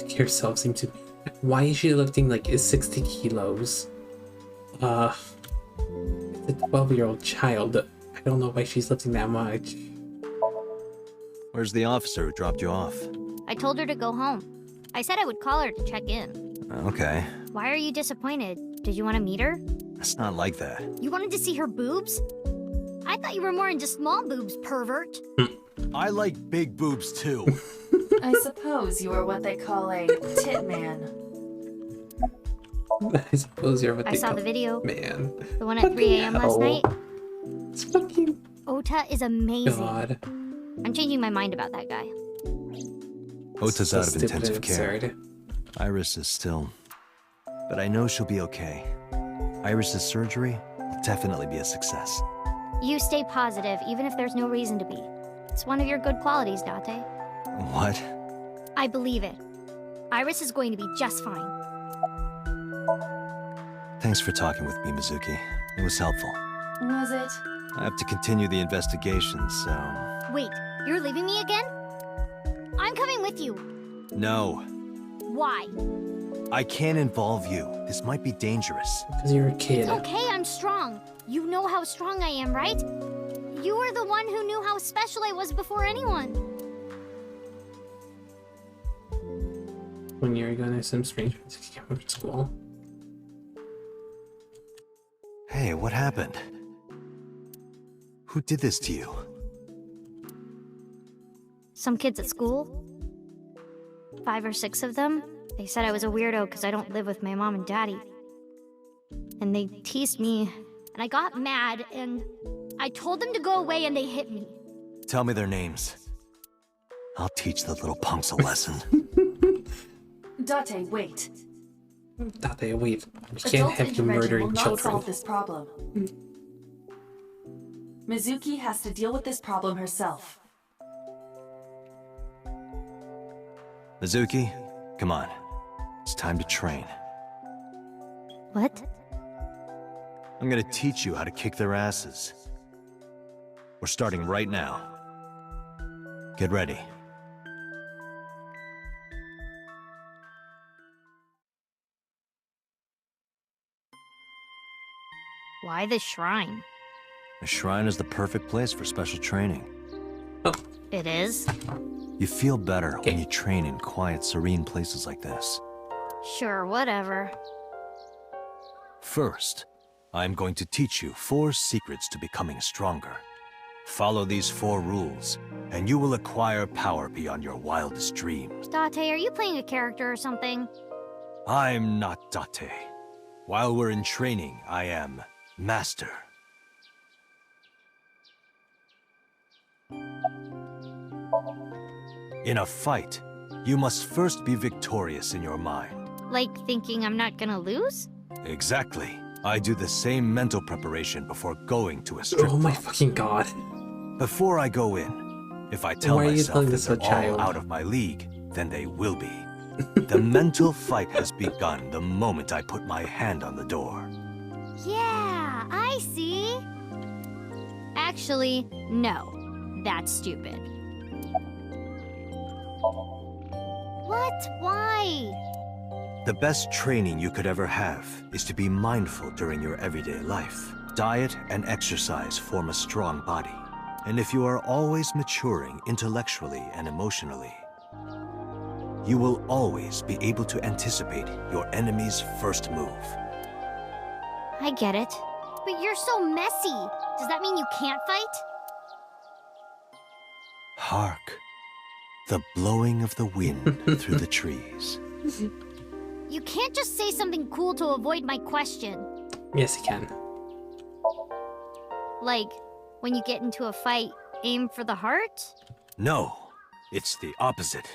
S1: yourself seems to be. Why is she lifting like 60 kilos? It's a 12-year-old child. I don't know why she's lifting that much.
S4: Where's the officer who dropped you off?
S3: I told her to go home. I said I would call her to check in.
S4: Okay.
S3: Why are you disappointed? Did you want to meet her?
S4: It's not like that.
S3: You wanted to see her boobs? I thought you were more into small boobs, pervert.
S4: I like big boobs too.
S8: I suppose you are what they call a tit man.
S1: I suppose you're what
S3: I
S1: they
S3: saw
S1: call
S3: the video.
S1: Man.
S3: The one at 3 a.m. last
S1: hell.
S3: night.
S1: It's fucking
S3: Ota is amazing.
S1: God.
S3: I'm changing my mind about that guy.
S4: Ota's
S1: So
S4: out of
S1: stupid
S4: intensive
S1: and
S4: care.
S1: absurd.
S4: Iris is still... But I know she'll be okay. Iris's surgery will definitely be a success.
S3: You stay positive, even if there's no reason to be. It's one of your good qualities, Date.
S4: What?
S3: I believe it. Iris is going to be just fine.
S4: Thanks for talking with me, Mizuki. It was helpful.
S8: Was it?
S4: I have to continue the investigation, so...
S3: Wait, you're leaving me again? I'm coming with you.
S4: No,
S3: Why?
S4: I can't involve you. This might be dangerous.
S1: Because you're a kid.
S3: It's okay, I'm strong. You know how strong I am, right? You were the one who knew how special I was before anyone.
S1: When you're going to some stranger to come from school.
S4: Hey, what happened? Who did this to you?
S3: Some kids at school. 5 or 6 of them. They said I was a weirdo because I don't live with my mom and daddy. And they teased me, and I got mad, and I told them to go away, and they hit me.
S4: Tell me their names. I'll teach the little punks a lesson.
S8: Date, wait.
S1: Date, wait. We can't
S8: Adult
S1: have you
S8: intervention will
S1: murdering
S8: not
S1: children.
S8: solve this problem. Mizuki has to deal with this problem herself.
S4: Mizuki, come on. It's time to train.
S3: What?
S4: I'm gonna teach you how to kick their asses. We're starting right now. Get ready.
S3: Why the shrine?
S4: The shrine is the perfect place for special training.
S3: It is?
S4: You feel better when you train in quiet, serene places like this.
S3: Sure, whatever.
S4: First, I'm going to teach you 4 secrets to becoming stronger. Follow these 4 rules, and you will acquire power beyond your wildest dreams.
S3: Date, are you playing a character or something?
S4: I'm not Date. While we're in training, I am Master. In a fight, you must first be victorious in your mind.
S3: Like thinking I'm not gonna lose?
S4: Exactly. I do the same mental preparation before going to a strip
S1: Oh my
S4: club.
S1: fucking god.
S4: Before I go in, if I tell
S1: Why are you
S4: myself
S1: telling
S4: that
S1: this to a
S4: they're
S1: child?
S4: all out of my league, then they will be. The mental fight has begun the moment I put my hand on the door.
S3: Yeah, I see. Actually, no. That's stupid. What? Why?
S4: The best training you could ever have is to be mindful during your everyday life. Diet and exercise form a strong body. And if you are always maturing intellectually and emotionally, you will always be able to anticipate your enemy's first move.
S3: I get it. But you're so messy. Does that mean you can't fight?
S4: Hark, the blowing of the wind through the trees.
S3: You can't just say something cool to avoid my question.
S1: Yes, you can.
S3: Like, when you get into a fight, aim for the heart?
S4: No, it's the opposite.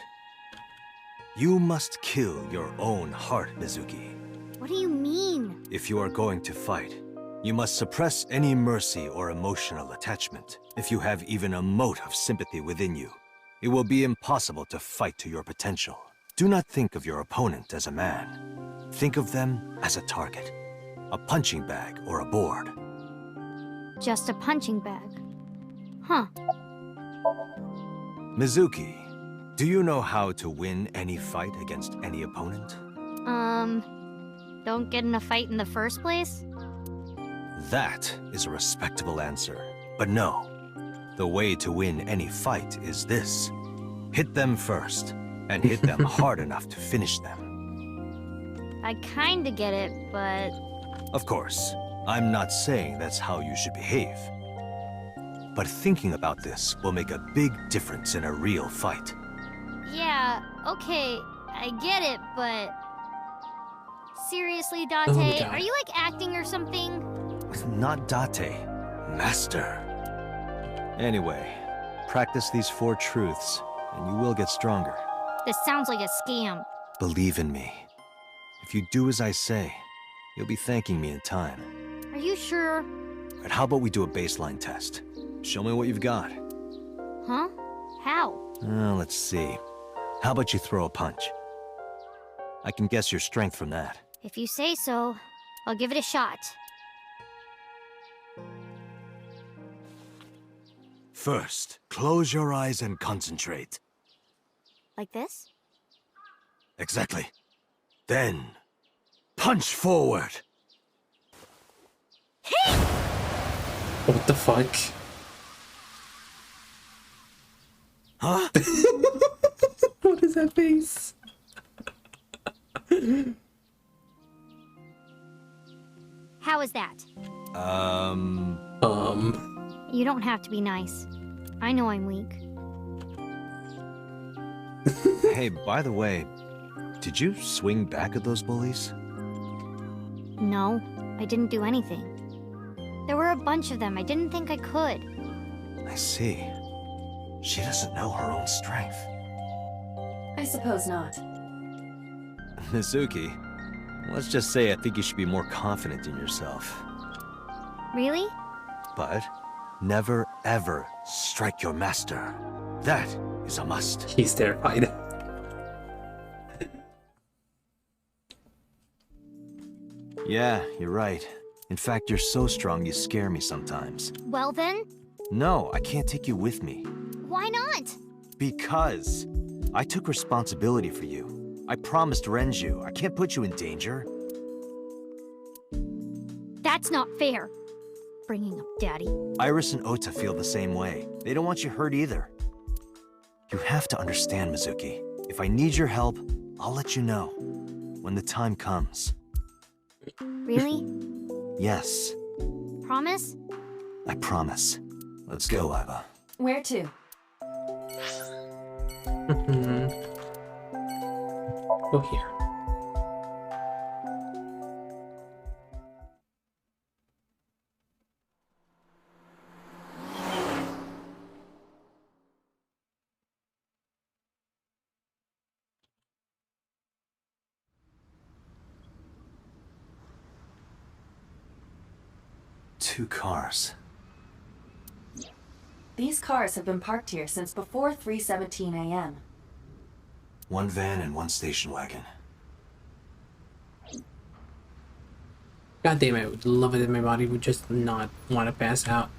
S4: You must kill your own heart, Mizuki.
S3: What do you mean?
S4: If you are going to fight, you must suppress any mercy or emotional attachment. If you have even a mote of sympathy within you, it will be impossible to fight to your potential. Do not think of your opponent as a man. Think of them as a target, a punching bag or a board.
S3: Just a punching bag. Huh.
S4: Mizuki, do you know how to win any fight against any opponent?
S3: Don't get in a fight in the first place?
S4: That is a respectable answer. But no, the way to win any fight is this. Hit them first, and hit them hard enough to finish them.
S3: I kinda get it, but...
S4: Of course, I'm not saying that's how you should behave. But thinking about this will make a big difference in a real fight.
S3: Yeah, okay, I get it, but... Seriously, Date,
S1: Oh my God.
S3: are you like acting or something?
S4: Not Date. Master. Anyway, practice these 4 truths, and you will get stronger.
S3: This sounds like a scam.
S4: Believe in me. If you do as I say, you'll be thanking me in time.
S3: Are you sure?
S4: Right, how about we do a baseline test? Show me what you've got.
S3: Huh? How?
S4: Let's see. How about you throw a punch? I can guess your strength from that.
S3: If you say so, I'll give it a shot.
S4: First, close your eyes and concentrate.
S3: Like this?
S4: Exactly. Then, punch forward.
S1: What the fuck?
S4: Huh?
S1: What is that face?
S3: How is that? You don't have to be nice. I know I'm weak.
S4: Hey, by the way, did you swing back at those bullies?
S3: No, I didn't do anything. There were a bunch of them. I didn't think I could.
S4: I see. She doesn't know her own strength.
S8: I suppose not.
S4: Mizuki, let's just say I think you should be more confident in yourself.
S3: Really?
S4: But never ever strike your master. That is a must.
S1: He's terrified.
S4: Yeah, you're right. In fact, you're so strong you scare me sometimes.
S3: Well then,
S4: No, I can't take you with me.
S3: why not?
S4: Because I took responsibility for you. I promised Renju. I can't put you in danger.
S3: That's not fair. Bringing up Daddy.
S4: Iris and Ota feel the same way. They don't want you hurt either. You have to understand, Mizuki. If I need your help, I'll let you know. When the time comes.
S3: Really?
S4: Yes,
S3: Promise?
S4: I promise. Let's go, Aiba.
S8: Where to?
S1: Go here.
S4: Two cars.
S8: These cars have been parked here since before 3:17 a.m.
S4: One van and one station wagon.
S1: God damn it, I would love it if my body would just not want to pass out.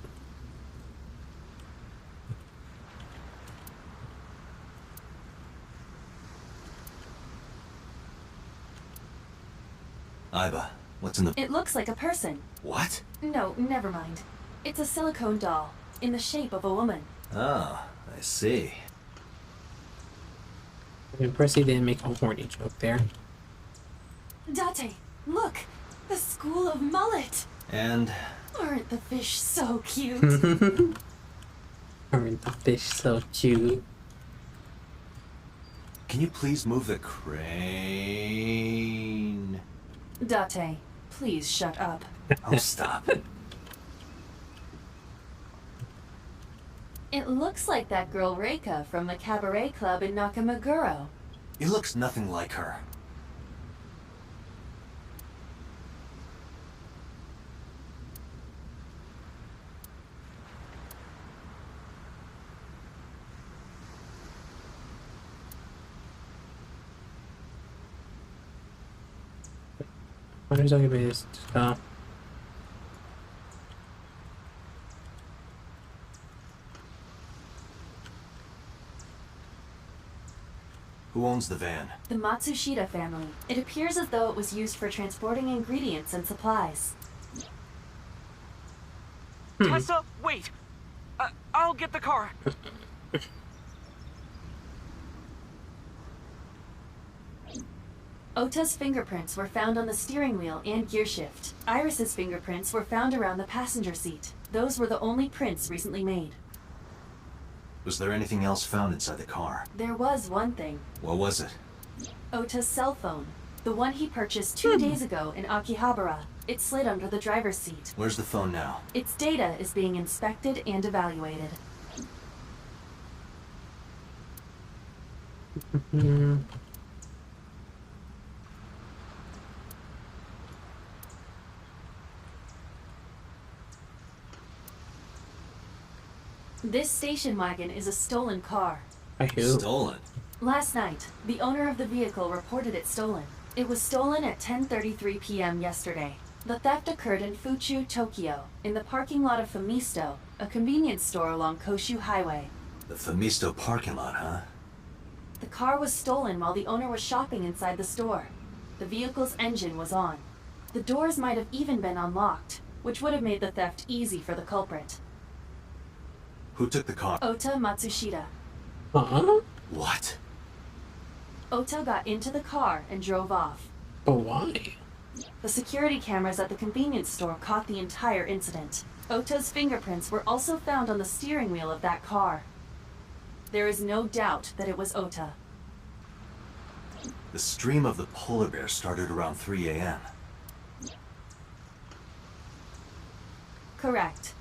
S4: Aiba, what's in the...
S8: It looks like a person.
S4: What?
S8: No, never mind. It's a silicone doll, in the shape of a woman.
S4: Oh, I see.
S1: I'm impressed he didn't make a horny joke there.
S8: Date, look! The school of mullet!
S4: And...
S8: Aren't the fish so cute?
S1: Aren't the fish so cute?
S4: Can you please move the crane?
S8: Date, please shut up.
S4: Oh, stop.
S8: It looks like that girl Reika from the cabaret club in Nakamaguro.
S4: He looks nothing like her.
S1: What are you talking about this stuff?
S4: Who owns the van?
S8: The Matsushita family. It appears as though it was used for transporting ingredients and supplies.
S9: Tessa, wait! I'll get the car.
S8: Ota's fingerprints were found on the steering wheel and gearshift. Iris's fingerprints were found around the passenger seat. Those were the only prints recently made.
S4: Was there anything else found inside the car?
S8: There was one thing.
S4: What was it?
S8: Ota's cell phone. The one he purchased 2 days ago in Akihabara. It slid under the driver's seat.
S4: Where's the phone now?
S8: Its data is being inspected and evaluated. This station wagon is a stolen car.
S4: Stolen?
S8: Last night, the owner of the vehicle reported it stolen. It was stolen at 10:33 p.m. yesterday. The theft occurred in Fuchu, Tokyo, in the parking lot of Famisto, a convenience store along Koshu Highway.
S4: The Famisto parking lot, huh?
S8: The car was stolen while the owner was shopping inside the store. The vehicle's engine was on. The doors might have even been unlocked, which would have made the theft easy for the culprit.
S4: Who took the car?
S8: Ota Matsushita.
S4: What?
S8: Ota got into the car and drove off.
S1: But why?
S8: The security cameras at the convenience store caught the entire incident. Ota's fingerprints were also found on the steering wheel of that car. There is no doubt that it was Ota.
S4: The stream of the polar bear started around 3 a.m.
S8: Correct.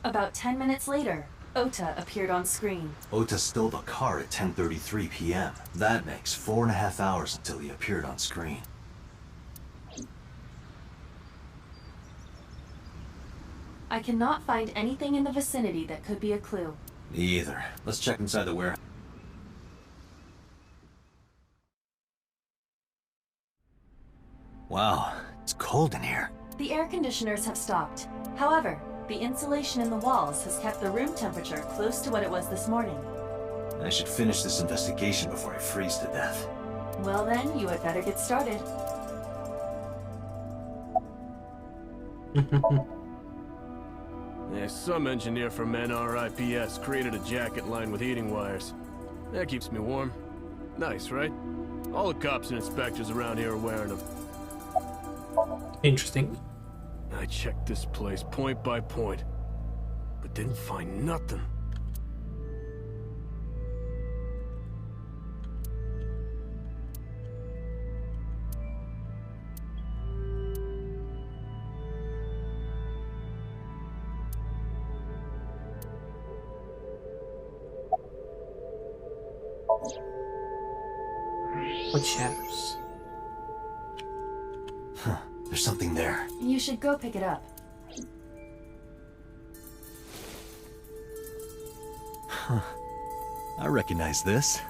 S8: About 10 minutes later, Ota appeared on screen.
S4: Ota stole the car at 10:33 p.m. That makes 4.5 hours until he appeared on screen.
S8: I cannot find anything in the vicinity that could be a clue.
S4: Me either. Let's check inside the warehouse. Wow, it's cold in here.
S8: The air conditioners have stopped. However, the insulation in the walls has kept the room temperature close to what it was this morning.
S4: I should finish this investigation before I freeze to death.
S8: Well then, you had better get started.
S17: Yeah, some engineer from NRIPS created a jacket lined with heating wires. That keeps me warm. Nice, right? All the cops and inspectors around here are wearing them.
S1: Interesting.
S17: I checked this place point by point, but didn't find nothing.
S1: What shadows?
S4: Huh, there's something there.
S8: You should go pick it up.
S4: Huh. I recognize this.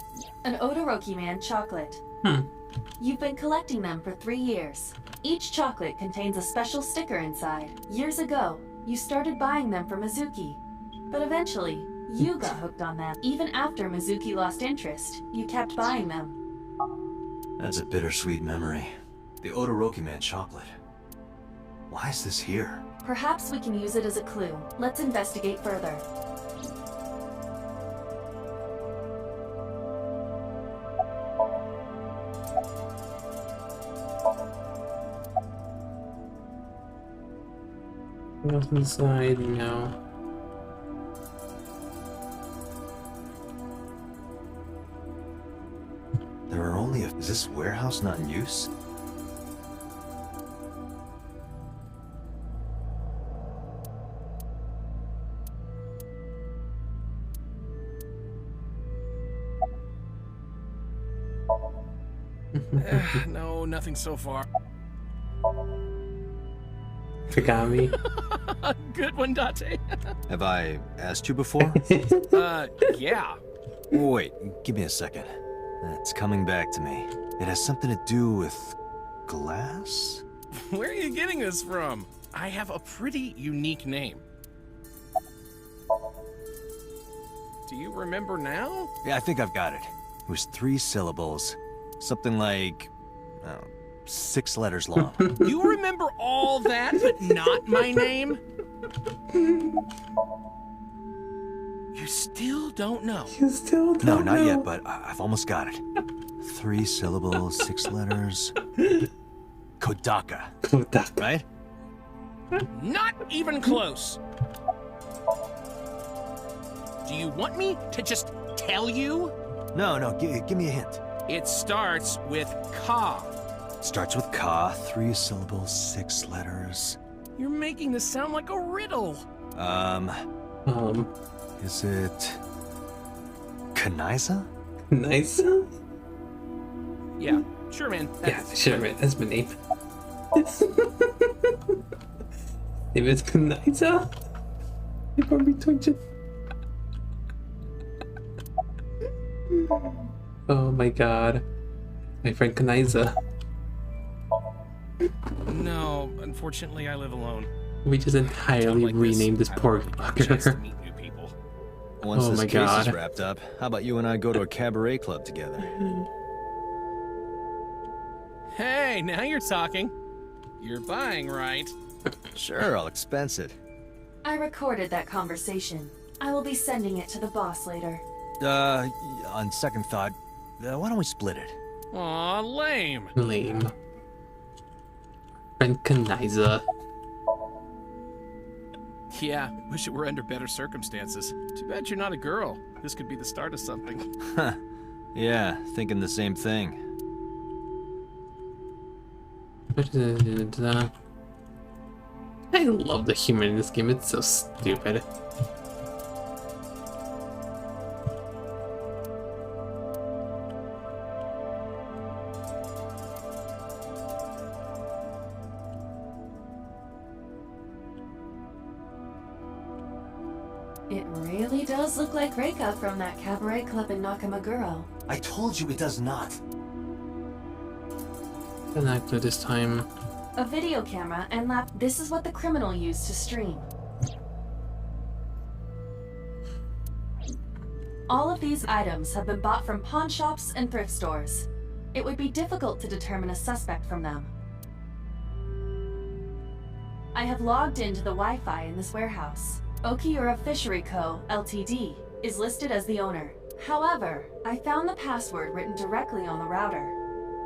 S8: An Odoroki Man chocolate. You've been collecting them for 3 years. Each chocolate contains a special sticker inside. Years ago, you started buying them for Mizuki. But eventually, you got hooked on them. Even after Mizuki lost interest, you kept buying them.
S4: That's a bittersweet memory. The Odoroki Man chocolate. Why is this here?
S8: Perhaps we can use it as a clue. Let's investigate further.
S1: What's inside now?
S4: There are only a... Is this warehouse not in use?
S18: No, nothing so far.
S1: Kagami.
S18: Good one, Date.
S4: Have I asked you before?
S18: Yeah.
S4: Wait, give me a second. It's coming back to me. It has something to do with... glass?
S18: Where are you getting this from? I have a pretty unique name. Do you remember now?
S4: Yeah, I think I've got it. It was 3 syllables. Something like... 6 letters long.
S18: You remember all that, but not my name? You still don't know.
S1: You still don't
S4: know? No, not
S1: know.
S4: yet, but I've almost got it. 3 syllables, 6 letters. Kodaka.
S1: Kodaka.
S4: Right?
S18: Not even close. Do you want me to just tell you?
S4: No, give me a hint.
S18: It starts with Ka.
S4: Starts with Ka, 3 syllables, 6 letters.
S18: You're making this sound like a riddle.
S4: Is it... Kaniza?
S1: Kaniza?
S18: Yeah, sure, man.
S1: Sure, man. That's my name. If it's Kaniza, you probably tortured. Oh my god. My friend Kaniza.
S18: No, unfortunately, I live alone.
S1: We just entirely renamed this poor fucker.
S4: Once
S1: Oh
S4: this
S1: my
S4: case
S1: god.
S4: is wrapped up, how about you and I go to a cabaret club together?
S18: Hey, now you're talking. You're buying, right?
S4: Sure, I'll expense it.
S8: I recorded that conversation. I will be sending it to the boss later.
S4: On second thought, why don't we split it?
S18: Aw, lame.
S1: Lame. Friend Kaniza.
S18: Yeah, wish it were under better circumstances. Too bad you're not a girl. This could be the start of something.
S4: Huh. Yeah, thinking the same thing.
S1: I love the humor in this game, it's so stupid.
S8: It really does look like Reika from that cabaret club in Nakamaguro.
S4: I told you it does not.
S1: An actor this time.
S8: A video camera and this is what the criminal used to stream. All of these items have been bought from pawn shops and thrift stores. It would be difficult to determine a suspect from them. I have logged into the Wi-Fi in this warehouse. Okiura Fishery Co., Ltd. is listed as the owner. However, I found the password written directly on the router.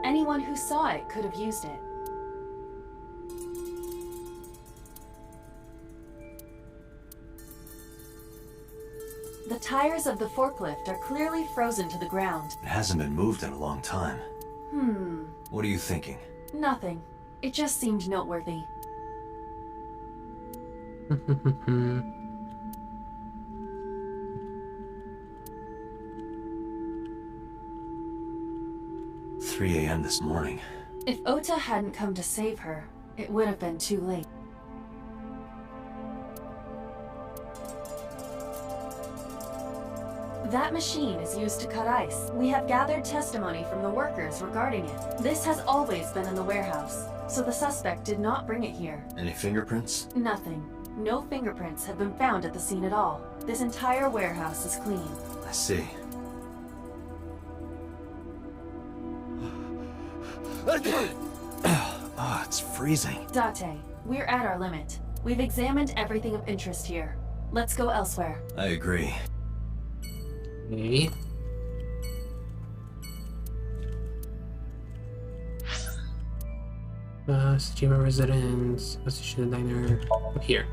S8: Anyone who saw it could have used it. The tires of the forklift are clearly frozen to the ground.
S4: It hasn't been moved in a long time. What are you thinking?
S8: Nothing. It just seemed noteworthy.
S4: 3 a.m. this morning.
S8: If Ota hadn't come to save her, it would have been too late. That machine is used to cut ice. We have gathered testimony from the workers regarding it. This has always been in the warehouse, so the suspect did not bring it here.
S4: Any fingerprints?
S8: Nothing. No fingerprints have been found at the scene at all. This entire warehouse is clean.
S4: I see. Oh, it's freezing.
S8: Date, we're at our limit. We've examined everything of interest here. Let's go elsewhere.
S4: I agree.
S1: Okay. Steamer residence, Associated Diner, here.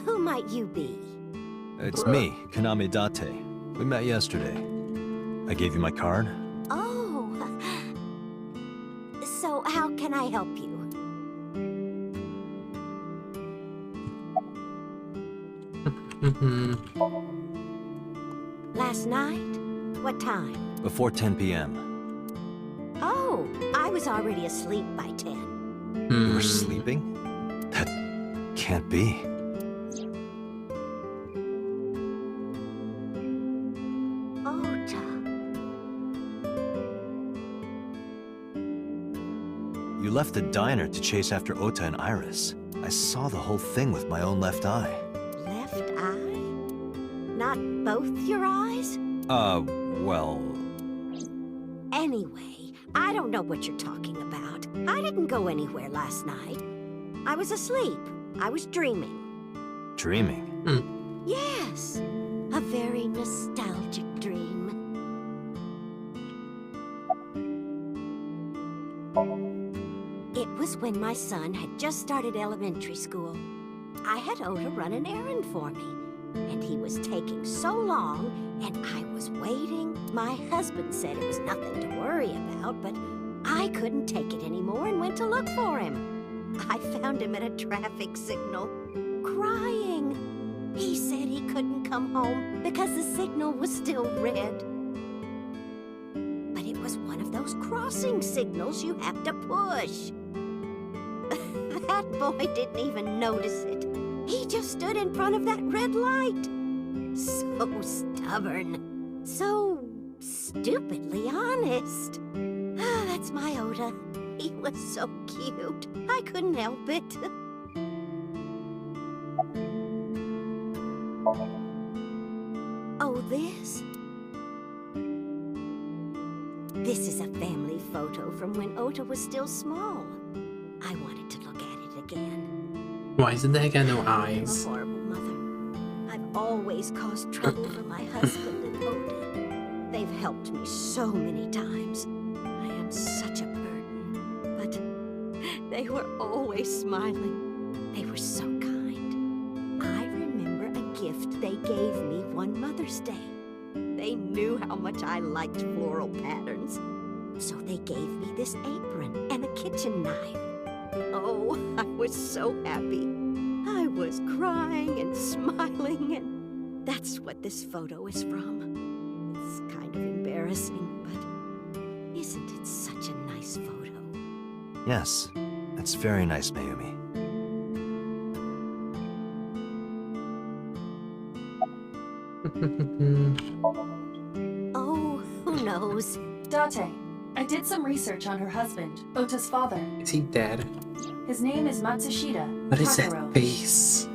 S12: Who might you be?
S4: It's me, Kaname Date. We met yesterday. I gave you my card.
S12: Oh. So how can I help you? Last night? What time?
S4: Before 10 p.m.
S12: Oh, I was already asleep by 10.
S4: You were sleeping? That can't be. You left the diner to chase after Ota and Iris. I saw the whole thing with my own left eye.
S12: Left eye? Not both your eyes?
S4: Well...
S12: Anyway, I don't know what you're talking about. I didn't go anywhere last night. I was asleep. I was dreaming.
S4: Dreaming?
S12: Yes, a very nostalgic dream. It was when my son had just started elementary school. I had Ota run an errand for me, and he was taking so long, and I was waiting. My husband said it was nothing to worry about, but I couldn't take it anymore and went to look for him. I found him at a traffic signal, crying. He said he couldn't come home because the signal was still red. But it was one of those crossing signals you have to push. That boy didn't even notice it. He just stood in front of that red light. So stubborn. So stupidly honest. Ah, that's my Ota. He was so cute. I couldn't help it. Oh, this? This is a family photo from when Ota was still small. I wanted to look at it again.
S1: Why isn't that got no
S12: I'm
S1: eyes?
S12: a horrible mother. I've always caused trouble for my husband and Ota. They've helped me so many times. I am such a burden. But they were always smiling. They were so kind. I remember a gift they gave me one Mother's Day. They knew how much I liked floral patterns. So they gave me this apron and a kitchen knife. Oh, I was so happy. I was crying and smiling, and that's what this photo is from. It's kind of embarrassing, but isn't it such a nice photo?
S4: Yes, that's very nice, Mayumi.
S12: Oh, who knows?
S8: Date, I did some research on her husband, Ota's father.
S1: Is he dead?
S8: His name is Matsushita
S1: What is
S8: Takaro.
S1: that face?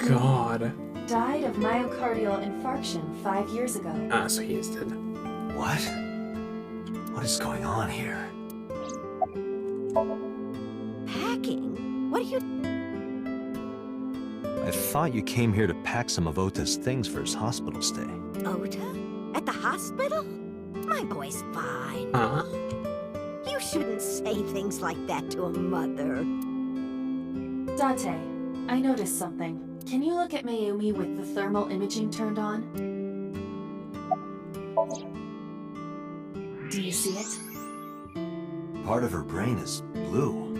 S1: God.
S8: Died of myocardial infarction 5 years ago.
S1: Ah, so he is dead.
S4: What? What is going on here?
S12: Packing? What are you...
S4: I thought you came here to pack some of Ota's things for his hospital stay.
S12: Ota? At the hospital? My boy's fine.
S1: Huh?
S12: You shouldn't say things like that to a mother.
S8: Date, I noticed something. Can you look at Mayumi with the thermal imaging turned on? Do you see it?
S4: Part of her brain is blue.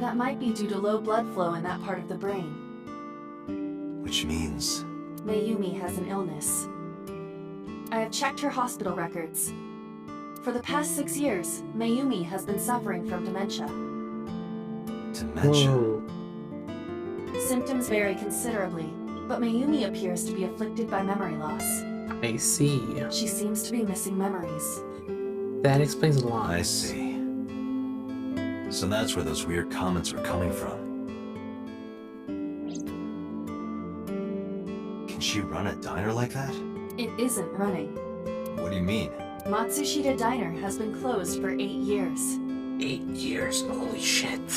S8: That might be due to low blood flow in that part of the brain.
S4: Which means...
S8: Mayumi has an illness. I have checked her hospital records. For the past 6 years, Mayumi has been suffering from dementia.
S4: Dementia?
S1: Whoa.
S8: Symptoms vary considerably, but Mayumi appears to be afflicted by memory loss.
S1: I see.
S8: She seems to be missing memories.
S1: That explains a lot.
S4: I see. So that's where those weird comments were coming from. Can she run a diner like that?
S8: It isn't running.
S4: What do you mean?
S8: Matsushita Diner has been closed for 8 years.
S1: 8 years? Holy shit.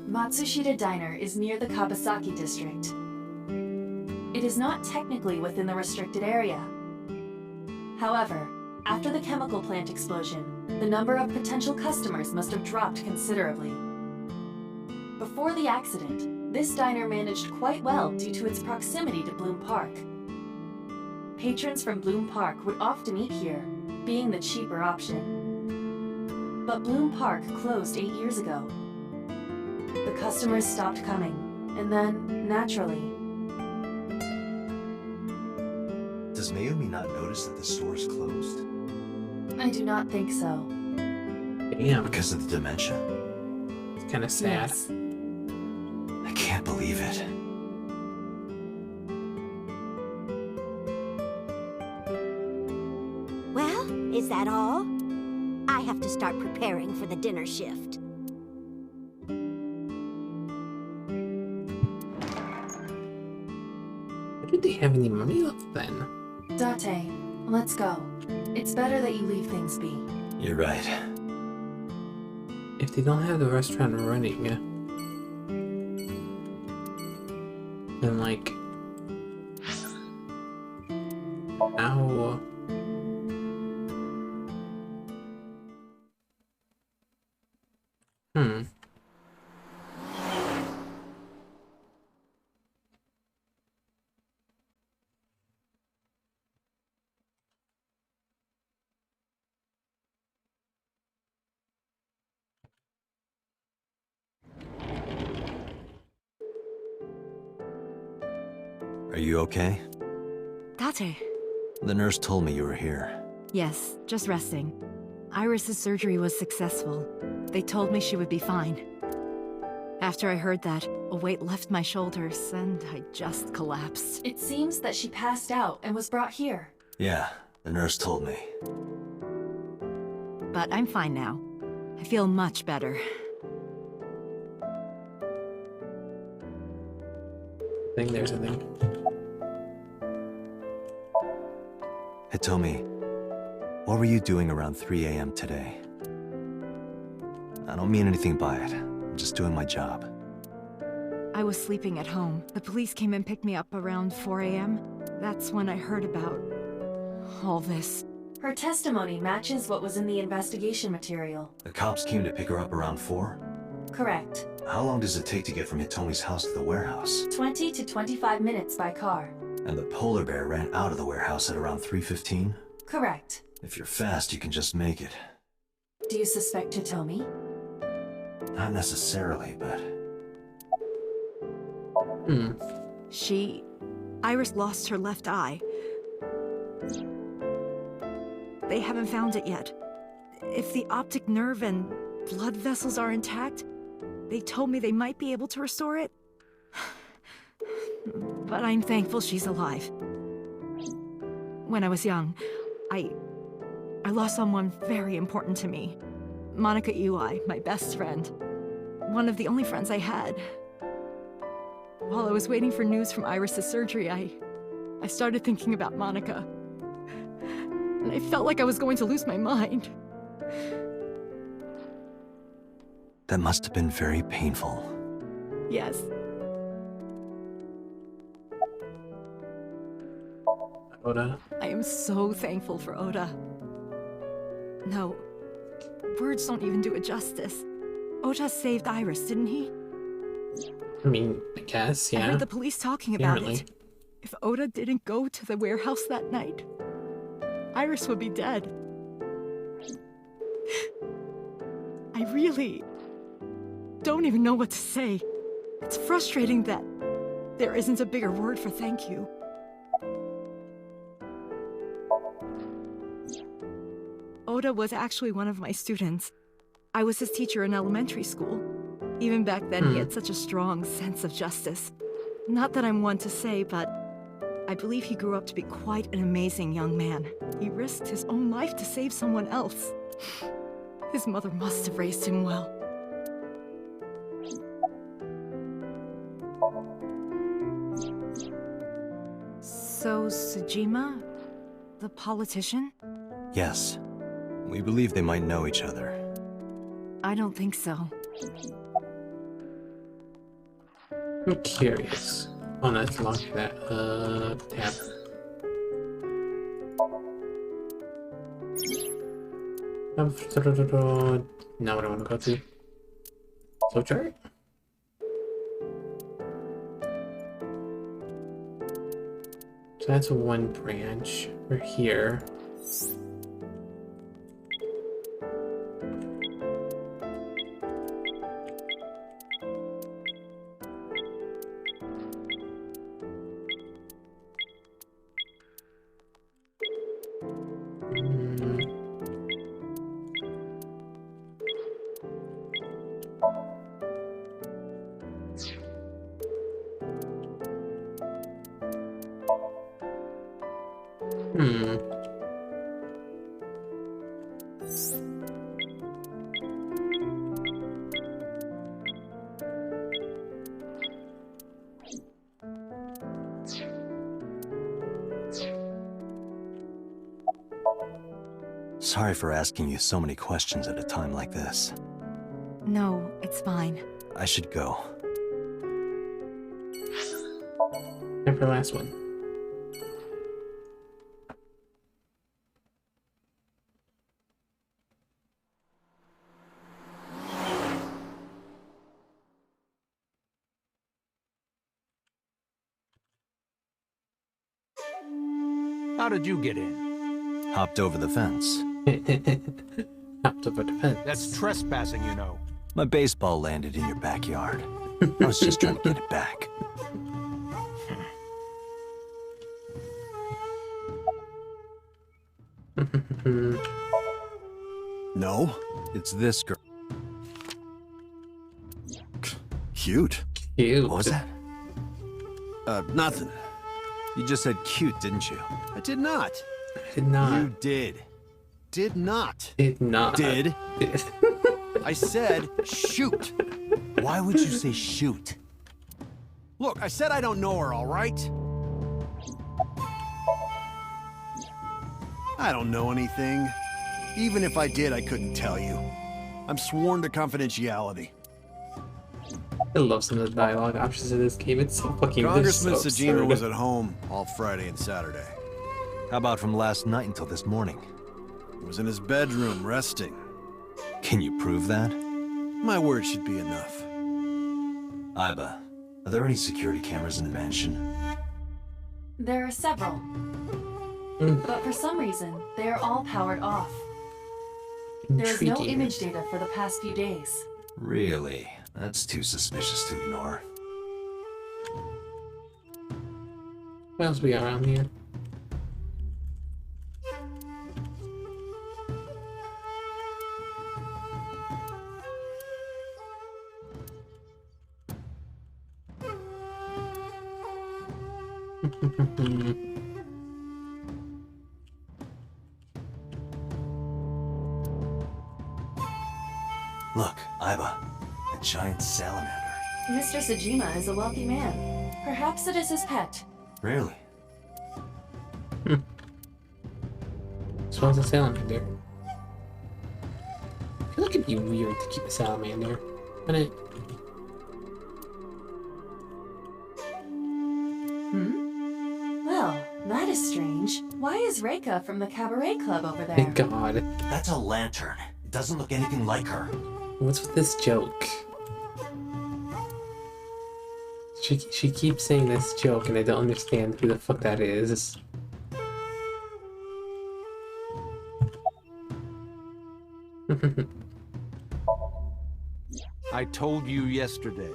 S8: Matsushita Diner is near the Kabasaki district. It is not technically within the restricted area. However, after the chemical plant explosion, the number of potential customers must have dropped considerably. Before the accident, this diner managed quite well due to its proximity to Bloom Park. Patrons from Bloom Park would often eat here, being the cheaper option. But Bloom Park closed 8 years ago. The customers stopped coming, and then, naturally...
S4: Does Mayumi not notice that the store is closed?
S8: I do not think so.
S1: Damn.
S4: Because of the dementia?
S1: It's kind of sad.
S8: Yes.
S4: I can't believe it.
S12: Well, is that all? I have to start preparing for the dinner shift.
S1: Why do they have any money left then?
S8: Date, let's go. It's better that you leave things be.
S4: You're right.
S1: if they don't have the restaurant running, then like, how?
S4: Are you okay?
S6: Tate.
S4: The nurse told me you were here.
S6: Yes, just resting. Iris's surgery was successful. They told me she would be fine. After I heard that, a weight left my shoulders, and I just collapsed.
S8: It seems that she passed out and was brought here.
S4: Yeah, the nurse told me.
S6: But I'm fine now. I feel much better.
S1: I think there's a thing.
S4: Hitomi, what were you doing around 3 a.m. today? I don't mean anything by it. I'm just doing my job.
S6: I was sleeping at home. The police came and picked me up around 4 a.m. That's when I heard about all this.
S8: Her testimony matches what was in the investigation material.
S4: The cops came to pick her up around 4?
S8: Correct.
S4: How long does it take to get from Hitomi's house to the warehouse?
S8: 20 to 25 minutes by car.
S4: And the polar bear ran out of the warehouse at around 3:15?
S8: Correct.
S4: If you're fast, you can just make it.
S8: Do you suspect Hitomi?
S4: Not necessarily, but...
S6: Iris lost her left eye. They haven't found it yet. If the optic nerve and blood vessels are intact, they told me they might be able to restore it. But I'm thankful she's alive. When I was young, I lost someone very important to me. Monica Iwai, my best friend. One of the only friends I had. While I was waiting for news from Iris's surgery, I started thinking about Monica. And I felt like I was going to lose my mind.
S4: That must have been very painful.
S6: Yes.
S1: Oda?
S6: I am so thankful for Oda. No, words don't even do it justice. Oda saved Iris, didn't he?
S1: I mean, I guess, yeah.
S6: I heard the police talking about
S1: Apparently.
S6: it. If Oda didn't go to the warehouse that night, Iris would be dead. I really don't even know what to say. It's frustrating that there isn't a bigger word for thank you. Oda was actually one of my students. I was his teacher in elementary school. Even back then, he had such a strong sense of justice. Not that I'm one to say, but I believe he grew up to be quite an amazing young man. He risked his own life to save someone else. His mother must have raised him well. So, Sejima, the politician?
S4: Yes. We believe they might know each other.
S6: I don't think so.
S1: I'm curious. Oh, no, let's lock that. Tab. Now what I want to go to? Flowchart? So that's one branch. We're here.
S4: Sorry for asking you so many questions at a time like this.
S6: No, it's fine.
S4: I should go.
S1: And for the last one.
S13: How did you get in?
S4: Hopped over the fence.
S1: Hopped over the fence.
S13: That's trespassing, you know.
S4: My baseball landed in your backyard. I was just trying to get it back.
S15: No?
S4: It's this girl.
S15: Cute.
S1: Cute.
S4: What was that?
S15: Nothing.
S4: You just said cute, didn't you?
S15: I did not.
S1: Did not.
S15: You did. Did not.
S1: Did not.
S15: Did. I said shoot.
S4: Why would you say shoot?
S15: Look, I said I don't know her, all right? I don't know anything. Even if I did, I couldn't tell you. I'm sworn to confidentiality.
S1: I love some of the dialogue options in this game. It's so fucking
S15: Congressman
S1: so
S15: Sajima
S1: absurd.
S15: was at home all Friday and Saturday.
S4: How about from last night until this morning?
S15: He was in his bedroom, resting.
S4: Can you prove that?
S15: My word should be enough.
S4: Aiba, are there any security cameras in the mansion?
S8: There are several. But for some reason, they are all powered off. There is no
S1: Intriguing.
S8: image data for the past few days.
S4: Really? That's too suspicious to ignore.
S1: What else we got around here?
S4: Look, Aiba, a giant salamander.
S8: Mr. Sajima is a wealthy man. Perhaps it is his pet.
S4: Really?
S1: This one's a salamander. I feel like it'd be weird to keep a salamander, wouldn't it?
S8: Well, that is strange. Why is Reika from the Cabaret Club over there?
S1: Thank God.
S4: That's a lantern. It doesn't look anything like her.
S1: What's with this joke? She keeps saying this joke and I don't understand who the fuck that is.
S13: I told you yesterday.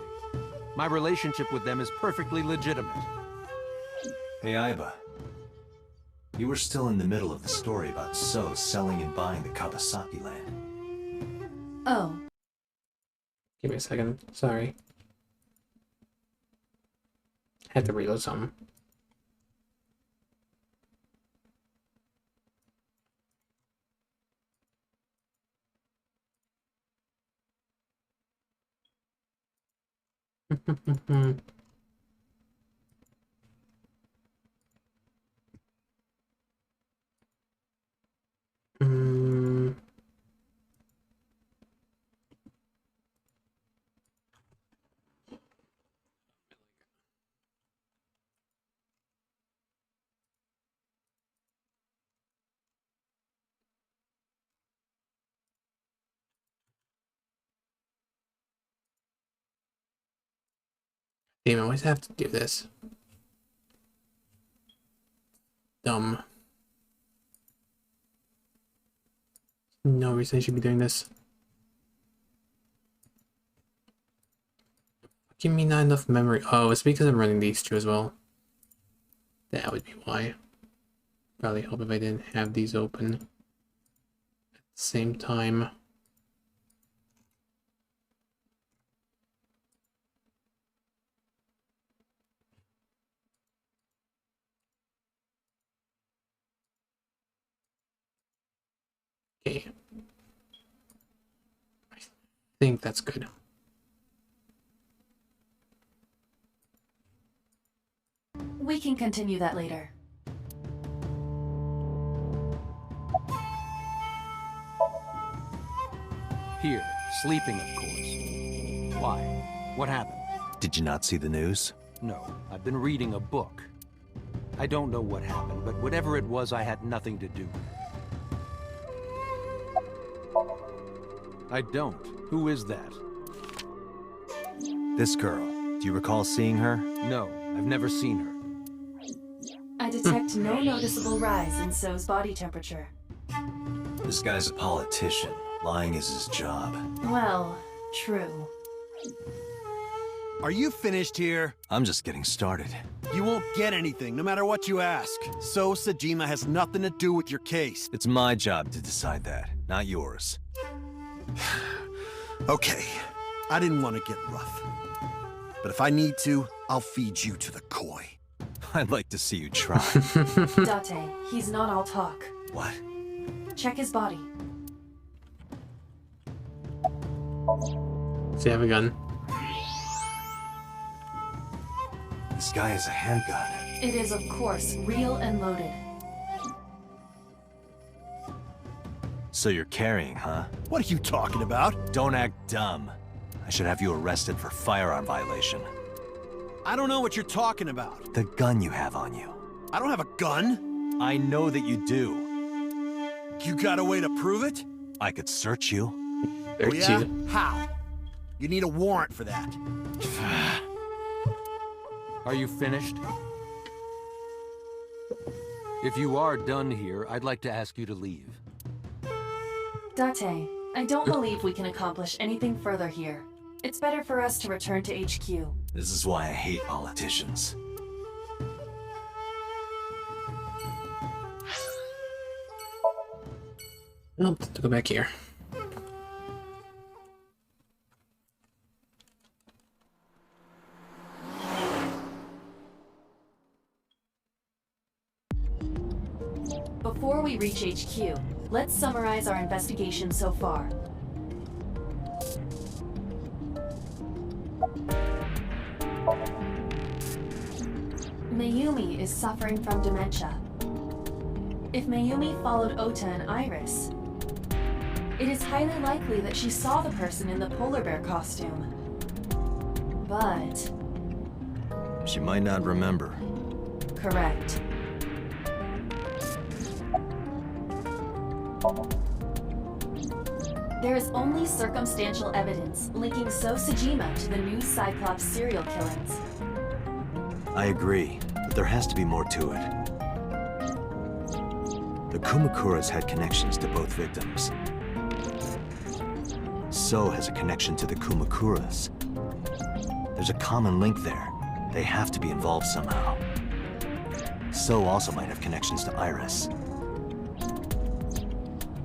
S13: My relationship with them is perfectly legitimate.
S4: Hey, Aiba. You were still in the middle of the story about So selling and buying the Kabasaki land.
S8: Oh.
S1: Give me a second. Sorry. Had to reload something. Damn, I always have to do this. Dumb. No reason I should be doing this. Give me not enough memory. Oh, it's because I'm running these two as well. That would be why. Probably help if I didn't have these open at the same time. Okay. I think that's good.
S8: We can continue that later.
S13: Here, Sleeping, of course. Why? What happened?
S4: Did you not see the news?
S13: No, I've been reading a book. I don't know what happened, but whatever it was, I had nothing to do with it. I don't. Who is that?
S4: This girl. Do you recall seeing her?
S13: No, I've never seen her.
S8: I detect no noticeable rise in So's body temperature.
S4: This guy's a politician. Lying is his job.
S8: Well, true.
S15: Are you finished here?
S4: I'm just getting started.
S15: You won't get anything, no matter what you ask. So Sejima has nothing to do with your case.
S4: It's my job to decide that, not yours.
S15: Okay, I didn't want to get rough. But if I need to, I'll feed you to the koi.
S4: I'd like to see you try.
S8: Date, he's not all talk.
S4: What?
S8: Check his body.
S1: Does he have a gun?
S4: This guy has a handgun.
S8: It is, of course, real and loaded.
S4: So you're carrying, huh?
S15: What are you talking about?
S4: Don't act dumb. I should have you arrested for firearm violation.
S15: I don't know what you're talking about.
S4: The gun you have on you.
S15: I don't have a gun.
S4: I know that you do.
S15: You got a way to prove it?
S4: I could search you.
S15: Oh, yeah? How? You need a warrant for that.
S13: Are you finished? If you are done here, I'd like to ask you to leave.
S8: Date, I don't believe we can accomplish anything further here. It's better for us to return to HQ.
S4: This is why I hate politicians.
S1: Well, let's go back here.
S8: Before we reach HQ, let's summarize our investigation so far. Mayumi is suffering from dementia. If Mayumi followed Ota and Iris, it is highly likely that she saw the person in the polar bear costume. But...
S4: she might not remember.
S8: correct. There is only circumstantial evidence linking So Sejima to the new Cyclops serial killings.
S4: I agree, but there has to be more to it. The Kumakuras had connections to both victims. So has a connection to the Kumakuras. There's a common link there. They have to be involved somehow. So also might have connections to Iris.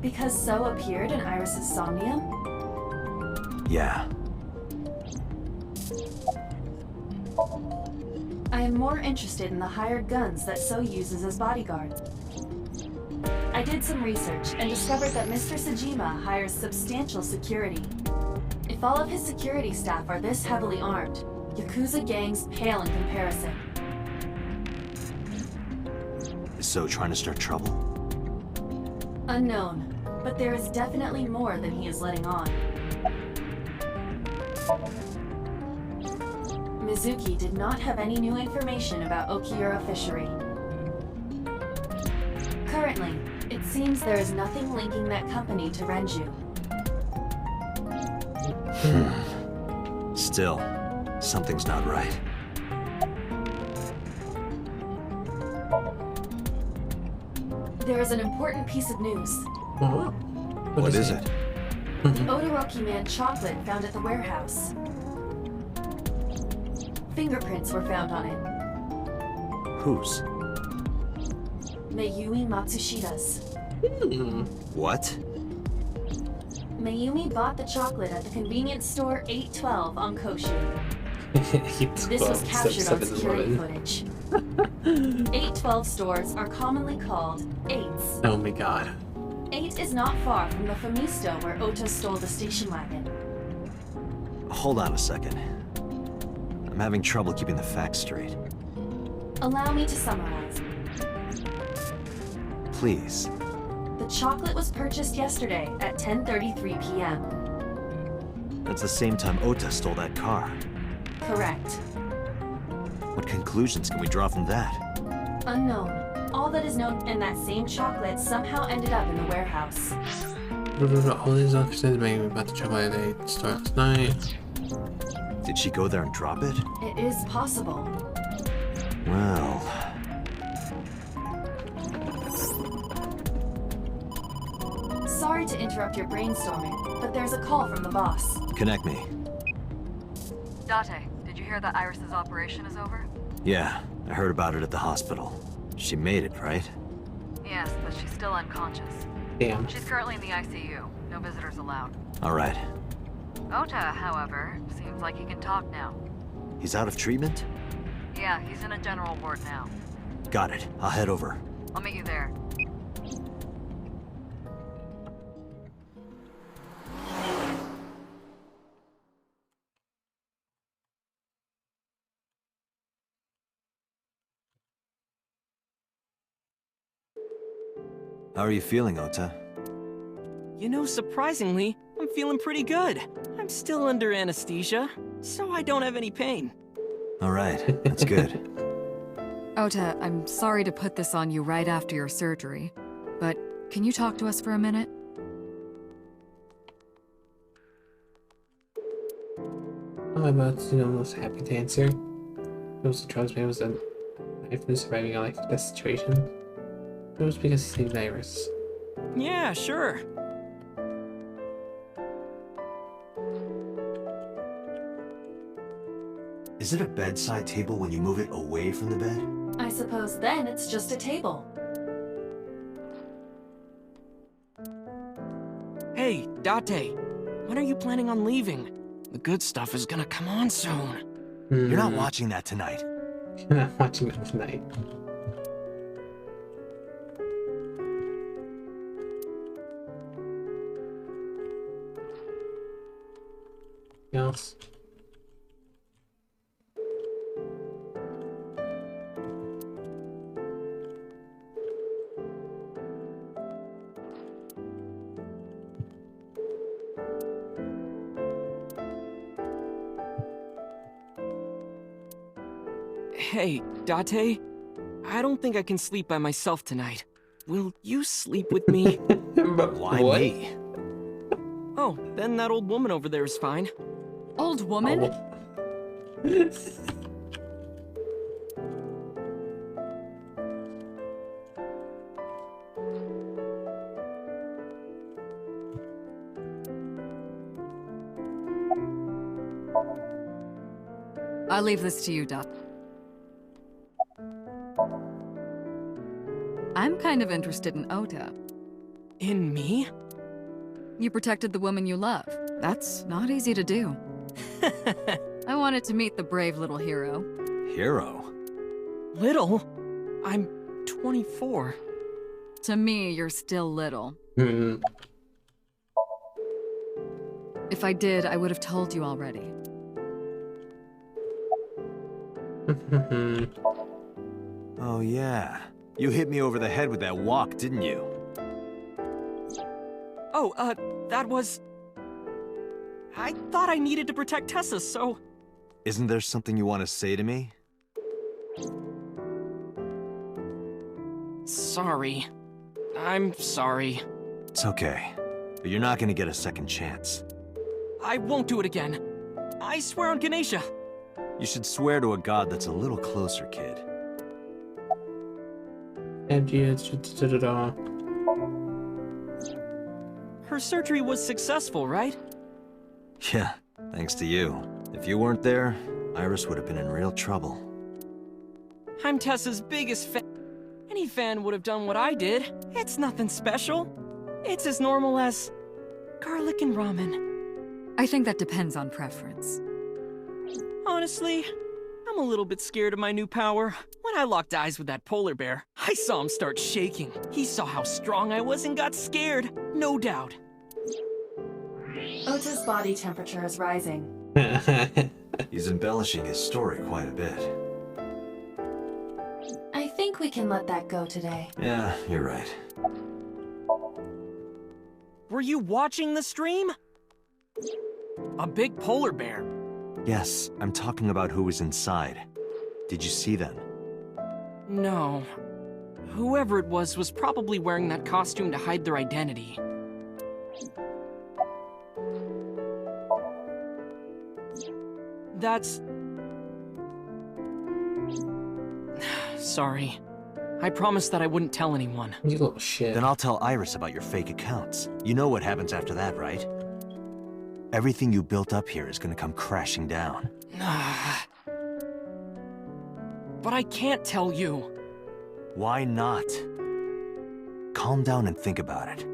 S8: Because So appeared in Iris's somnium?
S4: Yeah.
S8: I am more interested in the hired guns that So uses as bodyguards. I did some research and discovered that Mr. Sejima hires substantial security. If all of his security staff are this heavily armed, Yakuza gangs pale in comparison.
S4: Is So trying to start trouble?
S8: Unknown, but there is definitely more than he is letting on. Mizuki did not have any new information about Okiura Fishery. Currently, it seems there is nothing linking that company to Renju.
S4: Still, something's not right.
S8: There is an important piece of news.
S4: What is it?
S8: The Odoroki Man chocolate found at the warehouse. Fingerprints were found on it.
S4: Whose?
S8: Mayumi Matsushida's.
S4: What?
S8: Mayumi bought the chocolate at the convenience store 812 on Koshu. This was captured on security footage. 812 stores are commonly called 8s.
S1: Oh my god.
S8: 8 is not far from the Famisto where Ota stole the station wagon.
S4: Hold on a second. I'm having trouble keeping the facts straight.
S8: Allow me to summarize.
S4: Please.
S8: The chocolate was purchased yesterday at 10:33 p.m.
S4: That's the same time Ota stole that car.
S8: Correct.
S4: What conclusions can we draw from that?
S8: Unknown. All that is known in that same chocolate somehow ended up in the warehouse.
S1: All these officers made me about the chocolate they stole last night.
S4: Did she go there and drop it?
S8: It is possible.
S4: Well...
S8: Sorry to interrupt your brainstorming, but there's a call from the boss.
S4: Connect me.
S6: Date, did you hear that Iris's operation is over?
S4: Yeah, I heard about it at the hospital. She made it, right?
S6: Yes, but she's still unconscious.
S1: Damn.
S6: She's currently in the ICU. No visitors allowed.
S4: Alright.
S6: Ota, however, seems like he can talk now.
S4: He's out of treatment?
S6: Yeah, he's in a general ward now.
S4: Got it. I'll head over.
S6: I'll meet you there.
S4: How are you feeling, Ota?
S9: You know, surprisingly, I'm feeling pretty good. I'm still under anesthesia, so I don't have any pain.
S4: Alright, that's good.
S6: Ota, I'm sorry to put this on you right after your surgery, but can you talk to us for a minute?
S1: I'm about to almost happy to answer. It was the trust me was that I've been surviving a life death situation. It was because he saved Iris.
S9: Yeah, sure.
S4: Is it a bedside table when you move it away from the bed?
S8: I suppose then it's just a table.
S9: Hey, Date, when are you planning on leaving? The good stuff is gonna come on soon.
S4: You're not watching that tonight.
S1: You're not watching that tonight. Else.
S9: Hey, Date, I don't think I can sleep by myself tonight. Will you sleep with me?
S4: Why me?
S9: Oh, then that old woman over there is fine.
S6: Old woman? I'll leave this to you, Doc. I'm kind of interested in Ota.
S9: In me?
S6: You protected the woman you love. That's not easy to do. I wanted to meet the brave little hero.
S4: Hero?
S9: Little? I'm 24.
S6: To me, you're still little. If I did, I would have told you already.
S4: Oh yeah. You hit me over the head with that walk, didn't you?
S9: Oh, that was... I thought I needed to protect Tessa, so...
S4: Isn't there something you want to say to me?
S9: Sorry. I'm sorry.
S4: It's okay. But you're not gonna get a second chance.
S9: I won't do it again. I swear on Ganesha.
S4: You should swear to a god that's a little closer, kid.
S9: Her surgery was successful, right?
S4: Yeah, thanks to you. If you weren't there, Iris would have been in real trouble.
S9: I'm Tessa's biggest fan. Any fan would have done what I did. It's nothing special. It's as normal as garlic and ramen.
S6: I think that depends on preference.
S9: Honestly, I'm a little bit scared of my new power. When I locked eyes with that polar bear, I saw him start shaking. He saw how strong I was and got scared, no doubt.
S8: Ota's body temperature is rising.
S4: He's embellishing his story quite a bit.
S8: I think we can let that go today.
S4: Yeah, you're right.
S9: Were you watching the stream? A big polar bear.
S4: Yes, I'm talking about who was inside. Did you see them?
S9: No. Whoever it was probably wearing that costume to hide their identity. That's... Sorry. I promised that I wouldn't tell anyone.
S1: You little shit.
S4: Then I'll tell Iris about your fake accounts. You know what happens after that, right? Everything you built up here is gonna come crashing down.
S9: But I can't tell you.
S4: Why not? Calm down and think about it.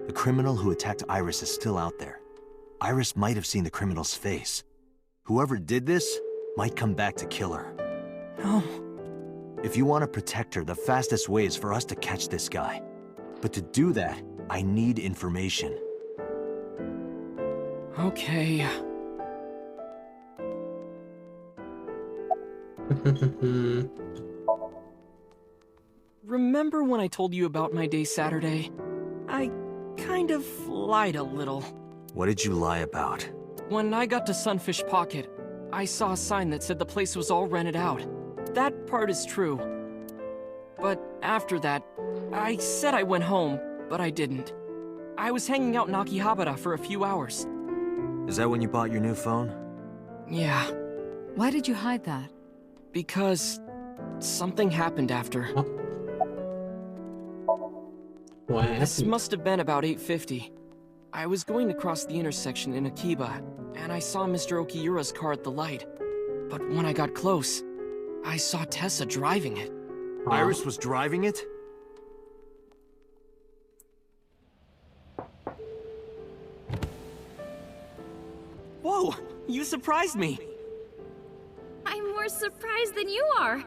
S4: The criminal who attacked Iris is still out there. Iris might have seen the criminal's face. Whoever did this might come back to kill her.
S9: No.
S4: If you want to protect her, the fastest way is for us to catch this guy. But to do that, I need information.
S9: Okay. Remember when I told you about my day Saturday? I kind of lied a little.
S4: What did you lie about?
S9: When I got to Sunfish Pocket, I saw a sign that said the place was all rented out. That part is true. But after that, I said I went home, but I didn't. I was hanging out in Akihabara for a few hours.
S4: Is that when you bought your new phone?
S9: Yeah.
S6: Why did you hide that?
S9: Because something happened after.
S1: What happened?
S9: This must have been about 8:50. I was going to cross the intersection in Akiba, and I saw Mr. Okiura's car at the light. But when I got close, I saw Tessa driving it.
S4: Iris was driving it?
S9: Whoa! You surprised me!
S3: I'm more surprised than you are.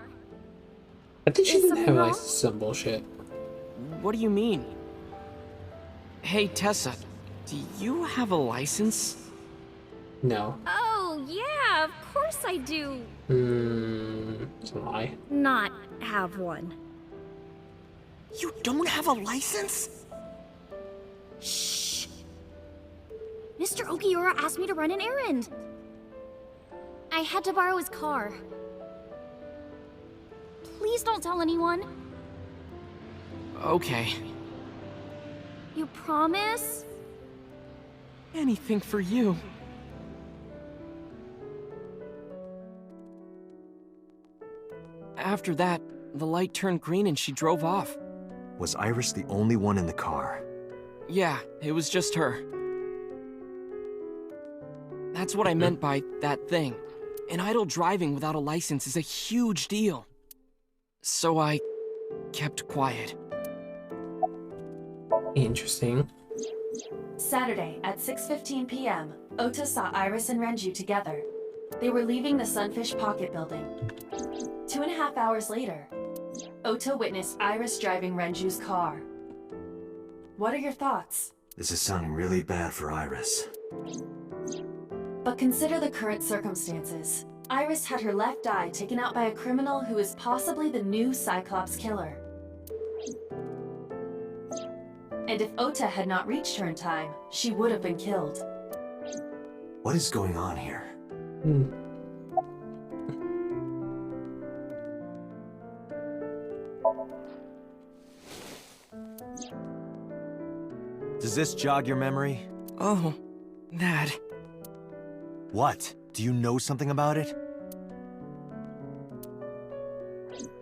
S1: I think she
S3: Is
S1: didn't have
S3: something
S1: like
S3: wrong?
S1: some bullshit.
S9: What do you mean? Hey, Tessa, do you have a license?
S1: No.
S3: Oh, yeah, of course I do.
S1: It's a lie.
S3: Not have one.
S9: You don't have a license?
S3: Shh. Mr. Okiura asked me to run an errand. I had to borrow his car. Please don't tell anyone.
S9: Okay.
S3: You promise?
S9: Anything for you. After that, the light turned green and she drove off.
S4: Was Iris the only one in the car?
S9: Yeah, it was just her. That's what I meant by that thing. An idle driving without a license is a huge deal. So I kept quiet.
S1: Interesting.
S8: Saturday at 6:15 p.m., Ota saw Iris and Renju together. They were leaving the Sunfish Pocket building. 2.5 hours later, Ota witnessed Iris driving Renju's car. What are your thoughts?
S4: This is sounding really bad for Iris.
S8: But consider the current circumstances. Iris had her left eye taken out by a criminal who is possibly the new Cyclops killer. And if Ota had not reached her in time, she would have been killed.
S4: What is going on here? Does this jog your memory?
S9: Oh, that.
S4: What? Do you know something about it?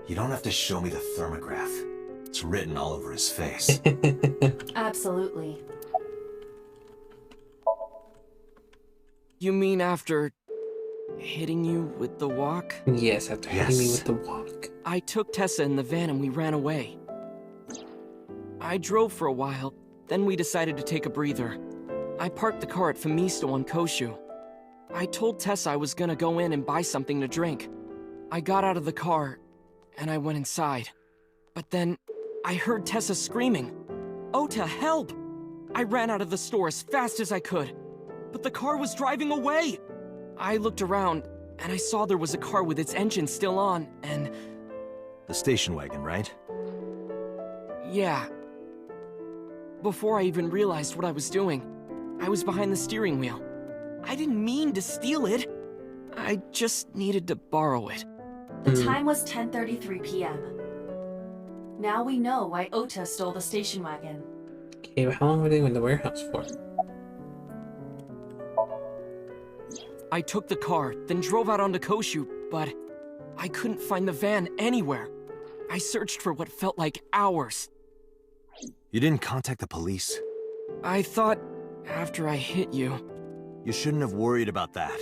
S4: You don't have to show me the thermograph. It's written all over his face.
S8: Absolutely.
S9: You mean after hitting you with the walk?
S1: Yes, after hitting me with the walk.
S9: I took Tessa in the van and we ran away. I drove for a while, then we decided to take a breather. I parked the car at Famisto on Koshu. I told Tessa I was gonna go in and buy something to drink. I got out of the car, and I went inside. But then, I heard Tessa screaming, "Ota, help!" I ran out of the store as fast as I could, but the car was driving away! I looked around, and I saw there was a car with its engine still on, and...
S4: The station wagon, right?
S9: Yeah. Before I even realized what I was doing, I was behind the steering wheel. I didn't mean to steal it. I just needed to borrow it.
S8: The time was 10:33 p.m. Now we know why Ota stole the station wagon.
S1: Okay, but how long were they in the warehouse for?
S9: I took the car, then drove out onto Koshu, but I couldn't find the van anywhere. I searched for what felt like hours.
S4: You didn't contact the police?
S9: I thought after I hit you.
S4: You shouldn't have worried about that.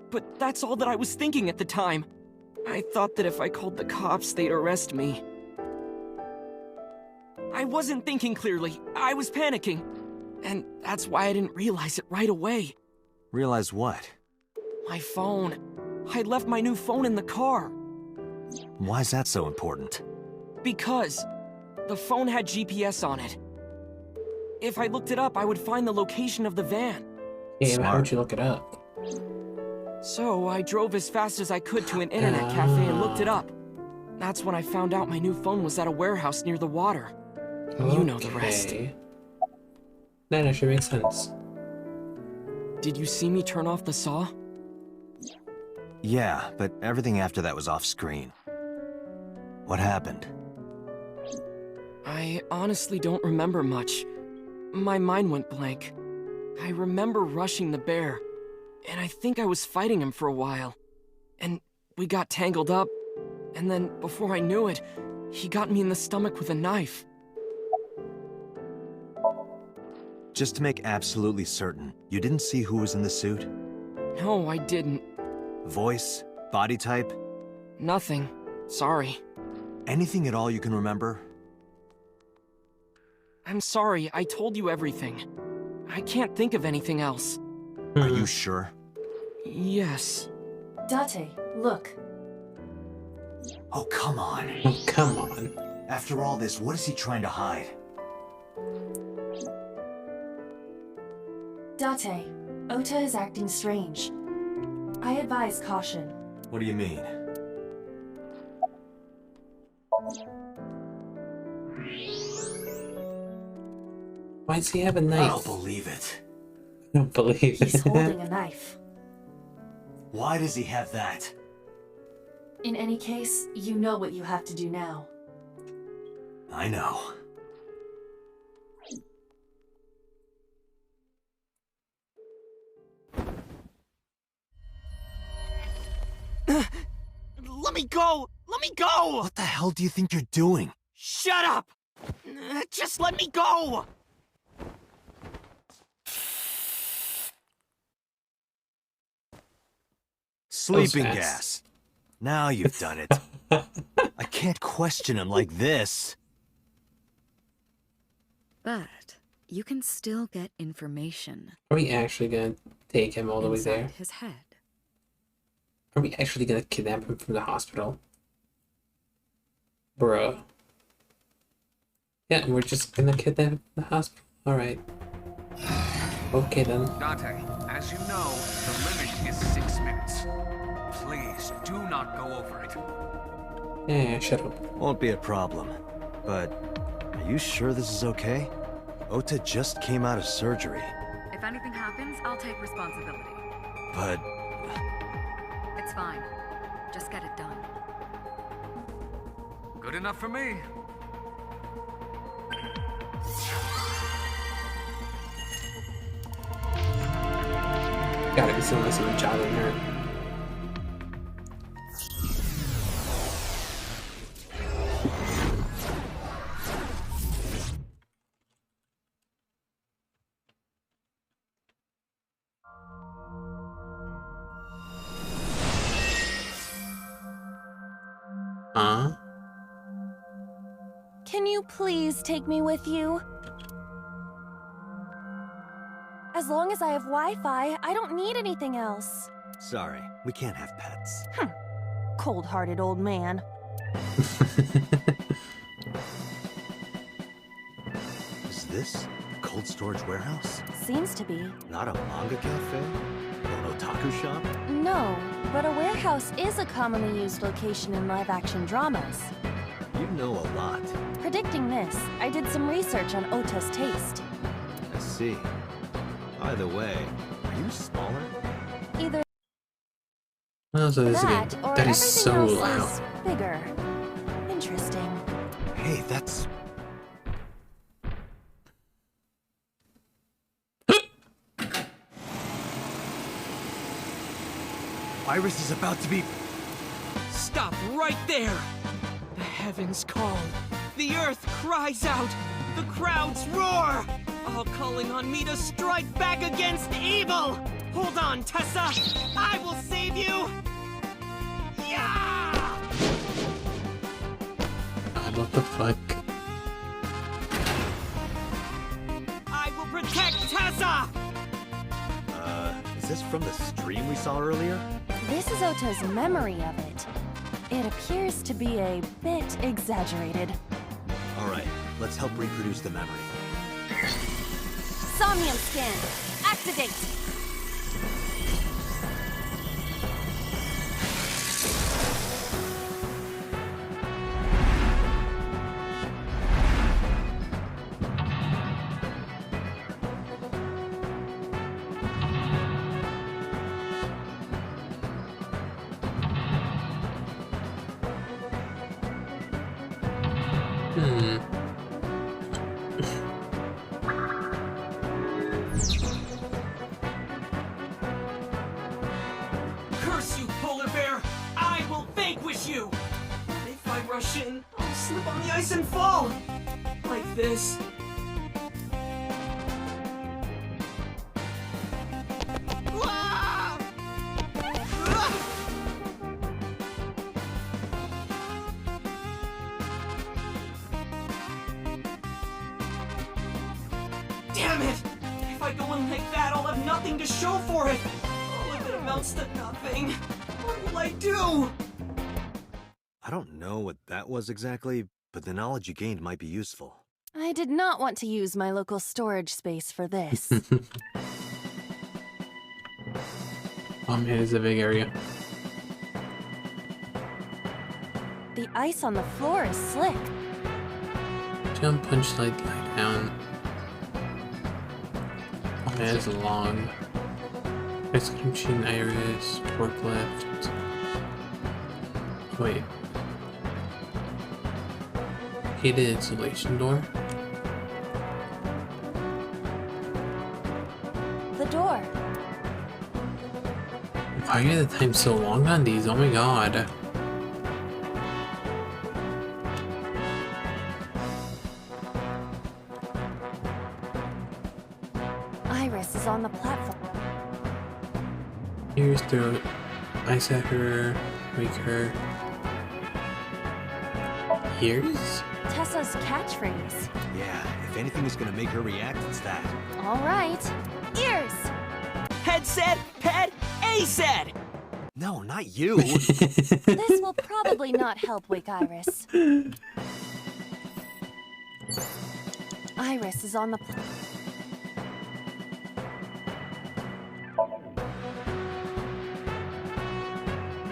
S9: But that's all that I was thinking at the time. I thought that if I called the cops, they'd arrest me. I wasn't thinking clearly. I was panicking. And that's why I didn't realize it right away.
S4: Realize what?
S9: My phone. I left my new phone in the car.
S4: Why is that so important?
S9: Because the phone had GPS on it. If I looked it up, I would find the location of the van.
S1: Yeah, but how would you look it up?
S9: So I drove as fast as I could to an internet cafe and looked it up. That's when I found out my new phone was at a warehouse near the water. You know the rest.
S1: That actually makes sense.
S9: Did you see me turn off the saw?
S4: Yeah, but everything after that was off screen. What happened?
S9: I honestly don't remember much. My mind went blank. I remember rushing the bear, and I think I was fighting him for a while. And we got tangled up, and then before I knew it, he got me in the stomach with a knife.
S4: Just to make absolutely certain, you didn't see who was in the suit?
S9: No, I didn't.
S4: Voice? Body type?
S9: Nothing. Sorry.
S4: Anything at all you can remember?
S9: I'm sorry, I told you everything. I can't think of anything else.
S4: Are you sure?
S9: Yes.
S8: Date, look.
S4: Oh, come on.
S1: Oh, come on.
S4: After all this, what is he trying to hide?
S8: Date, Ota is acting strange. I advise caution.
S4: What do you mean?
S1: Why does he have a knife?
S4: I don't believe it.
S1: I don't believe it.
S8: He's holding a knife.
S4: Why does he have that?
S8: In any case, you know what you have to do now.
S4: I know.
S9: Let me go! Let me go!
S4: What the hell do you think you're doing?
S9: Shut up! Just let me go!
S4: Sleeping gas. Now you've done it. I can't question him like this.
S6: But you can still get information.
S1: Are we actually gonna take him all the way there?
S6: His head.
S1: Are we actually gonna kidnap him from the hospital? Bruh. Yeah, we're just gonna kidnap him from the hospital. Alright. Okay then.
S16: Date, as you know, the limit is 6 minutes. Please, do not go over it.
S1: Yeah, shut up.
S4: Won't be a problem. But, are you sure this is okay? Ota just came out of surgery.
S6: If anything happens, I'll take responsibility.
S4: But...
S6: It's fine. Just get it done.
S16: Good enough for me.
S1: Gotta be someone with some job in here. Huh?
S2: Can you please take me with you? As long as I have Wi-Fi, I don't need anything else.
S4: Sorry, we can't have pets.
S2: Cold-hearted old man.
S4: Is this a cold storage warehouse?
S2: Seems to be.
S4: Not a manga cafe? Or an otaku shop?
S2: No, but a warehouse is a commonly used location in live-action dramas.
S4: You know a lot.
S2: Predicting this, I did some research on Ota's taste.
S4: I see. Either way, are you smaller?
S2: Either
S1: Oh, so this
S2: that
S1: game,
S2: or
S1: that is
S2: everything
S1: so
S2: else
S1: loud.
S2: is bigger. Interesting.
S4: Hey, that's... Iris is about to be...
S9: Stop right there! The heavens call. The earth cries out. The crowds roar. All calling on me to strike back against evil. Hold on, Tessa. I will save you. Yeah!
S1: God, what the fuck?
S9: I will protect Tessa.
S4: Is this from the stream we saw earlier?
S2: This is Ota's memory of it. It appears to be a bit exaggerated.
S4: Alright, let's help reproduce the memory.
S2: Somnium scan. Activate.
S9: Curse you, polar bear! I will vanquish you! If I rush in, I'll slip on the ice and fall! Like this. Ah! Ah! Damn it! If I go in like that, I'll have nothing to show for it! All of it amounts to nothing. What will I do?
S4: I don't know what that was exactly, but the knowledge you gained might be useful.
S2: I did not want to use my local storage space for this.
S1: Here is a big area.
S2: The ice on the floor is slick.
S1: Jump, punch, slide, lie down. Oh man, it's long. Ice cream machine, iris, forklift. Wait. Heated insulation door?
S2: The door.
S1: Why are the time so long on these? Oh my god.
S2: Iris is on the platform.
S1: Here's throw ice at her, wake her. Ears?
S2: Tessa's catchphrase.
S4: Yeah, if anything is gonna make her react, it's that.
S2: All right. Ears.
S9: Head said, pet, A said!
S4: No, not you!
S2: This will probably not help wake Iris. Iris is on the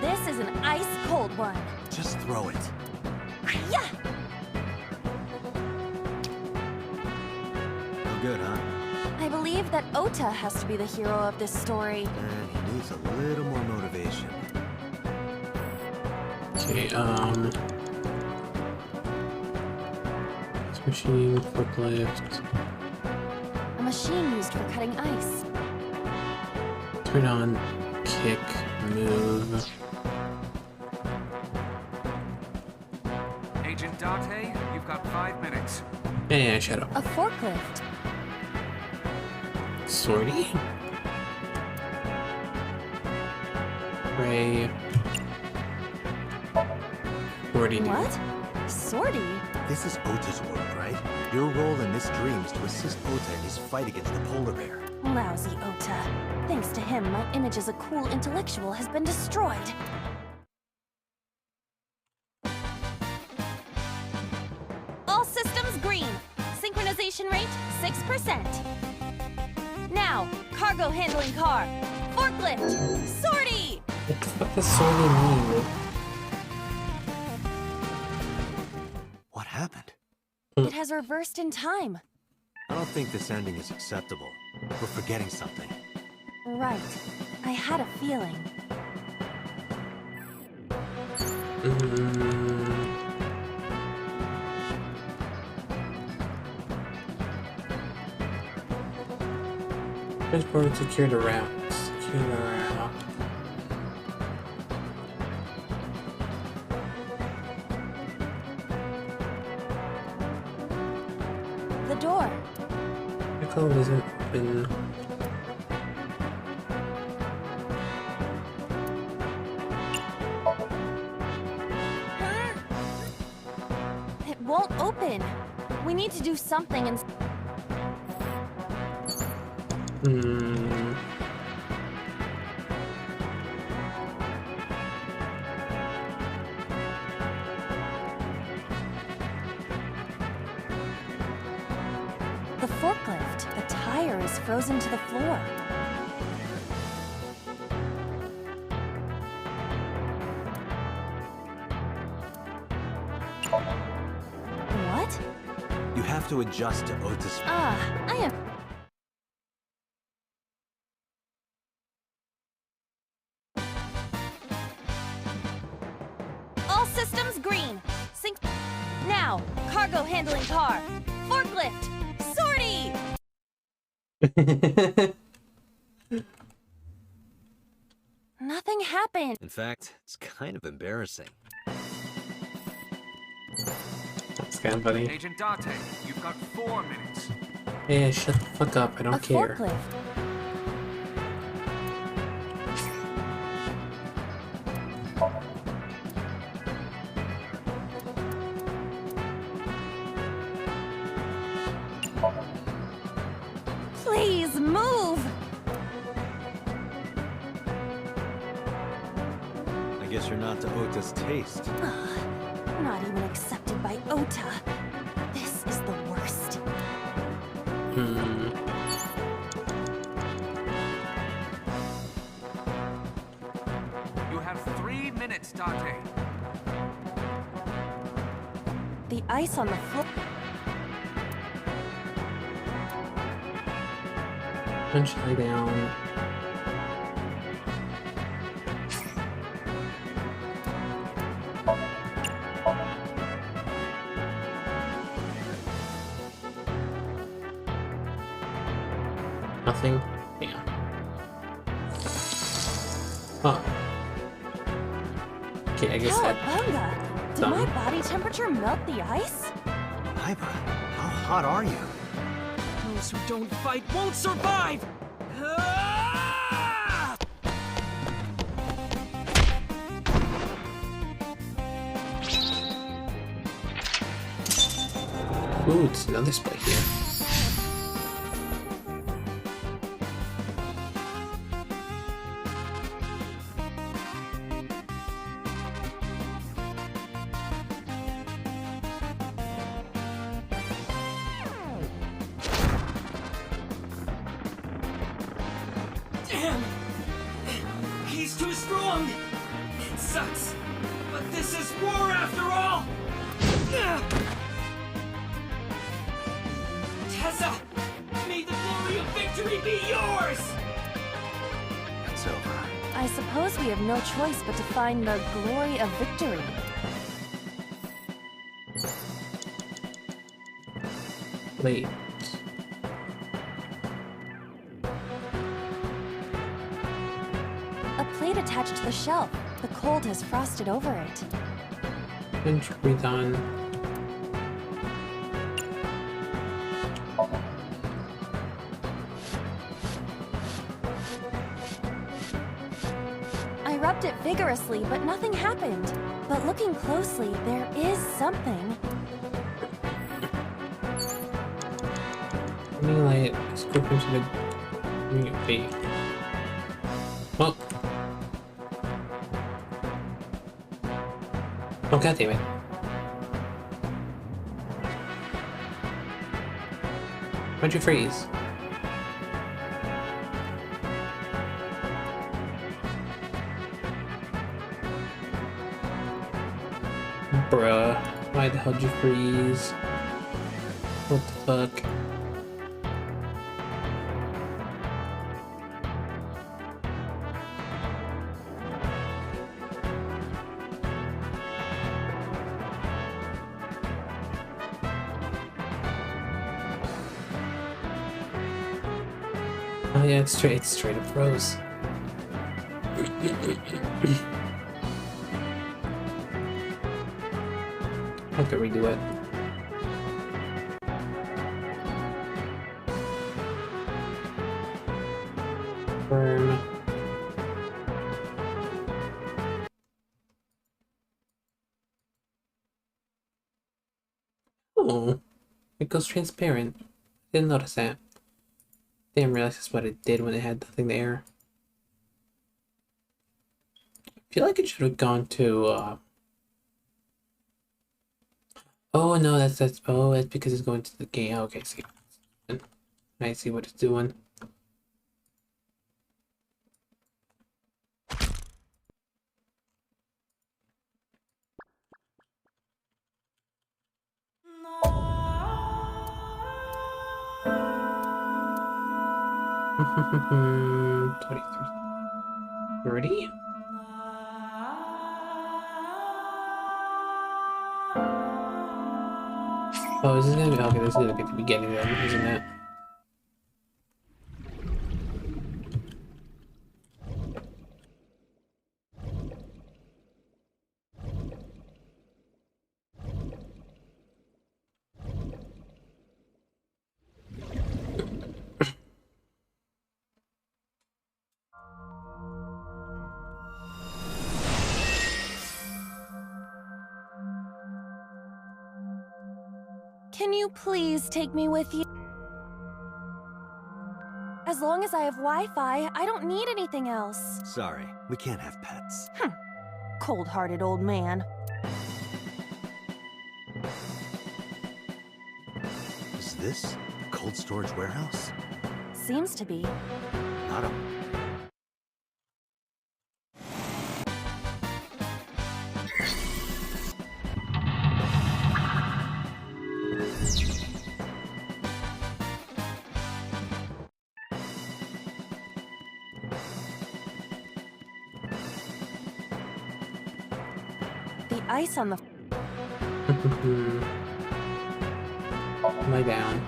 S2: This is an ice-cold one.
S4: Just throw it.
S2: Yeah!
S4: No good, huh?
S2: I believe that Ota has to be the hero of this story.
S4: And he needs a little more motivation.
S1: Okay, machine, forklift.
S2: A machine used for cutting ice.
S1: Turn on, kick, move.
S16: Agent Date, you've got 5 minutes.
S1: Yeah, shut up.
S2: A forklift.
S1: Sortie? Ray. Sortie.
S2: What? Sortie?
S4: This is Ota's world, right? Your role in this dream is to assist Ota in his fight against the polar bear.
S2: Lousy Ota. Thanks to him, my image as a cool intellectual has been destroyed. All systems green. Synchronization rate 6%. Now, cargo handling car. Forklift. Sortie!
S1: What the fuck does sortie mean?
S4: What happened?
S2: It has reversed in time.
S4: I don't think this ending is acceptable.
S13: We're forgetting something.
S2: Right. I had a feeling.
S1: Transport secure the route. Secure the route.
S2: The door.
S1: The code isn't open.
S2: It won't open. We need to do something and... The forklift. The tire is frozen to the floor. What?
S4: You have to adjust to Ota's...
S2: I am... All systems green. Sync... Now, cargo handling car. Forklift. Sortie! Nothing happened.
S4: In fact, it's kind of embarrassing.
S1: That's kind of funny.
S16: Agent Date, you've got 4 minutes.
S1: Hey, shut the fuck up. I don't care.
S2: Forklift. Please move!
S4: I guess you're not to Ota's taste.
S2: Not even accepted by Ota. This is the worst.
S16: You have 3 minutes, Date.
S2: The ice on the floor.
S1: Eventually down. Nothing? Yeah. Huh. Okay, I guess that...
S2: Cowabunga! Did my body temperature melt the ice?
S4: Aiba, how hot are you?
S9: Those who don't fight won't survive! Ah!
S1: Ooh, it's another spike here.
S9: Damn! He's too strong! It sucks, but this is war after all! Tessa! May the glory of victory be yours!
S4: It's over.
S2: I suppose we have no choice but to find the glory of victory.
S1: Wait.
S2: A plate attached to the shelf. The cold has frosted over it.
S1: Entry done.
S2: I rubbed it vigorously, but nothing happened. But looking closely, there is something.
S1: Light scoop into the wait. Oh. Oh, god damn it. Why'd you freeze? Bruh, why the hell did you freeze? What the fuck? yeah, it's straight up froze. I have to redo it. Burn. Oh, it goes transparent. Didn't notice that. Didn't realize that's what it did when it had nothing there. I feel like it should have gone to, oh no, that's oh, it's because it's going to the game. Okay, see. I see what it's doing. Hmm. 23. 30? Oh, this is gonna be okay. This is gonna get to the beginning then, isn't it?
S2: Can you please take me with you? As long as I have Wi-Fi, I don't need anything else.
S4: Sorry, we can't have pets.
S2: Cold-hearted old man.
S4: Is this the cold storage warehouse?
S2: Seems to be.
S4: Not a...
S2: The ice on the...
S1: Lie down.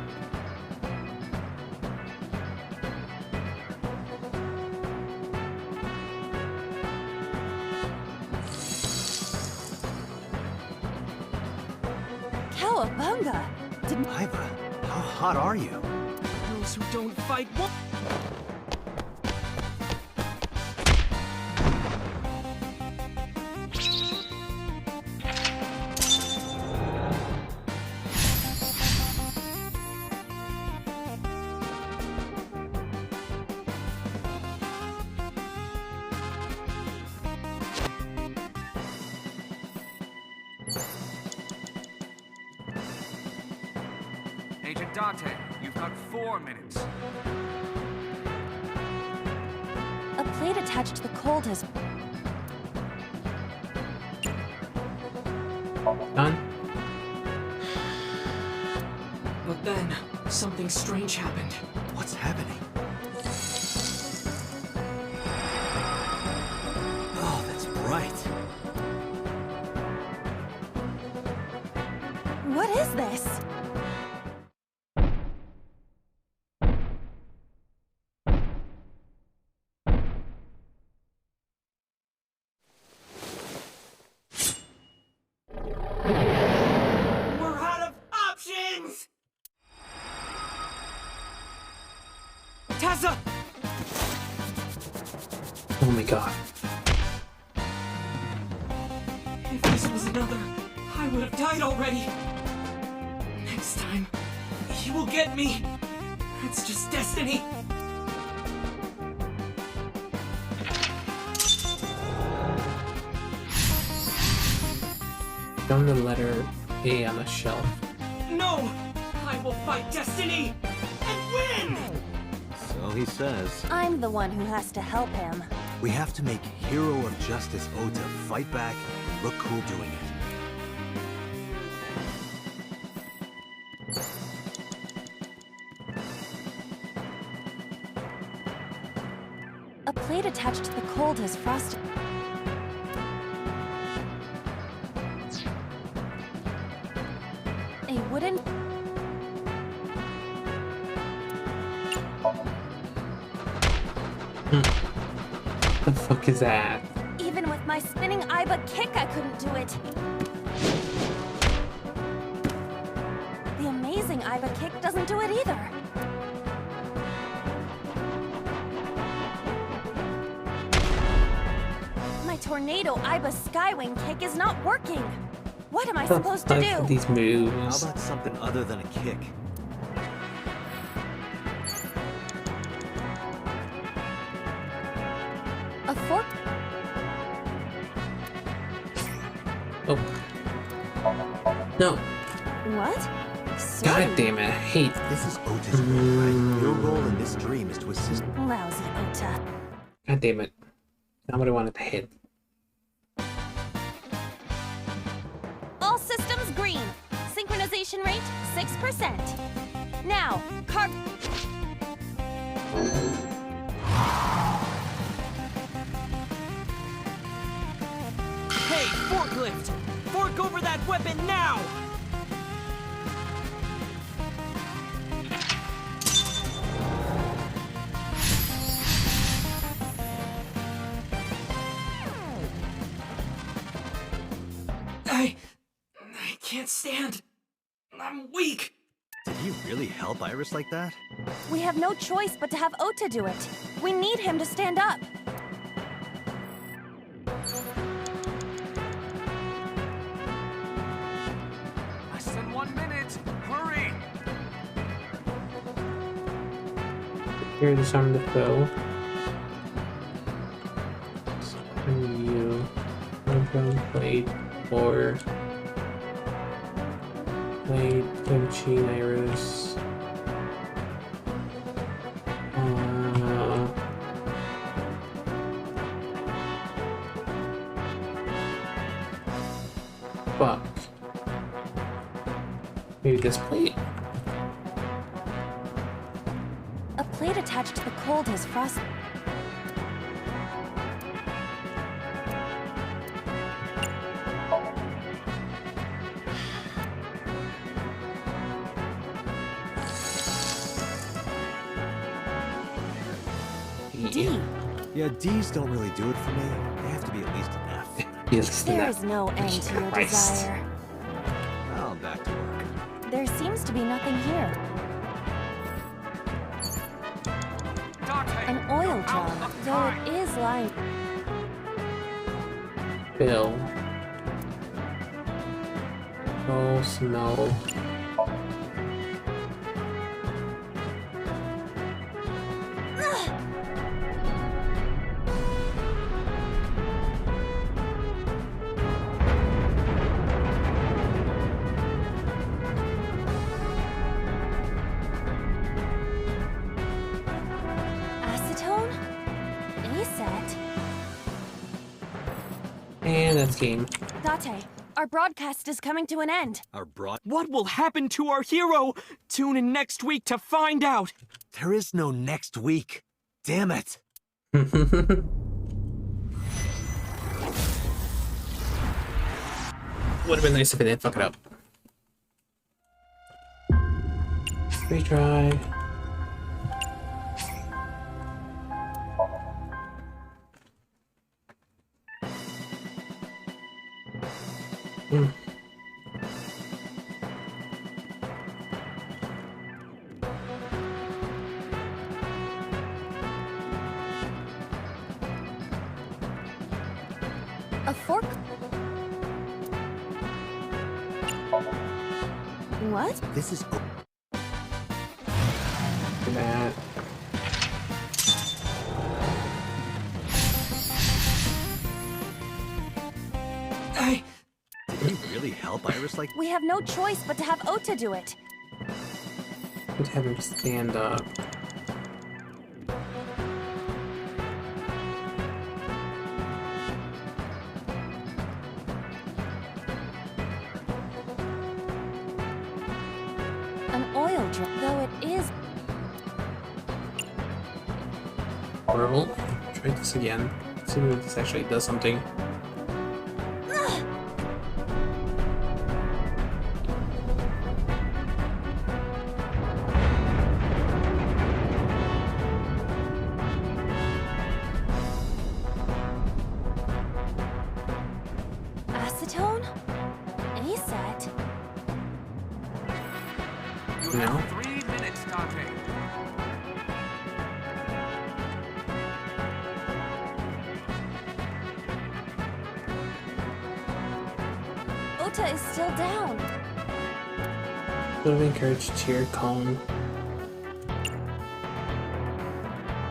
S2: Cowabunga!
S4: Iva, how hot are you?
S9: Those who don't fight won't.
S16: Agent Date, you've got 4 minutes.
S2: A plate attached to the cold has...
S1: Done?
S9: But then, something strange happened.
S4: What's happening? Oh, that's bright.
S2: What is this?
S9: We're out of options! Tessa!
S1: Oh my god.
S9: If this was another, I would have died already. Next time, he will get me. It's just destiny.
S1: Found the letter A on the shelf.
S9: No! I will fight destiny and win!
S4: So he says.
S2: I'm the one who has to help him.
S4: We have to make Hero of Justice Ota fight back and look cool doing it.
S2: A plate attached to the cold has frosted. A wooden...
S1: The fuck is that?
S2: Even with my spinning Aiba kick, I couldn't do it. The amazing Aiba kick doesn't do it either. My tornado Aiba skywing kick is not working. What am I supposed to do?
S1: These moves.
S4: How about something other than a kick?
S2: A fork?
S1: Oh. No.
S2: What?
S1: God damn it, I hate
S4: this. Is Ota's role, right? Your role in this dream is to assist.
S2: Lousy Ota.
S1: God damn it. Not what I wanted to hit.
S2: All systems green. Synchronization rate 6%. Now,
S9: Hey, forklift! Fork over that weapon now! I can't stand. I'm weak.
S4: Did he really help Iris like that?
S2: we have no choice but to have Ota do it. We need him to stand up.
S16: Less than 1 minute. Hurry!
S1: Here, disarm the foe. You. Drone plate or plate, kimchi, Iris. Fuck. Maybe this plate?
S2: A plate attached to the cold has frost. D.
S4: Yeah, D's don't really do it for me. They have to be at least an F.
S2: There is no end to your desire.
S4: Well, back to work.
S2: There seems to be nothing here. An oil drum, though it is lying.
S1: Bill. Oh, snow. And that's game.
S2: Date, our broadcast is coming to an end.
S9: What will happen to our hero? Tune in next week to find out.
S4: There is no next week. Damn it.
S1: Would have been nice if it didn't fuck it up. Retry.
S2: A fork? What?
S4: This is...
S1: That.
S4: Did he really help Iris like...
S2: We have no choice but to have Ota do it.
S1: Let's have him stand up.
S2: An oil drum, though it is...
S1: Horrible. Try this again. See if this actually does something. No.
S16: 3 minutes, Dante.
S2: Ota is still down.
S1: Would have encouraged cheer, calm.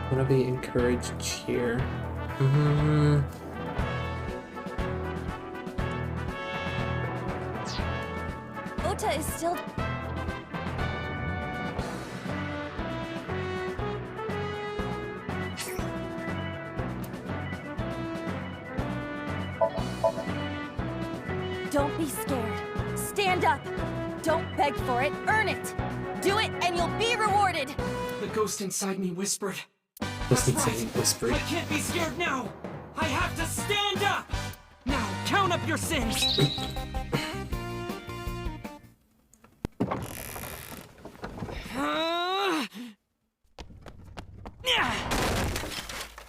S1: Would have encouraged cheer.
S2: Ota is still. Don't be scared. Stand up. Don't beg for it. Earn it. Do it, and you'll be rewarded.
S9: The ghost inside me whispered.
S1: Ghost inside me whispered.
S9: I can't be scared now. I have to stand up. Now, count up your sins.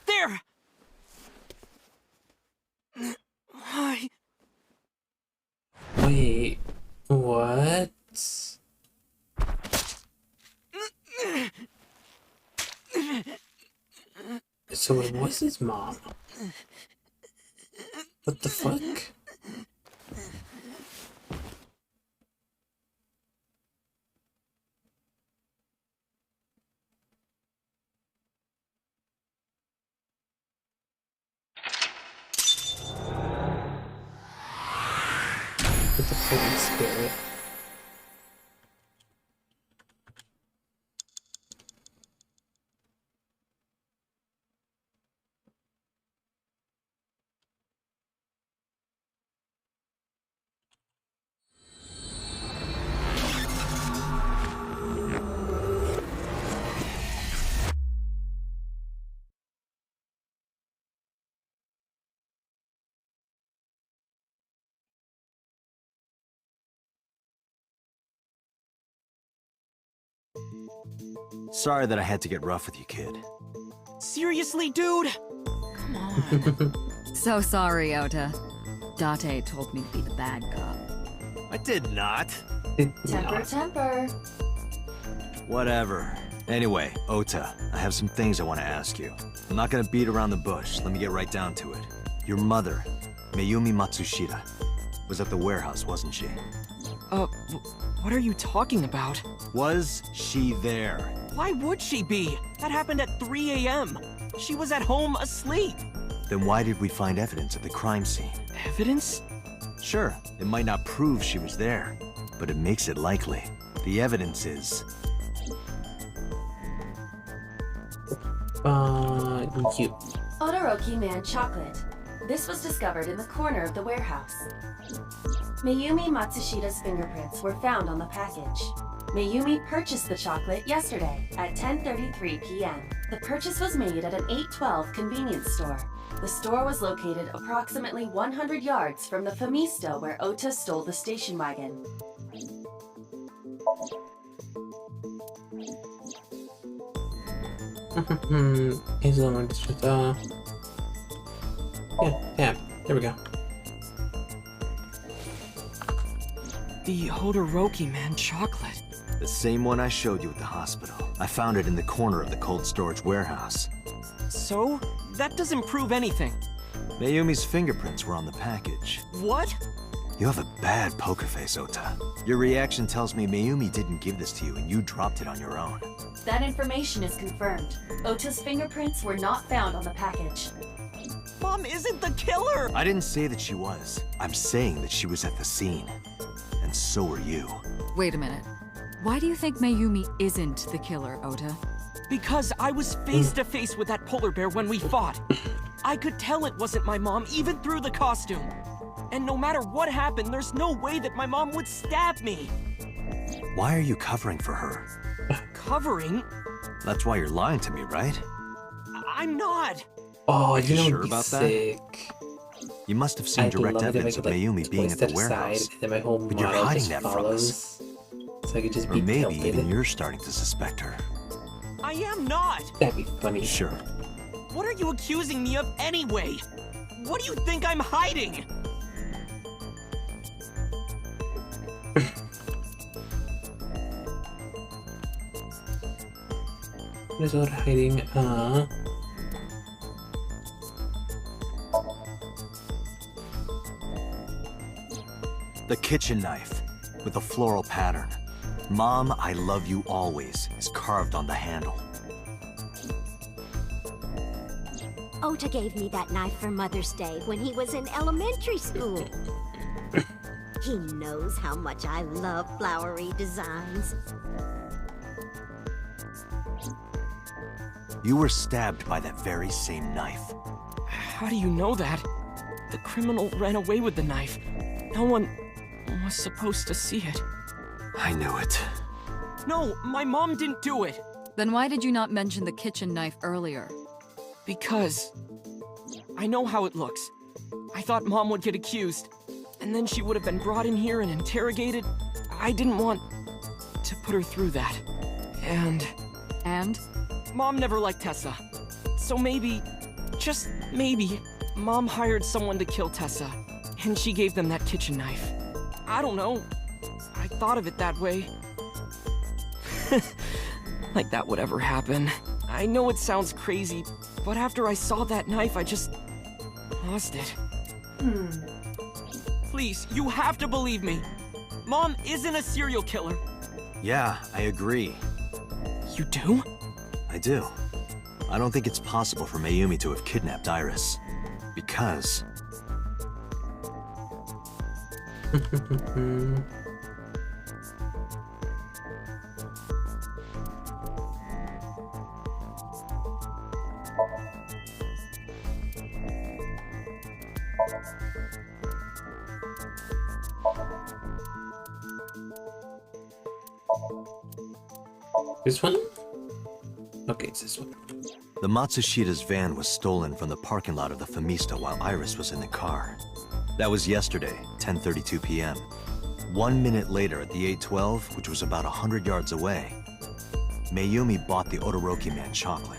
S9: There.
S1: Wait, what? So it was his mom. What the fuck? With the fucking spirit.
S4: Sorry that I had to get rough with you, kid.
S9: Seriously, dude? Come on.
S6: So sorry, Ota. Date told me to be the bad cop.
S4: I did not.
S8: Temper, temper.
S4: Whatever. Anyway, Ota, I have some things I want to ask you. I'm not gonna beat around the bush. Let me get right down to it. Your mother, Mayumi Matsushita, was at the warehouse, wasn't she?
S9: What are you talking about?
S4: Was she there?
S9: Why would she be? That happened at 3 a.m. She was at home asleep.
S4: Then why did we find evidence at the crime scene?
S9: Evidence?
S4: Sure, it might not prove she was there, but it makes it likely. The evidence is...
S1: you.
S8: Todoroki Man chocolate. This was discovered in the corner of the warehouse. Mayumi Matsushita's fingerprints were found on the package. Mayumi purchased the chocolate yesterday at 10:33 p.m. The purchase was made at an 812 convenience store. The store was located approximately 100 yards from the Famisto where Ota stole the station wagon.
S1: Yeah, there we go.
S9: The Todoroki Man chocolate.
S4: The same one I showed you at the hospital. I found it in the corner of the cold storage warehouse.
S9: So? That doesn't prove anything.
S4: Mayumi's fingerprints were on the package.
S9: What?
S4: You have a bad poker face, Ota. Your reaction tells me Mayumi didn't give this to you and you dropped it on your own.
S8: That information is confirmed. Ota's fingerprints were not found on the package.
S9: Mom isn't the killer!
S4: I didn't say that she was. I'm saying that she was at the scene. And so were you.
S6: Wait a minute. Why do you think Mayumi isn't the killer, Ota?
S9: Because I was face to face with that polar bear when we fought. I could tell it wasn't my mom, even through the costume. And no matter what happened, there's no way that my mom would stab me.
S4: Why are you covering for her?
S9: Covering?
S4: That's why you're lying to me, right?
S9: I'm not.
S1: Oh,
S4: you
S1: know,
S4: sure about
S1: sick.
S4: that? You must have seen direct evidence of Mayumi being at the warehouse. But you're hiding that from us.
S1: So I could just
S4: or
S1: be
S4: maybe
S1: tilted.
S4: even you're starting to suspect her.
S9: I am not.
S1: That'd be funny.
S4: Sure.
S9: What are you accusing me of anyway? What do you think I'm hiding?
S1: What is Ota hiding?
S4: The kitchen knife with a floral pattern. Mom, I love you always is carved on the handle.
S12: Ota gave me that knife for Mother's Day when he was in elementary school. He knows how much I love flowery designs.
S4: You were stabbed by that very same knife.
S9: How do you know that? The criminal ran away with the knife. No one was supposed to see it.
S4: I knew it.
S9: No, my mom didn't do it.
S6: Then why did you not mention the kitchen knife earlier?
S9: Because I know how it looks. I thought Mom would get accused, and then she would have been brought in here and interrogated. I didn't want to put her through that. And? Mom never liked Tessa. So maybe, just maybe, Mom hired someone to kill Tessa, and she gave them that kitchen knife. I don't know. I thought of it that way. Like that would ever happen. I know it sounds crazy, but after I saw that knife, I just lost it. Please, you have to believe me. Mom isn't a serial killer.
S4: Yeah, I agree.
S9: You do?
S4: I do. I don't think it's possible for Mayumi to have kidnapped Iris. Because...
S1: This one? Okay, it's this one.
S4: The Matsushida's van was stolen from the parking lot of the Famista while Iris was in the car. That was yesterday, 10:32 p.m. 1 minute later at the 812, which was about 100 yards away, Mayumi bought the Todoroki man chocolate.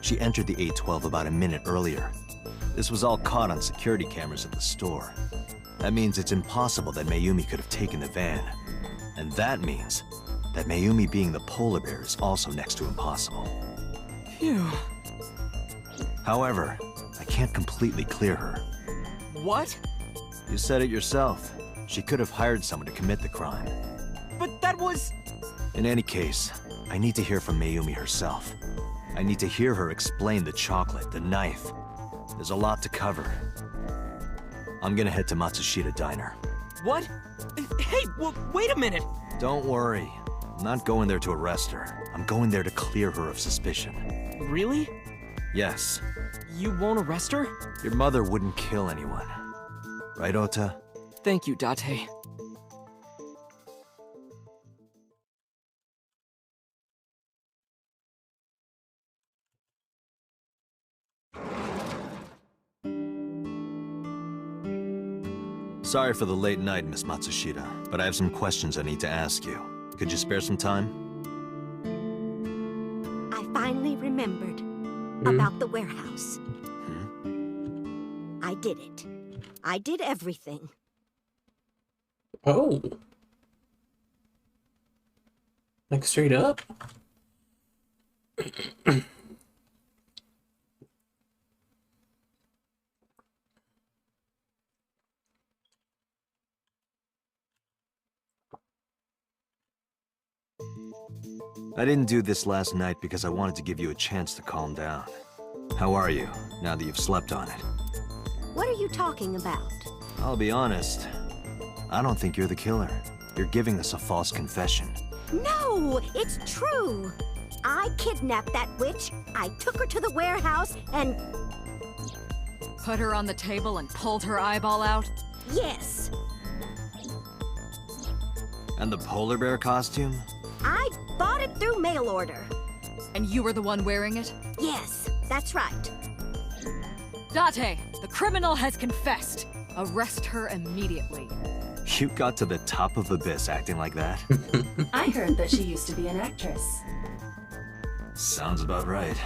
S4: She entered the 812 about a minute earlier. This was all caught on security cameras at the store. That means it's impossible that Mayumi could have taken the van. And that means that Mayumi being the polar bear is also next to impossible.
S9: Phew.
S4: However, I can't completely clear her.
S9: What?
S4: You said it yourself. She could have hired someone to commit the crime.
S9: But that was...
S4: In any case, I need to hear from Mayumi herself. I need to hear her explain the chocolate, the knife. There's a lot to cover. I'm gonna head to Matsushita Diner.
S9: What? Hey, well, wait a minute!
S4: Don't worry. I'm not going there to arrest her. I'm going there to clear her of suspicion.
S9: Really?
S4: Yes.
S9: You won't arrest her?
S4: Your mother wouldn't kill anyone. Right, Ota?
S9: Thank you, Date.
S4: Sorry for the late night, Miss Matsushita, but I have some questions I need to ask you. Could you spare some time?
S12: I finally remembered about the warehouse. I did it. I did everything.
S1: Oh. Like straight up?
S4: I didn't do this last night because I wanted to give you a chance to calm down. How are you, now that you've slept on it?
S12: What are you talking about?
S4: I'll be honest. I don't think you're the killer. You're giving us a false confession.
S12: No, it's true. I kidnapped that witch, I took her to the warehouse, and...
S6: Put her on the table and pulled her eyeball out?
S12: Yes.
S4: And the polar bear costume?
S12: I bought it through mail order.
S6: And you were the one wearing it?
S12: Yes, that's right.
S6: Date, the criminal has confessed. Arrest her immediately.
S4: You got to the top of Abyss acting like that?
S8: I heard that she used to be an actress.
S4: Sounds about right.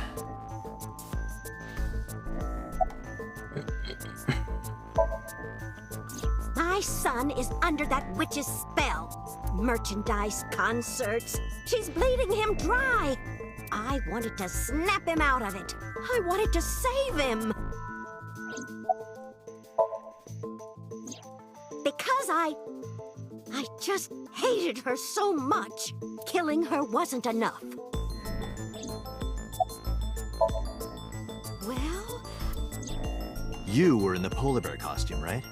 S12: My son is under that witch's spell. Merchandise, concerts. She's bleeding him dry. I wanted to snap him out of it. I wanted to save him. Because I just hated her so much. Killing her wasn't enough. Well...
S4: You were in the polar bear costume, right?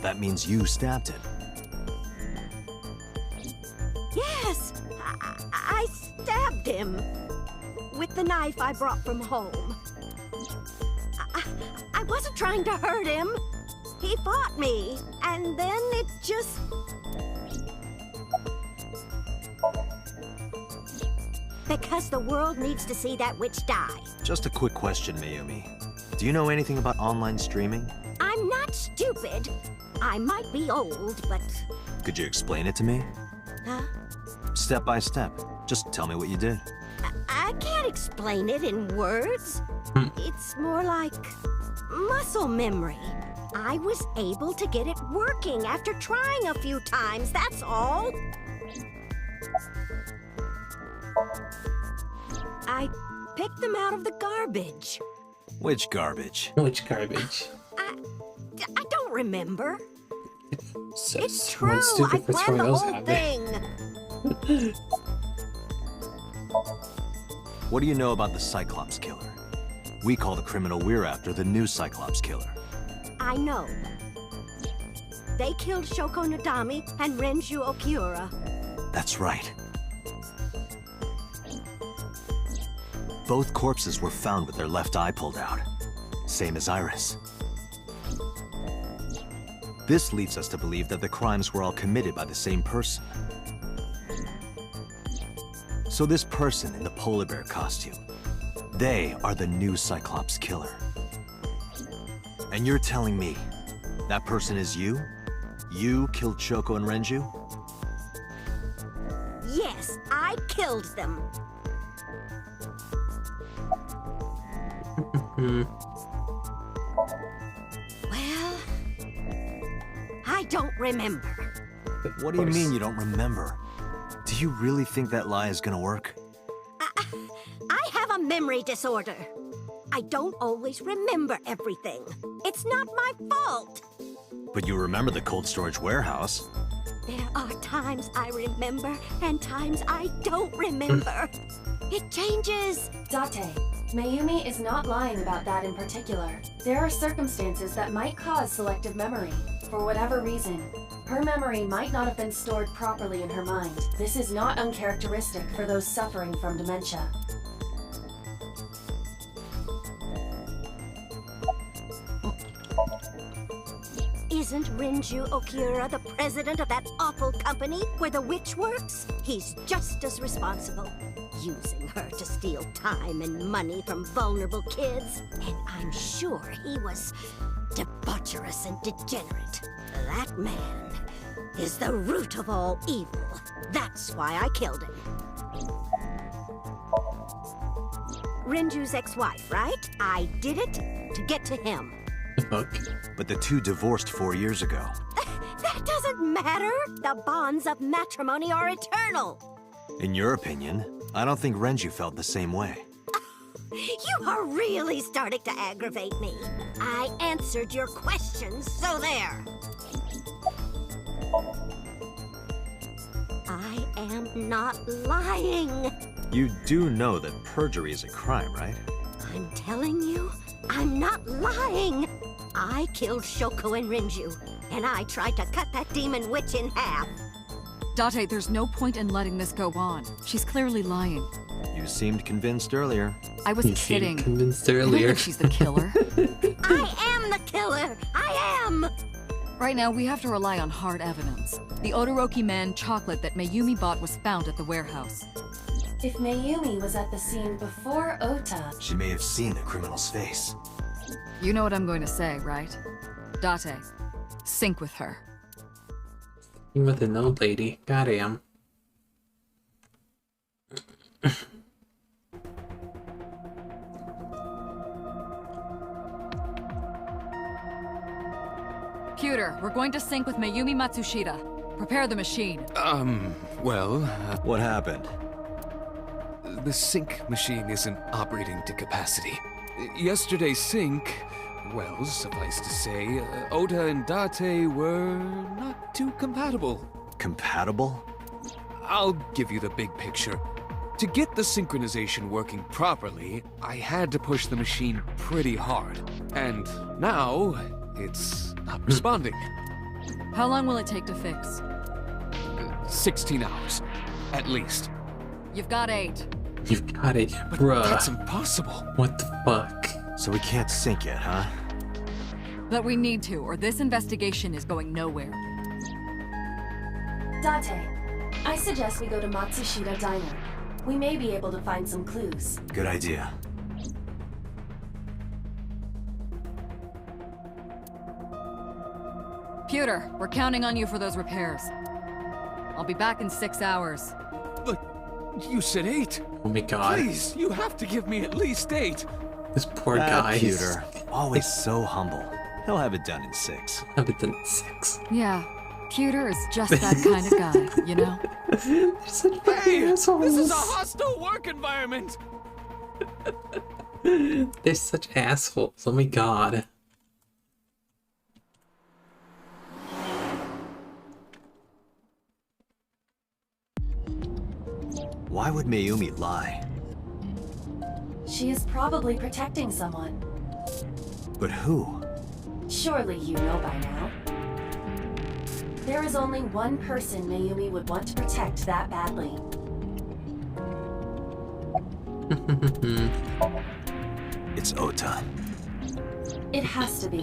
S4: That means you stabbed him.
S12: Yes! I stabbed him. With the knife I brought from home. I wasn't trying to hurt him. He fought me, and then it just... Because the world needs to see that witch die.
S4: Just a quick question, Mayumi. Do you know anything about online streaming?
S12: I'm not stupid. I might be old, but...
S4: Could you explain it to me?
S12: Huh?
S4: Step by step. Just tell me what you did.
S12: I can't explain it in words. It's more like muscle memory. I was able to get it working after trying a few times, that's all. I picked them out of the garbage.
S4: Which garbage?
S1: Which garbage?
S12: I don't remember.
S1: So
S12: it's true, I planned the whole thing.
S4: What do you know about the Cyclops Killer? We call the criminal we're after the new Cyclops Killer.
S12: I know. They killed Shoko Nadami and Renju Okiura.
S4: That's right. Both corpses were found with their left eye pulled out. Same as Iris. This leads us to believe that the crimes were all committed by the same person. So this person in the polar bear costume, they are the new Cyclops Killer. And you're telling me that person is you? You killed Shoko and Renju?
S12: Yes, I killed them. Well, I don't remember.
S4: What do you mean you don't remember? Do you really think that lie is gonna work?
S12: I have a memory disorder. I don't always remember everything. It's not my fault.
S4: But you remember the cold storage warehouse.
S12: There are times I remember and times I don't remember. It changes.
S8: Date, Mayumi is not lying about that in particular. There are circumstances that might cause selective memory. For whatever reason, her memory might not have been stored properly in her mind. This is not uncharacteristic for those suffering from dementia.
S12: Isn't Renju Okiura the president of that awful company where the witch works? He's just as responsible. Using her to steal time and money from vulnerable kids. And I'm sure he was debaucherous and degenerate. That man is the root of all evil. That's why I killed him. Renju's ex-wife, right? I did it to get to him.
S4: But the two divorced 4 years ago.
S12: That doesn't matter. The bonds of matrimony are eternal.
S4: In your opinion, I don't think Renju felt the same way.
S12: You are really starting to aggravate me. I answered your questions, so there. I am not lying.
S4: You do know that perjury is a crime, right?
S12: I'm telling you, I'm not lying. I killed Shoko and Renju, and I tried to cut that demon witch in half.
S6: Date, there's no point in letting this go on. She's clearly lying.
S4: You seemed convinced earlier.
S6: I was kidding.
S1: Convinced
S6: I don't
S1: earlier.
S6: think she's the killer.
S12: I am the killer! I am!
S6: Right now, we have to rely on hard evidence. The Odoroki Man chocolate that Mayumi bought was found at the warehouse.
S8: If Mayumi was at the scene before Ota...
S4: She may have seen the criminal's face.
S6: You know what I'm going to say, right? Date, sync with her.
S1: You with an old lady. Goddamn.
S6: Computer, we're going to sync with Mayumi Matsushita. Prepare the machine.
S7: Well...
S4: What happened?
S7: The sync machine isn't operating to capacity. Yesterday's sync, well, suffice to say, Ota and Date were not too compatible.
S4: Compatible?
S7: I'll give you the big picture. To get the synchronization working properly, I had to push the machine pretty hard. And now, it's not responding.
S6: How long will it take to fix?
S7: 16 hours, at least.
S6: You've got 8.
S1: You've got it,
S7: But
S1: bruh.
S7: that's impossible.
S1: What the fuck?
S4: So we can't sync yet, huh?
S6: But we need to, or this investigation is going nowhere.
S8: Date, I suggest we go to Matsushita Diner. We may be able to find some clues.
S4: Good idea.
S6: Pewter, we're counting on you for those repairs. I'll be back in 6 hours.
S7: But you said 8.
S1: Oh my god.
S7: Please, you have to give me at least 8.
S1: This poor guy.
S4: Pewter, always so humble. He'll have it done in 6.
S1: Have it done in 6.
S6: Yeah, Pewter is just that kind of guy, you know?
S1: They're such
S7: Hey, this
S1: assholes.
S7: is a hostile work environment.
S1: They're such assholes. Oh my god.
S4: Why would Mayumi lie?
S8: She is probably protecting someone.
S4: But who?
S8: Surely you know by now. There is only one person Mayumi would want to protect that badly.
S4: It's Ota.
S8: It has to be.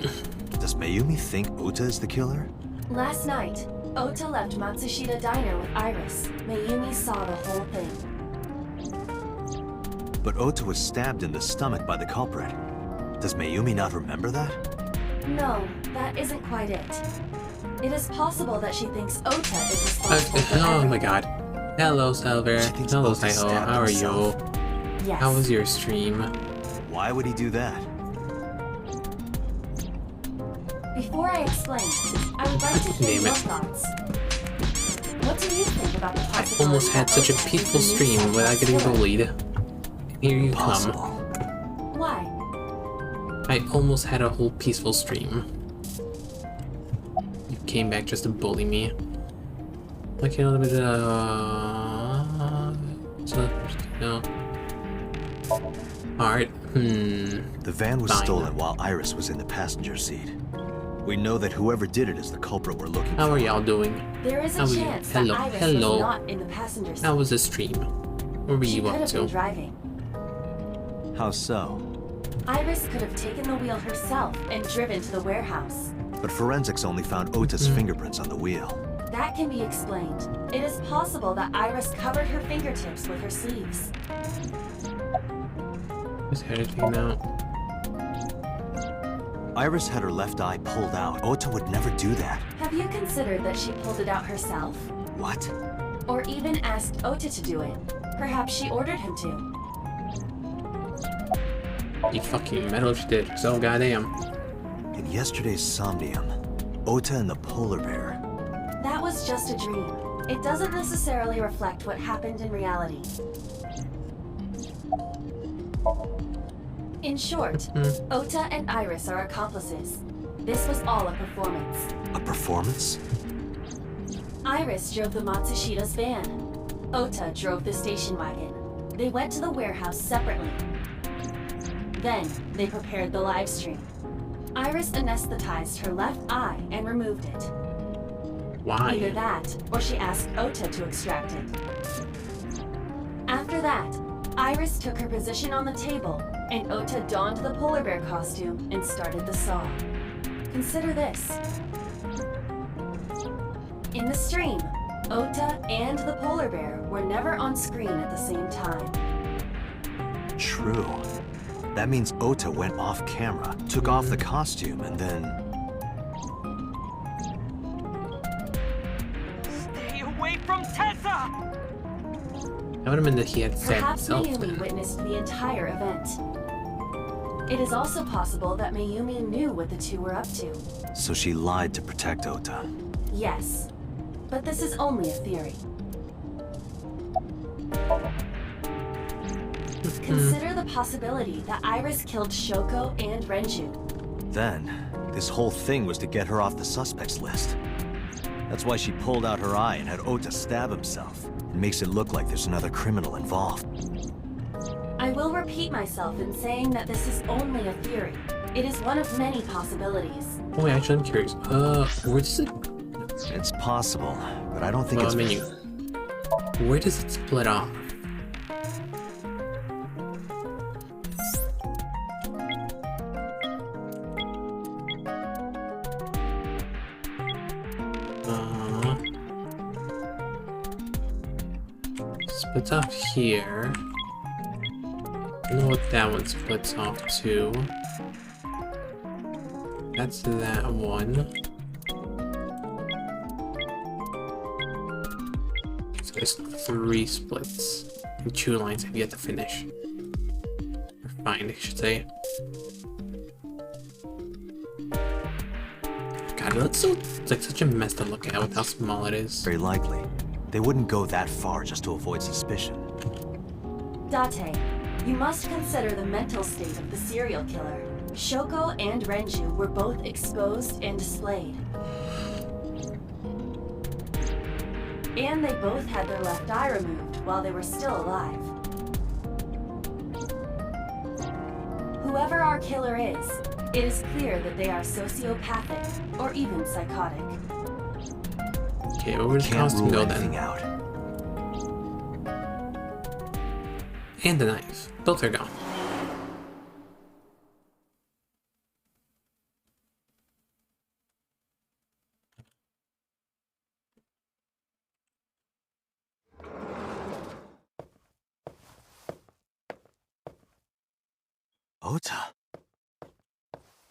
S4: Does Mayumi think Ota is the killer?
S8: Last night, Ota left Matsushita Diner with Iris. Mayumi saw the whole thing.
S4: But Ota was stabbed in the stomach by the culprit. Does Mayumi not remember that?
S8: No, that isn't quite it. It is possible that she thinks Ota is responsible for
S1: Oh
S8: everything.
S1: my god. Hello, Salver. Hello,
S4: Ota
S1: Saiho.
S4: stabbed
S1: How are you?
S4: himself.
S8: Yes.
S1: How was your stream?
S4: Why would he do that?
S8: Before I explain, I would like to hear
S1: Damn
S8: your
S1: it.
S8: thoughts. What do you think about the
S1: I
S8: possibility
S1: almost had
S8: that
S1: such a
S8: Ota
S1: peaceful
S8: is the
S1: stream
S8: new
S1: without getting
S8: killer?
S1: bullied. Here you come.
S8: Why?
S1: I almost had a whole peaceful stream. You came back just to bully me. Okay, a little bit no. Alright,
S4: The van was
S1: Fine.
S4: stolen while Iris was in the passenger seat. We know that whoever did it is the culprit we're looking
S1: How
S4: for.
S1: are y'all doing?
S8: There is a
S1: How are you?
S8: chance
S1: Hello,
S8: that Iris
S1: hello.
S8: was not in the passenger seat.
S1: How was the stream? What were
S8: She
S1: you
S8: could
S1: up
S8: have been
S1: to?
S8: driving.
S4: How so?
S8: Iris could have taken the wheel herself and driven to the warehouse.
S4: But forensics only found Ota's fingerprints on the wheel.
S8: That can be explained. It is possible that Iris covered her fingertips with her sleeves.
S1: Is anything out?
S4: Iris had her left eye pulled out. Ota would never do that.
S8: Have you considered that she pulled it out herself?
S4: What?
S8: Or even asked Ota to do it? Perhaps she ordered him to.
S1: You fucking metal if you did it so goddamn.
S4: In yesterday's Somnium, Ota and the polar bear.
S8: That was just a dream. It doesn't necessarily reflect what happened in reality. In short, Ota and Iris are accomplices. This was all a performance.
S4: A performance?
S8: Iris drove the Matsushita's van. Ota drove the station wagon. They went to the warehouse separately. Then, they prepared the live stream. Iris anesthetized her left eye and removed it.
S1: Why?
S8: Either that, or she asked Ota to extract it. After that, Iris took her position on the table, and Ota donned the polar bear costume and started the saw. Consider this. In the stream, Ota and the polar bear were never on screen at the same time.
S4: True. That means Ota went off camera, took off the costume, and then...
S9: Stay away from Tessa!
S1: That would have meant that he had said
S8: Perhaps
S1: himself
S8: Mayumi
S1: then.
S8: witnessed the entire event. It is also possible that Mayumi knew what the two were up to.
S4: So she lied to protect Ota.
S8: Yes, but this is only a theory. Consider the possibility that Iris killed Shoko and Renju.
S4: Then, this whole thing was to get her off the suspects list. That's why she pulled out her eye and had Ota stab himself. It makes it look like there's another criminal involved.
S8: I will repeat myself in saying that this is only a theory. It is one of many possibilities.
S1: Oh, wait, actually, I'm curious. Where does it...
S4: It's possible, but I don't think it's...
S1: menu. Where does it split off? Splits off here. I don't know what that one splits off to. That's that one. So there's 3 splits and 2 lines I've yet to finish. Or find, I should say. God, it looks so, it's like such a mess to look at with how small it is.
S4: Very likely. They wouldn't go that far just to avoid suspicion.
S8: Date, you must consider the mental state of the serial killer. Shoko and Renju were both exposed and displayed. And they both had their left eye removed while they were still alive. Whoever our killer is, it is clear that they are sociopathic or even psychotic.
S1: Okay, but where's the costume go then?
S4: Out.
S1: And the knife. Both are gone.
S4: Ota.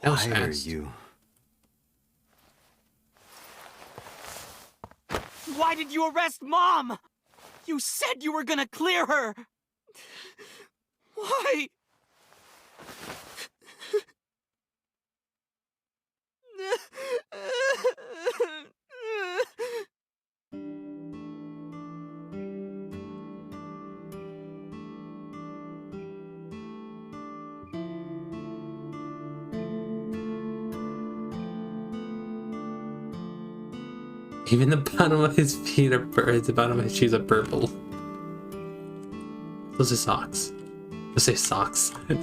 S1: That was
S4: Why are
S1: fast.
S4: you?
S9: Why did you arrest Mom? You said you were gonna clear her. Why?
S1: Even the bottom of his feet are the bottom of his shoes are purple. Those are socks. Those say socks. I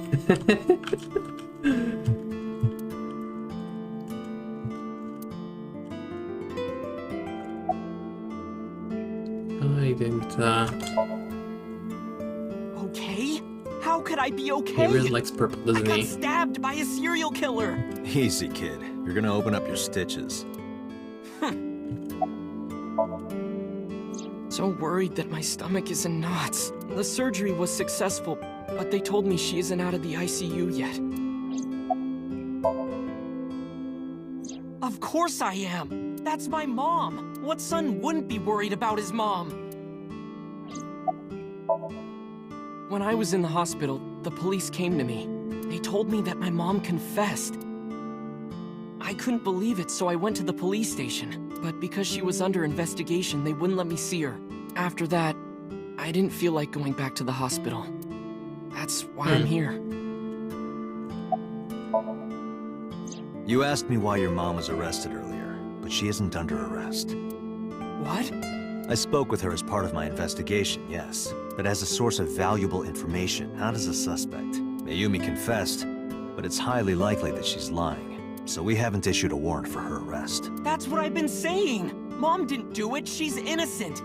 S1: didn't,
S9: Okay? How could I be okay?
S1: He really likes purple, doesn't
S9: I
S1: he?
S9: got stabbed by a serial killer.
S4: Easy, kid. You're gonna open up your stitches.
S9: So worried that my stomach is in knots. The surgery was successful, but they told me she isn't out of the ICU yet. Of course I am. That's my mom. What son wouldn't be worried about his mom? When I was in the hospital, the police came to me. They told me that my mom confessed. I couldn't believe it, so I went to the police station. But because she was under investigation, they wouldn't let me see her. After that, I didn't feel like going back to the hospital. That's why I'm here.
S4: You asked me why your mom was arrested earlier, but she isn't under arrest.
S9: What?
S4: I spoke with her as part of my investigation, yes, but as a source of valuable information, not as a suspect. Mayumi confessed, but it's highly likely that she's lying. So we haven't issued a warrant for her arrest.
S9: That's what I've been saying! Mom didn't do it, she's innocent!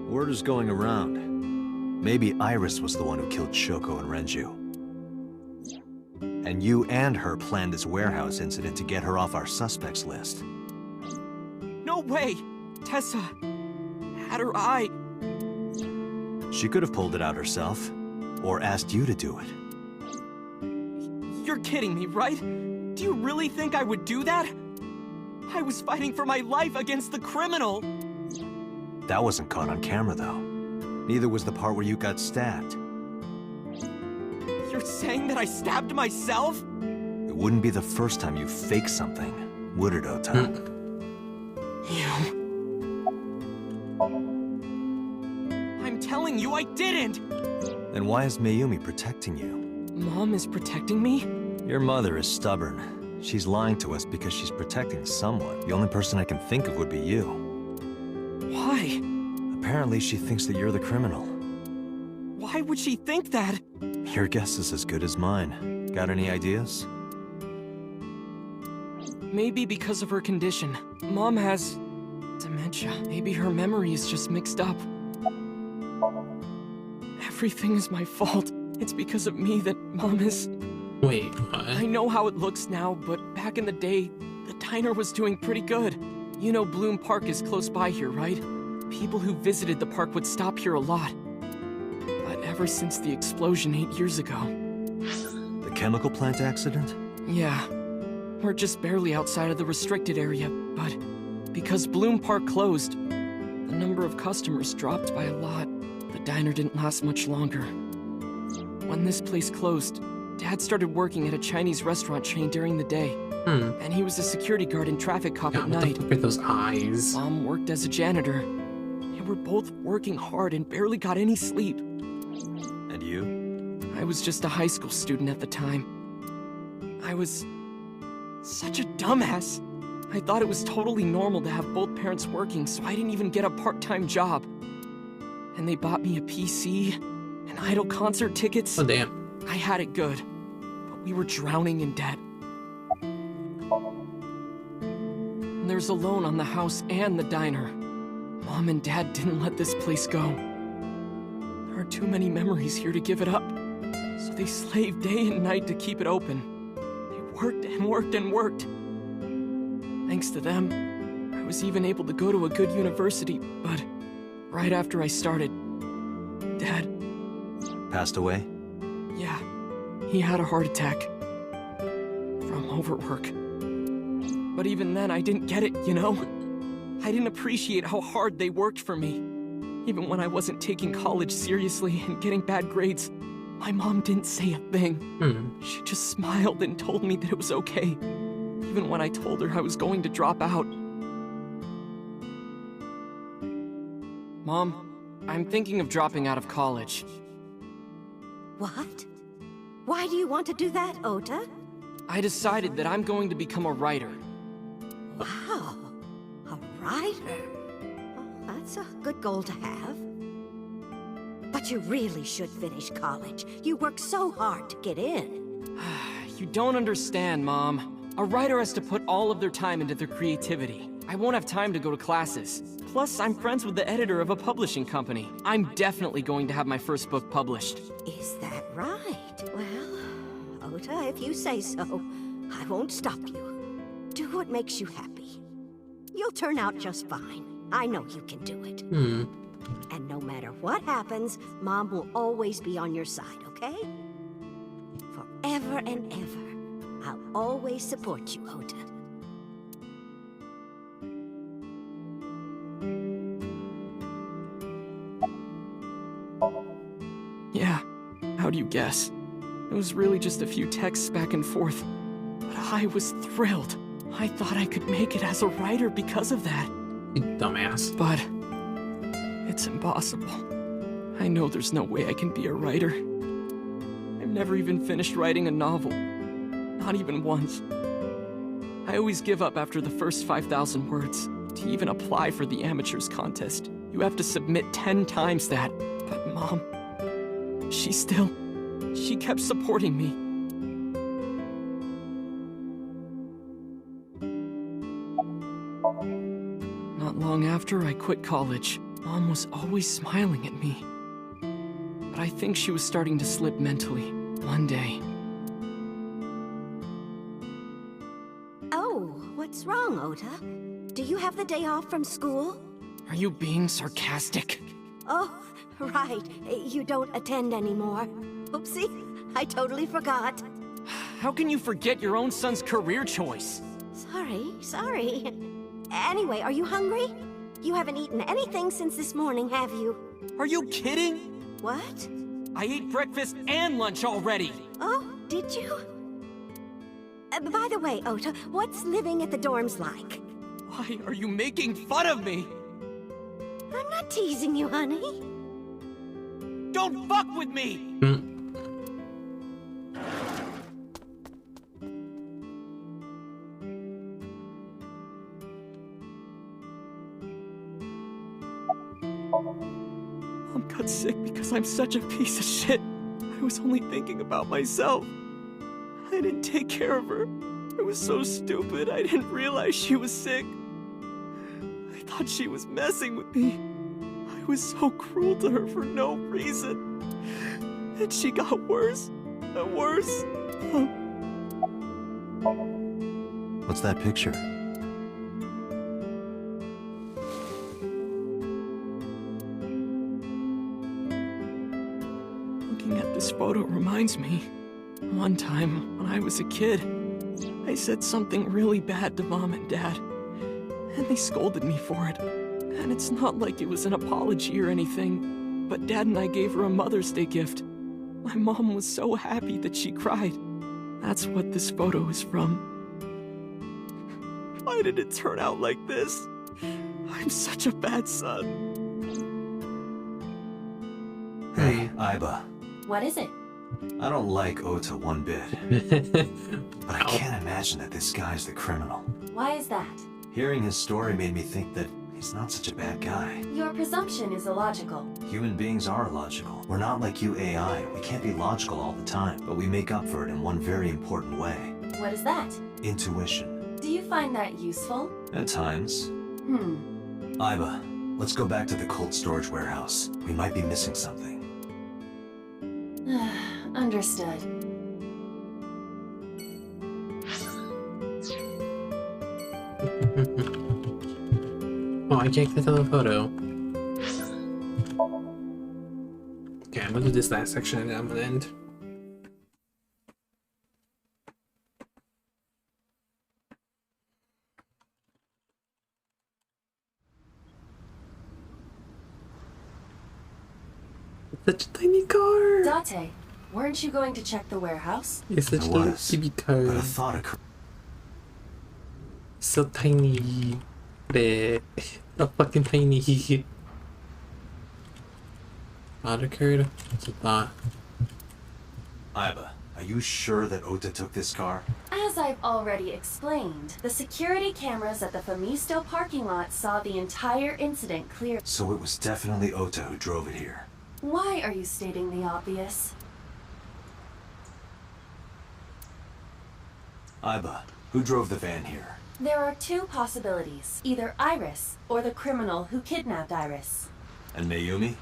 S4: Word is going around. Maybe Iris was the one who killed Shoko and Renju. And you and her planned this warehouse incident to get her off our suspects list.
S9: No way! Tessa had her eye.
S4: She could have pulled it out herself, or asked you to do it.
S9: You're kidding me, right? Do you really think I would do that? I was fighting for my life against the criminal!
S4: That wasn't caught on camera, though. Neither was the part where you got stabbed.
S9: You're saying that I stabbed myself?
S4: It wouldn't be the first time you faked something, would it, Ota?
S9: I'm telling telling you I didn't!
S4: Then why is Mayumi protecting you?
S9: Mom is protecting me?
S4: Your mother is stubborn. She's lying to us because she's protecting someone. The only person I can think of would be you.
S9: Why?
S4: Apparently she thinks that you're the criminal.
S9: Why would she think that?
S4: Your guess is as good as mine. Got any ideas?
S9: Maybe because of her condition. Mom has dementia. Maybe her memory is just mixed up. Everything is my fault. It's because of me that Mom is...
S1: Wait, what?
S9: I know how it looks now, but back in the day, the diner was doing pretty good. You know Bloom Park is close by here, right? People who visited the park would stop here a lot. But ever since the explosion 8 years ago...
S4: The chemical plant accident?
S9: Yeah. We're just barely outside of the restricted area, but because Bloom Park closed, the number of customers dropped by a lot. The diner didn't last much longer. When this place closed, Dad started working at a Chinese restaurant chain during the day. And he was a security guard and traffic cop at night.
S1: Look at those eyes.
S9: Mom worked as a janitor. They were both working hard and barely got any sleep.
S4: And you?
S9: I was just a high school student at the time. I was such a dumbass. I thought it was totally normal to have both parents working, so I didn't even get a part-time job. And they bought me a PC and Idol concert tickets.
S1: Oh, damn.
S9: I had it good, but we were drowning in debt. And there's a loan on the house and the diner. Mom and Dad didn't let this place go. There are too many memories here to give it up. So they slaved day and night to keep it open. They worked and worked and worked. Thanks to them, I was even able to go to a good university, but right after I started, Dad...
S4: Passed away?
S9: Yeah, he had a heart attack. From overwork. But even then, I didn't get it, you know? I didn't appreciate how hard they worked for me. Even when I wasn't taking college seriously and getting bad grades, my mom didn't say a thing. She just smiled and told me that it was okay. Even when I told her I was going to drop out. Mom, I'm thinking of dropping out of college.
S12: What? Why do you want to do that, Ota?
S9: I decided that I'm going to become a writer.
S12: Wow. A writer? Well, that's a good goal to have. But you really should finish college. You worked so hard to get in.
S9: You don't understand, Mom. A writer has to put all of their time into their creativity. I won't have time to go to classes. Plus, I'm friends with the editor of a publishing company. I'm definitely going to have my first book published.
S12: Is that right? Well, Ota, if you say so, I won't stop you. Do what makes you happy. You'll turn out just fine. I know you can do it. And no matter what happens, Mom will always be on your side, okay? Forever and ever, I'll always support you, Ota.
S9: Yeah, how do you guess? It was really just a few texts back and forth. But I was thrilled. I thought I could make it as a writer because of that.
S1: You dumbass.
S9: But it's impossible. I know there's no way I can be a writer. I've never even finished writing a novel. Not even once. I always give up after the first 5,000 words. To even apply for the amateurs contest, you have to submit 10 times that. But Mom, she kept supporting me. Not long after I quit college, Mom was always smiling at me. But I think she was starting to slip mentally. One day.
S12: Oh, what's wrong, Ota? Do you have the day off from school?
S9: Are you being sarcastic?
S12: Oh, right. You don't attend anymore. Oopsie, I totally forgot.
S9: How can you forget your own son's career choice?
S12: Sorry. Anyway, are you hungry? You haven't eaten anything since this morning, have you?
S9: Are you kidding?
S12: What?
S9: I ate breakfast and lunch already.
S12: Oh, did you? By the way, Ota, what's living at the dorms like?
S9: Why are you making fun of me?
S12: I'm not teasing you, honey.
S9: Don't fuck with me!
S19: Mom got sick because I'm such a piece of shit. I was only thinking about myself. I didn't take care of her. I was so stupid, I didn't realize she was sick. I thought she was messing with me. I was so cruel to her for no reason. And she got worse and worse.
S4: What's that picture?
S19: Looking at this photo reminds me. One time, when I was a kid, I said something really bad to Mom and Dad. And they scolded me for it. And it's not like it was an apology or anything, but Dad and I gave her a Mother's Day gift. My mom was so happy that she cried. That's what this photo is from. Why did it turn out like this? I'm such a bad son.
S4: Hey, Aiba.
S8: What is it?
S4: I don't like Ota one bit. But I can't imagine that this guy's the criminal.
S8: Why is that?
S4: Hearing his story made me think that he's not such a bad guy.
S8: Your presumption is illogical.
S4: Human beings are illogical. We're not like you AI. We can't be logical all the time, but we make up for it in one very important way.
S8: What is that?
S4: Intuition.
S8: Do you find that useful?
S4: At times. Aiba, let's go back to the cold storage warehouse. We might be missing something.
S8: Understood.
S1: Oh, I can't click on the photo. Okay, I'm gonna do this last section and then I'm gonna end. Such a tiny car!
S8: Date, weren't you going to check the warehouse?
S1: It's such a little chibi car.
S4: But a thought occurred.
S1: So tiny. So fucking tiny. Thought occurred? What's a thought?
S4: Aiba, are you sure that Ota took this car?
S8: As I've already explained, the security cameras at the Famisto parking lot saw the entire incident clearly.
S4: So it was definitely Ota who drove it here.
S8: Why are you stating the obvious?
S4: Aiba, who drove the van here?
S8: There are two possibilities. Either Iris, or the criminal who kidnapped Iris.
S4: And Mayumi?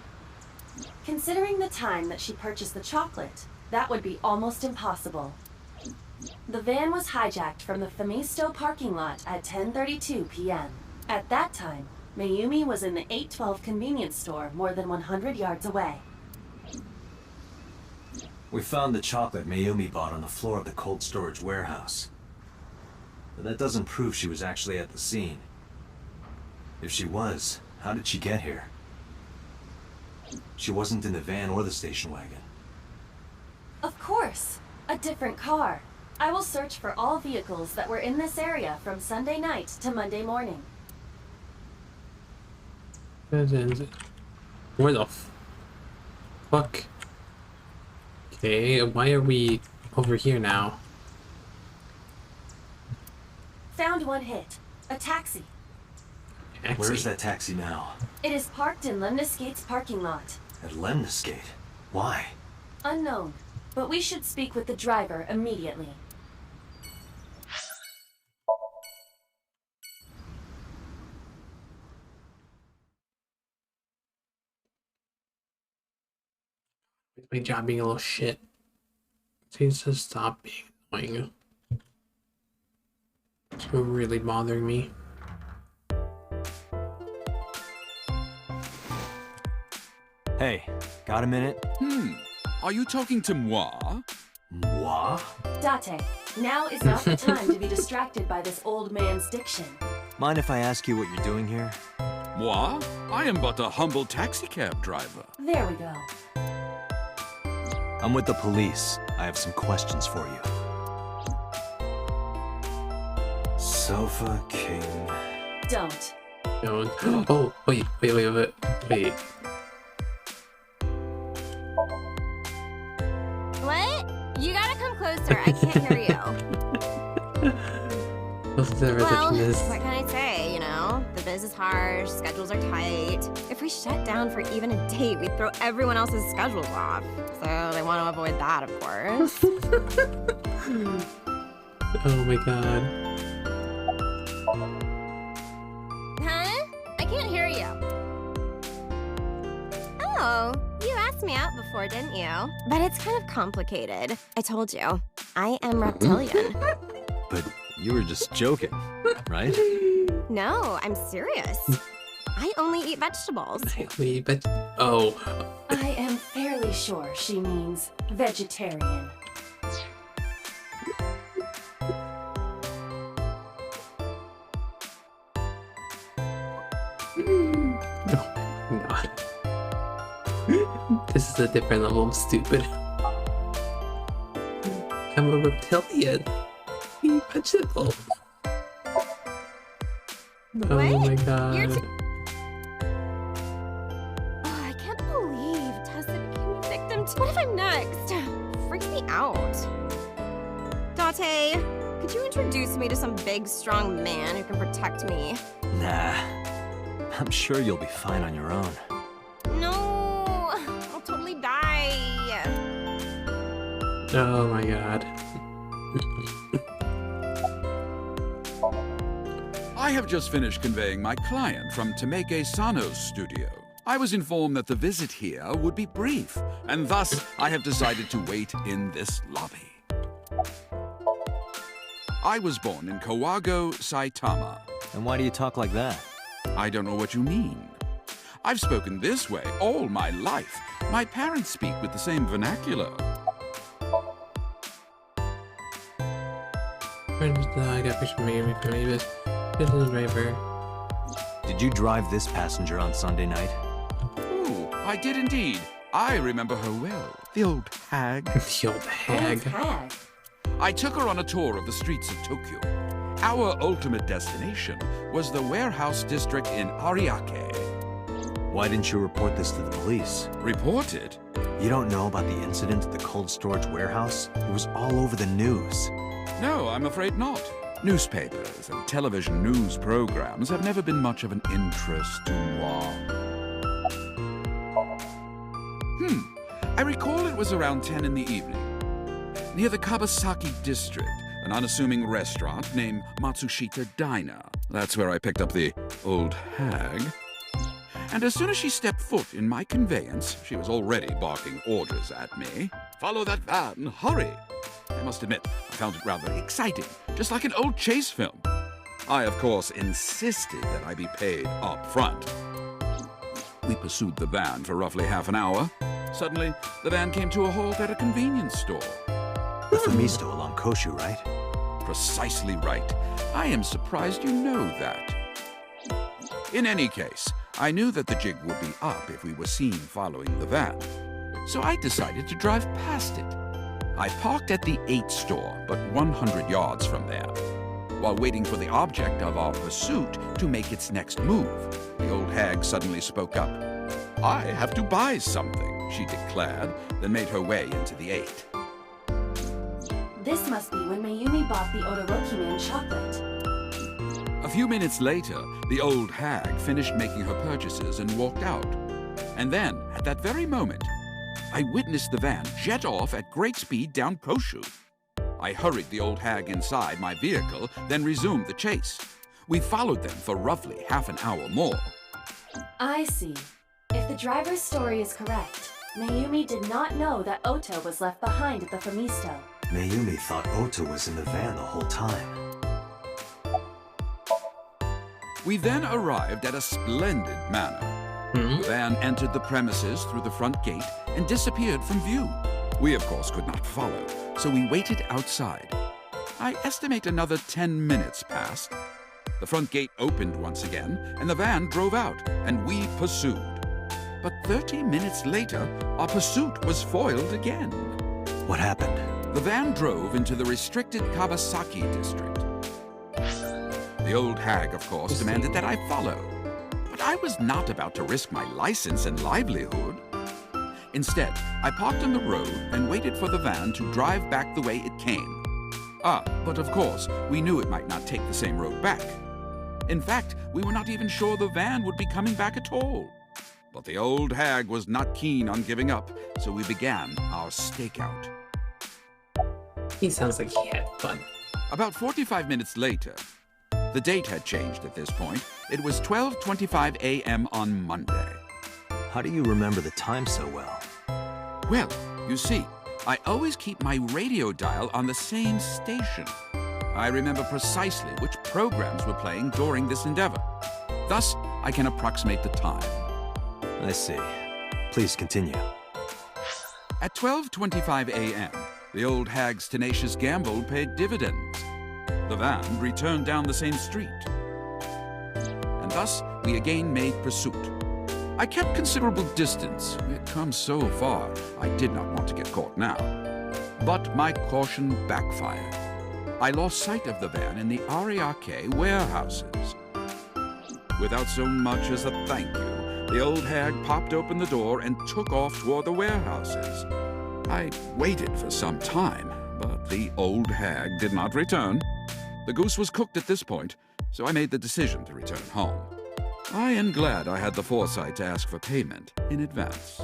S8: Considering the time that she purchased the chocolate, that would be almost impossible. The van was hijacked from the Famisto parking lot at 10:32 p.m. At that time, Mayumi was in the 812 convenience store more than 100 yards away.
S4: We found the chocolate Mayumi bought on the floor of the cold storage warehouse. But that doesn't prove she was actually at the scene. If she was, how did she get here? She wasn't in the van or the station wagon.
S8: Of course! A different car. I will search for all vehicles that were in this area from Sunday night to Monday morning.
S1: Where the fuck? Okay, why are we over here now?
S8: Found one hit. A taxi.
S4: Where is that taxi now?
S8: It is parked in Lemniscate's parking lot.
S4: At Lemniscate? Why?
S8: Unknown, but we should speak with the driver immediately.
S1: My job being a little shit. Seems to stop being annoying. It's really bothering me.
S4: Hey, got a minute?
S16: Are you talking to moi?
S4: Moi?
S8: Date, now is not the time to be distracted by this old man's diction.
S4: Mind if I ask you what you're doing here?
S16: Moi? I am but a humble taxicab driver.
S8: There we go.
S4: I'm with the police. I have some questions for you. Sofa King.
S8: Don't.
S1: Oh, wait.
S20: What? You gotta come closer. I can't hear you. Well, what can I say, you know? The biz is harsh, schedules are tight. If we shut down for even a date, we'd throw everyone else's schedules off. So they want to avoid that, of course.
S1: Oh my god.
S20: Huh? I can't hear you. Oh, you asked me out before, didn't you? But it's kind of complicated. I told you, I am reptilian.
S4: But you were just joking, right?
S20: No, I'm serious. I only eat vegetables.
S1: Oh.
S8: I am fairly sure she means vegetarian.
S1: God. This is a different level of stupid. I'm a reptilian. Eat vegetables. Oh my god.
S20: Oh, I can't believe Tessa became a victim. What if I'm next? Freaks me out. Date, could you introduce me to some big, strong man who can protect me?
S4: Nah. I'm sure you'll be fine on your own.
S20: No, I'll totally die.
S1: Oh my god.
S21: I have just finished conveying my client from Temeke Sano's studio. I was informed that the visit here would be brief, and thus I have decided to wait in this lobby. I was born in Kawago, Saitama.
S4: And why do you talk like that?
S21: I don't know what you mean. I've spoken this way all my life. My parents speak with the same vernacular.
S1: I got a picture of me from Avis. This is a driver.
S4: Did you drive this passenger on Sunday night?
S21: Oh, I did indeed. I remember her well. The old hag.
S1: The old hag.
S21: I took her on a tour of the streets of Tokyo. Our ultimate destination was the warehouse district in Ariake.
S4: Why didn't you report this to the police?
S21: Report it?
S4: You don't know about the incident at the cold storage warehouse? It was all over the news.
S21: No, I'm afraid not. Newspapers and television news programs have never been much of an interest to moi. I recall it was around 10 in the evening. Near the Kabasaki district, an unassuming restaurant named Matsushita Diner. That's where I picked up the old hag. And as soon as she stepped foot in my conveyance, she was already barking orders at me. Follow that van, hurry! I must admit, I found it rather exciting, just like an old chase film. I, of course, insisted that I be paid up front. We pursued the van for roughly half an hour. Suddenly, the van came to a halt at a convenience store.
S4: The Fumisto along Koshu, right?
S21: Precisely right. I am surprised you know that. In any case, I knew that the jig would be up if we were seen following the van. So I decided to drive past it. I parked at the 8 store, but 100 yards from there. While waiting for the object of our pursuit to make its next move, the old hag suddenly spoke up. I have to buy something, she declared, then made her way into the 8.
S8: This must be when Mayumi bought the Odoroki Man chocolate.
S21: A few minutes later, the old hag finished making her purchases and walked out. And then, at that very moment, I witnessed the van jet off at great speed down Koshu. I hurried the old hag inside my vehicle, then resumed the chase. We followed them for roughly half an hour more.
S8: I see. If the driver's story is correct, Mayumi did not know that Ota was left behind at the Fumisto.
S4: Mayumi thought Ota was in the van the whole time.
S21: We then arrived at a splendid manor. The van entered the premises through the front gate and disappeared from view. We, of course, could not follow, so we waited outside. I estimate another 10 minutes passed. The front gate opened once again, and the van drove out, and we pursued. But 30 minutes later, our pursuit was foiled again.
S4: What happened?
S21: The van drove into the restricted Kabasaki district. The old hag, of course, demanded that I follow. But I was not about to risk my license and livelihood. Instead, I parked on the road and waited for the van to drive back the way it came. But of course, we knew it might not take the same road back. In fact, we were not even sure the van would be coming back at all. But the old hag was not keen on giving up, so we began our stakeout.
S1: He sounds like he had fun.
S21: About 45 minutes later, the date had changed at this point. It was 12:25 a.m. on Monday.
S4: How do you remember the time so well?
S21: Well, you see, I always keep my radio dial on the same station. I remember precisely which programs were playing during this endeavor. Thus, I can approximate the time.
S4: I see. Please continue.
S21: At 12:25 a.m., the old hag's tenacious gamble paid dividends. The van returned down the same street. And thus, we again made pursuit. I kept considerable distance. We had come so far, I did not want to get caught now. But my caution backfired. I lost sight of the van in the Ariake warehouses. Without so much as a thank you, the old hag popped open the door and took off toward the warehouses. I waited for some time, but the old hag did not return. The goose was cooked at this point, so I made the decision to return home. I am glad I had the foresight to ask for payment in advance.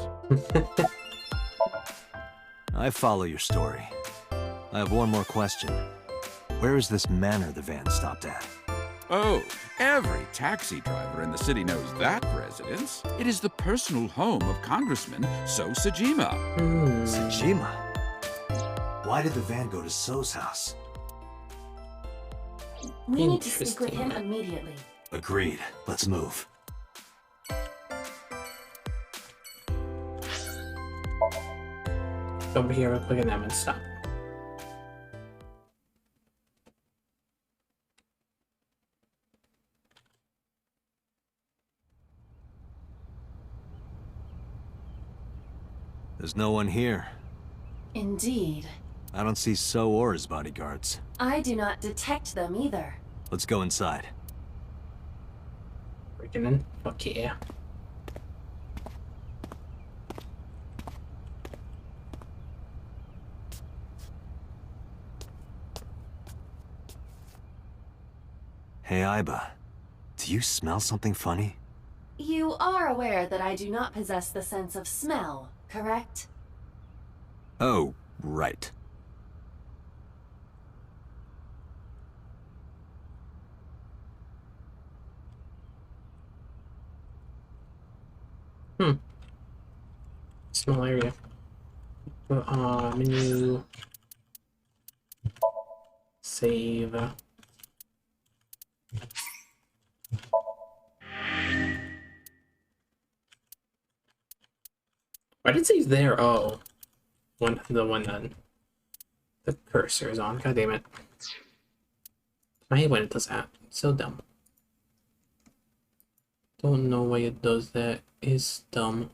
S4: I follow your story. I have one more question. Where is this manor the van stopped at?
S21: Oh, every taxi driver in the city knows that residence. It is the personal home of Congressman So Sajima.
S4: Sajima? Why did the van go to So's house?
S8: We need to speak with him immediately.
S4: Agreed. Let's move.
S1: Over here real quick and I'm gonna stop.
S4: There's no one here.
S8: Indeed.
S4: I don't see So or his bodyguards.
S8: I do not detect them either.
S4: Let's go inside.
S1: Breaking in? Fuck yeah.
S4: Hey, Aiba. Do you smell something funny?
S8: You are aware that I do not possess the sense of smell, correct?
S4: Oh, right.
S1: Small area. Menu. Save. Why did it say there? Oh. The one that the cursor is on. God damn it. I hate when it does that. It's so dumb. Don't know why it does that. It's dumb.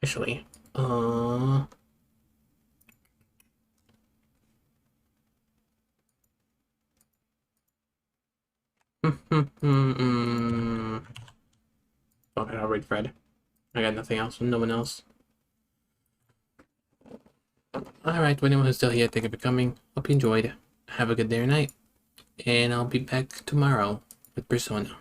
S1: Actually, okay, I'll read Fred. I got nothing else from no one else. Alright, to anyone who's still here, thank you for coming. Hope you enjoyed. Have a good day or night. And I'll be back tomorrow with Persona.